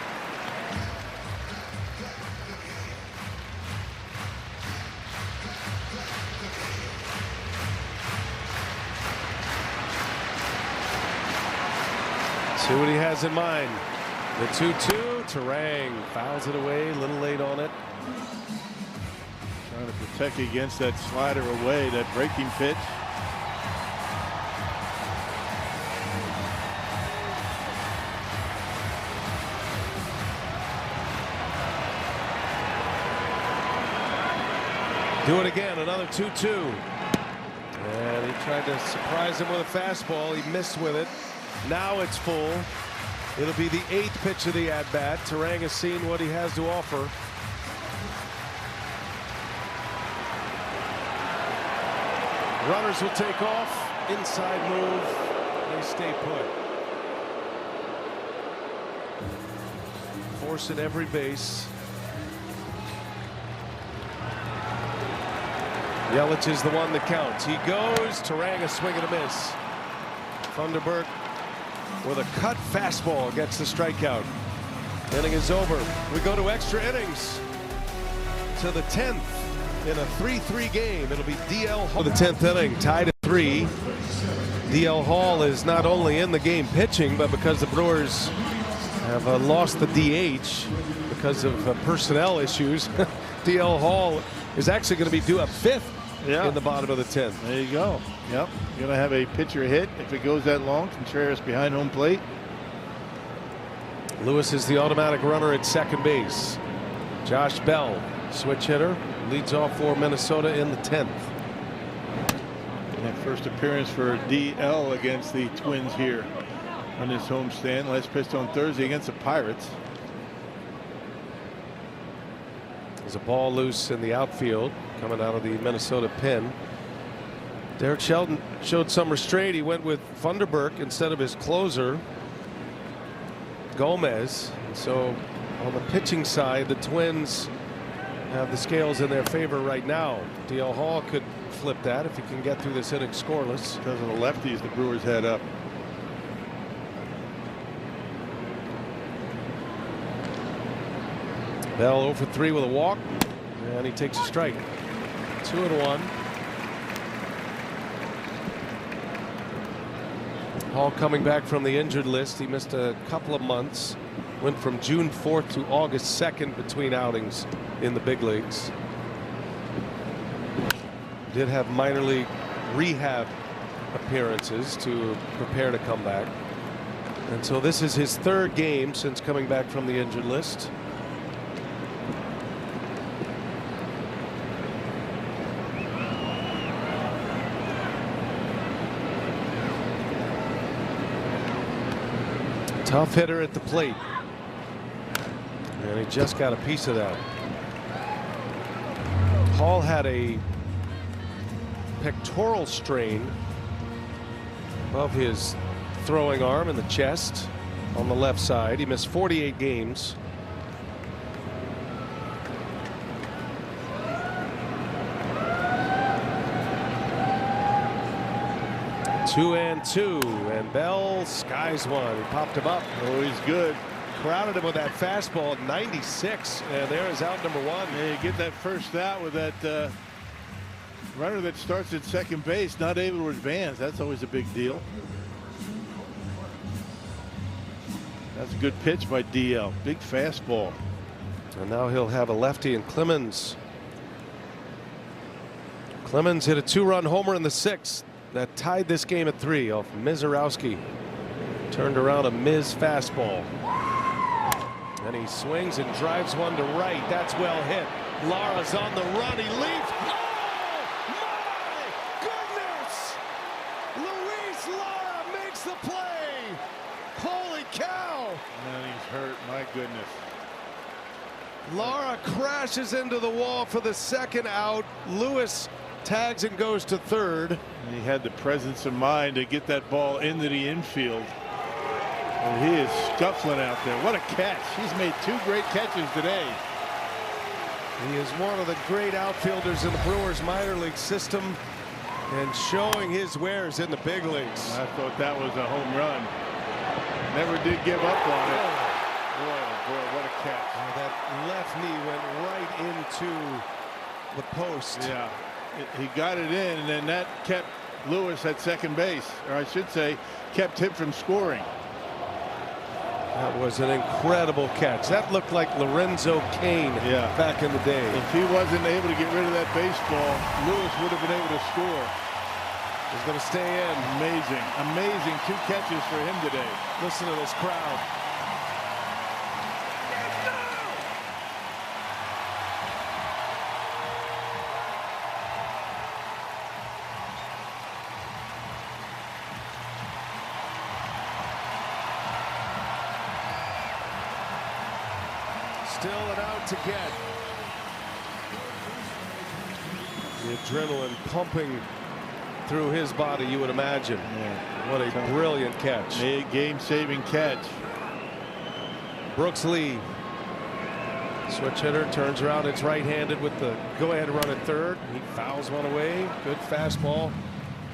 See what he has in mind. The 2-2. Terang fouls it away, a little late on it. Trying to protect against that slider away, that breaking pitch. Do it again, another 2-2. And he tried to surprise him with a fastball. He missed with it. Now it's full. It'll be the 8th pitch of the at-bat. Terang has seen what he has to offer. Runners will take off. Inside move. They stay put. Force at every base. Yelich is the one that counts. He goes. Terang a swing and a miss. Funderburk with a cut fastball gets the strikeout. Inning is over. We go to extra innings to the 10th in a 3-3 game. It'll be DL Hall. The 10th inning tied at 3. DL Hall is not only in the game pitching, but because the Brewers have lost the DH because of personnel issues, DL Hall is actually going to be due up 5th in the bottom of the 10th. There you go. Yep. You're going to have a pitcher hit if it goes that long. Contreras behind home plate. Lewis is the automatic runner at second base. Josh Bell, switch hitter, leads off for Minnesota in the 10th. That first appearance for DL against the Twins here on this homestand. Last pitched on Thursday against the Pirates. There's a ball loose in the outfield coming out of the Minnesota pen. Derek Shelton showed some restraint. He went with Funderburk instead of his closer, Gomez. So on the pitching side, the Twins have the scales in their favor right now. DL Hall could flip that if he can get through this inning scoreless. Because of the lefties the Brewers had up. Bell 0 for 3 with a walk, and he takes a strike. 2-1. Hall coming back from the injured list. He missed a couple of months. Went from June 4th to August 2nd between outings in the big leagues. Did have minor league rehab appearances to prepare to come back. And so this is his 3rd game since coming back from the injured list. Tough hitter at the plate. And he just got a piece of that. Hall had a pectoral strain above his throwing arm in the chest on the left side. He missed 48 games. Two and two, and Bell skies one. He popped him up. Oh, he's good. Crowded him with that fastball at 96, and there is out number 1. Yeah, you get that first out with that runner that starts at second base, not able to advance. That's always a big deal. That's a good pitch by DL. Big fastball. And now he'll have a lefty in Clemens. Clemens hit a 2-run homer in the 6th that tied this game at 3 off Mizorowski. Turned around a Miz fastball. And he swings and drives one to right. That's well hit. Lara's on the run. He leaps. Oh my goodness! Luis Lara makes the play. Holy cow! And he's hurt. My goodness. Lara crashes into the wall for the 2nd out. Lewis tags and goes to 3rd. And he had the presence of mind to get that ball into the infield. And he is scuffling out there. What a catch. He's made 2 great catches today. He is one of the great outfielders in the Brewers minor league system and showing his wares in the big leagues. I thought that was a home run. Never did give up on it. Boy, oh boy, what a catch. That left knee went right into the post. Yeah, he got it in, and then that kept Lewis at second base, or I should say kept him from scoring. That was an incredible catch. That looked like Lorenzo Cain back in the day. If he wasn't able to get rid of that baseball, Lewis would have been able to score. He's going to stay in. Amazing, amazing 2 catches for him today. Listen to this crowd. Still an out to get. The adrenaline pumping through his body, you would imagine. Yeah. What a brilliant catch. A game-saving catch. Brooks Lee, switch hitter, turns around. It's right-handed with the go-ahead run at 3rd. He fouls one away. Good fastball.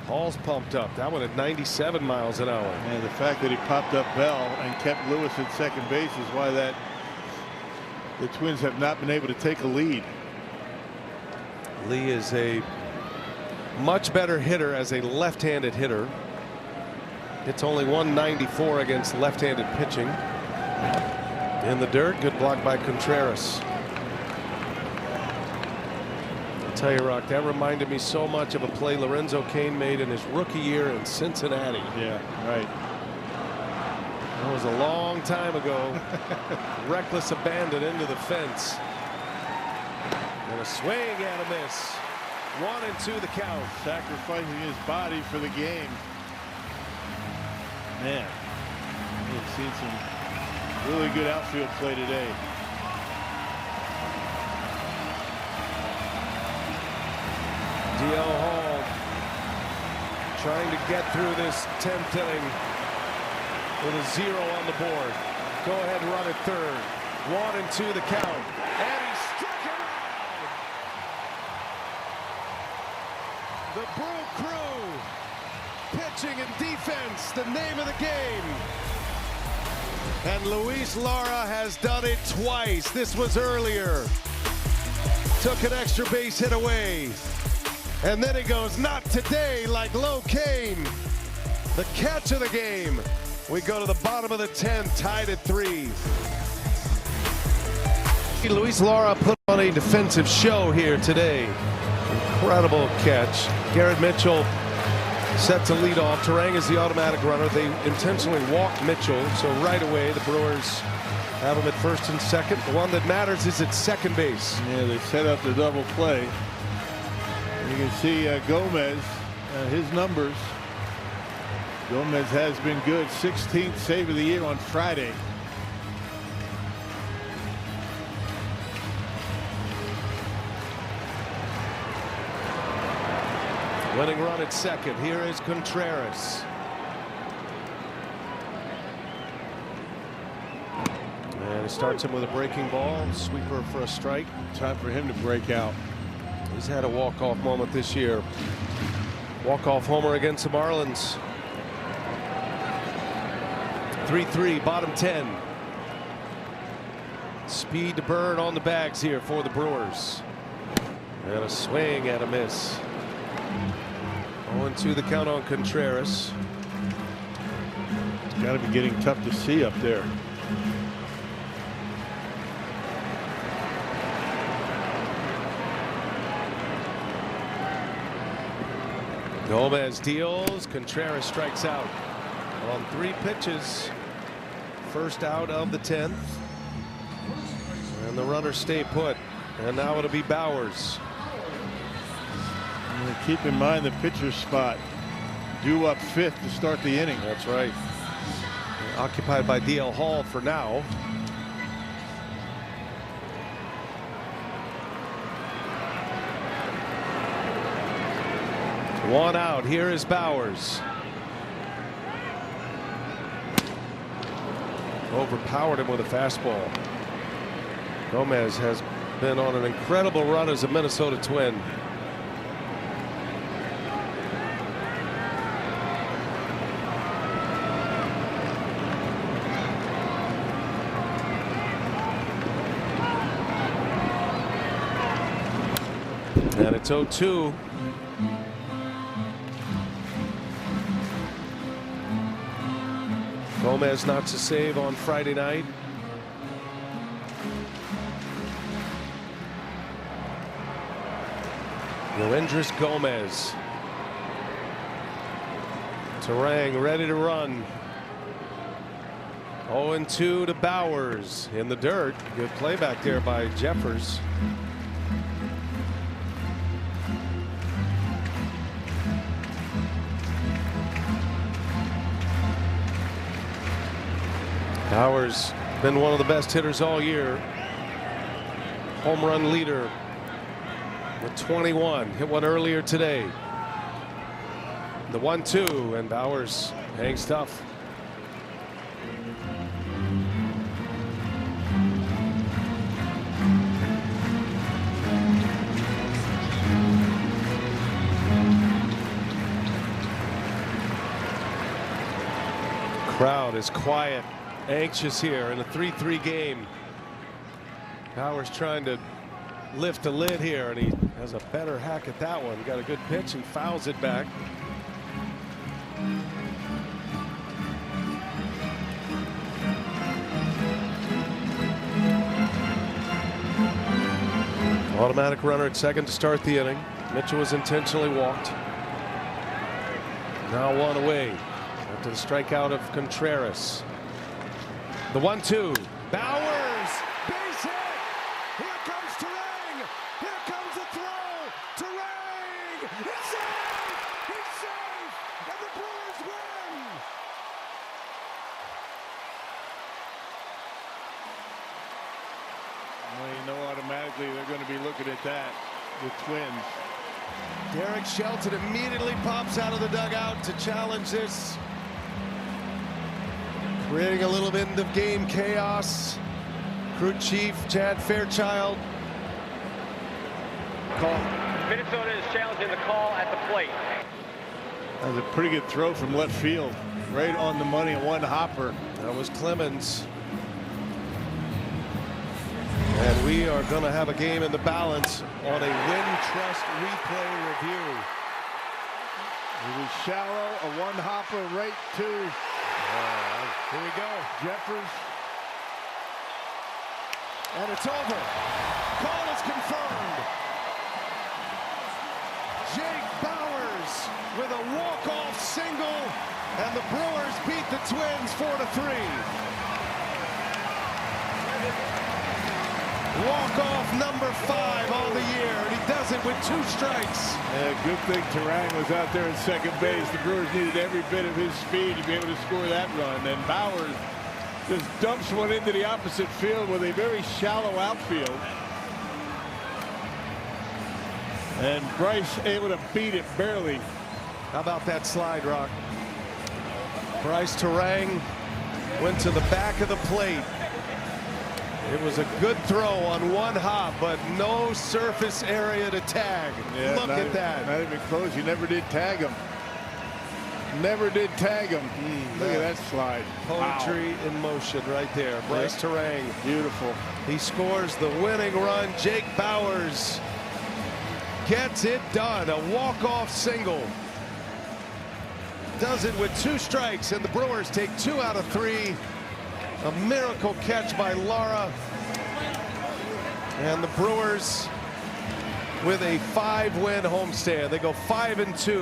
Hall's pumped up. That one at 97 miles an hour. And the fact that he popped up Bell and kept Lewis at second base is why the Twins have not been able to take a lead. Lee is a much better hitter as a left-handed hitter. It's only 194 against left-handed pitching. In the dirt, good block by Contreras. I'll tell you, Rock, that reminded me so much of a play Lorenzo Cain made in his rookie year in Cincinnati. Yeah, right. That was a long time ago. Reckless abandon into the fence. And a swing and a miss. 1-2 the count. Sacrificing his body for the game. Man, we've seen some really good outfield play today. D.L. Hall trying to get through this 10th inning with a 0 on the board. Go ahead and run at third. 1-2 the count. And he struck him out. The Brew Crew, pitching and defense, the name of the game. And Luis Lara has done it twice. This was earlier. Took an extra base hit away. And then he goes, not today, like Low Kane. The catch of the game. We go to the bottom of the 10th, tied at 3. Luis Lara put on a defensive show here today. Incredible catch. Garrett Mitchell set to lead off. Turang is the automatic runner. They intentionally walked Mitchell, so right away the Brewers have him at first and second. The one that matters is at second base. Yeah, they set up the double play. You can see Gomez, his numbers. Gomez has been good. 16th save of the year on Friday. Winning run at second. Here is Contreras. And he starts him with a breaking ball. Sweeper for a strike. Time for him to break out. He's had a walk-off moment this year. Walk-off homer against the Marlins. 3-3, bottom 10. Speed to burn on the bags here for the Brewers. And a swing and a miss. 0-2 the count on Contreras. It's got to be getting tough to see up there. Gomez deals. Contreras strikes out on 3 pitches. First out of the 10th. And the runners stay put. And now it'll be Bowers. And keep in mind the pitcher's spot. Due up 5th to start the inning. That's right. Occupied by D.L. Hall for now. One out. Here is Bowers. Overpowered him with a fastball. Gomez has been on an incredible run as a Minnesota Twin. And it's 0-2. Gomez knocks a save on Friday night. Yoendris Gomez. Turang ready to run. 0-2 to Bowers in the dirt. Good play back there by Jeffers. Bowers been one of the best hitters all year. Home run leader with 21. Hit one earlier today. The 1-2, and Bowers hangs tough. Crowd is quiet, anxious here in a 3-3 game. Bowers trying to lift a lid here, and he has a better hack at that one. Got a good pitch and fouls it back. Automatic runner at second to start the inning. Mitchell was intentionally walked. Now one away after the strikeout of Contreras. The 1-2. Bowers, base hit. Here comes Turang. Here Well, you know automatically they're going to be looking at that, the Twins. Derek Shelton immediately pops out of the dugout to challenge this, creating a little bit of game chaos. Crew chief Chad Fairchild. Call. Minnesota is challenging the call at the plate. That was a pretty good throw from left field, right on the money, one hopper. That was Clemens. And we are going to have a game in the balance on a Wintrust replay review. It was shallow, a one hopper right to. Here we go. Jeffers. And it's over. Call is confirmed. Jake Bauers with a walk-off single, and the Brewers beat the Twins 4-3. Walk-off number 5 on the year, and he does it with 2 strikes. Yeah, good thing Terang was out there at second base. The Brewers needed every bit of his speed to be able to score that run. And Bauers just dumps one into the opposite field with a very shallow outfield. And Bryce able to beat it barely. How about that slide, Rock? Bryce Terang went to the back of the plate. It was a good throw on one hop, but no surface area to tag. Yeah, Look at that. Not even close. You never did tag him. Never did tag him. Look at that slide. Poetry in motion right there. Bryce Terang. Beautiful. He scores the winning run. Jake Bauers gets it done. A walk-off single. Does it with 2 strikes, and the Brewers take 2 out of 3. A miracle catch by Lara. And the Brewers with a 5-win homestand. They go 5-2.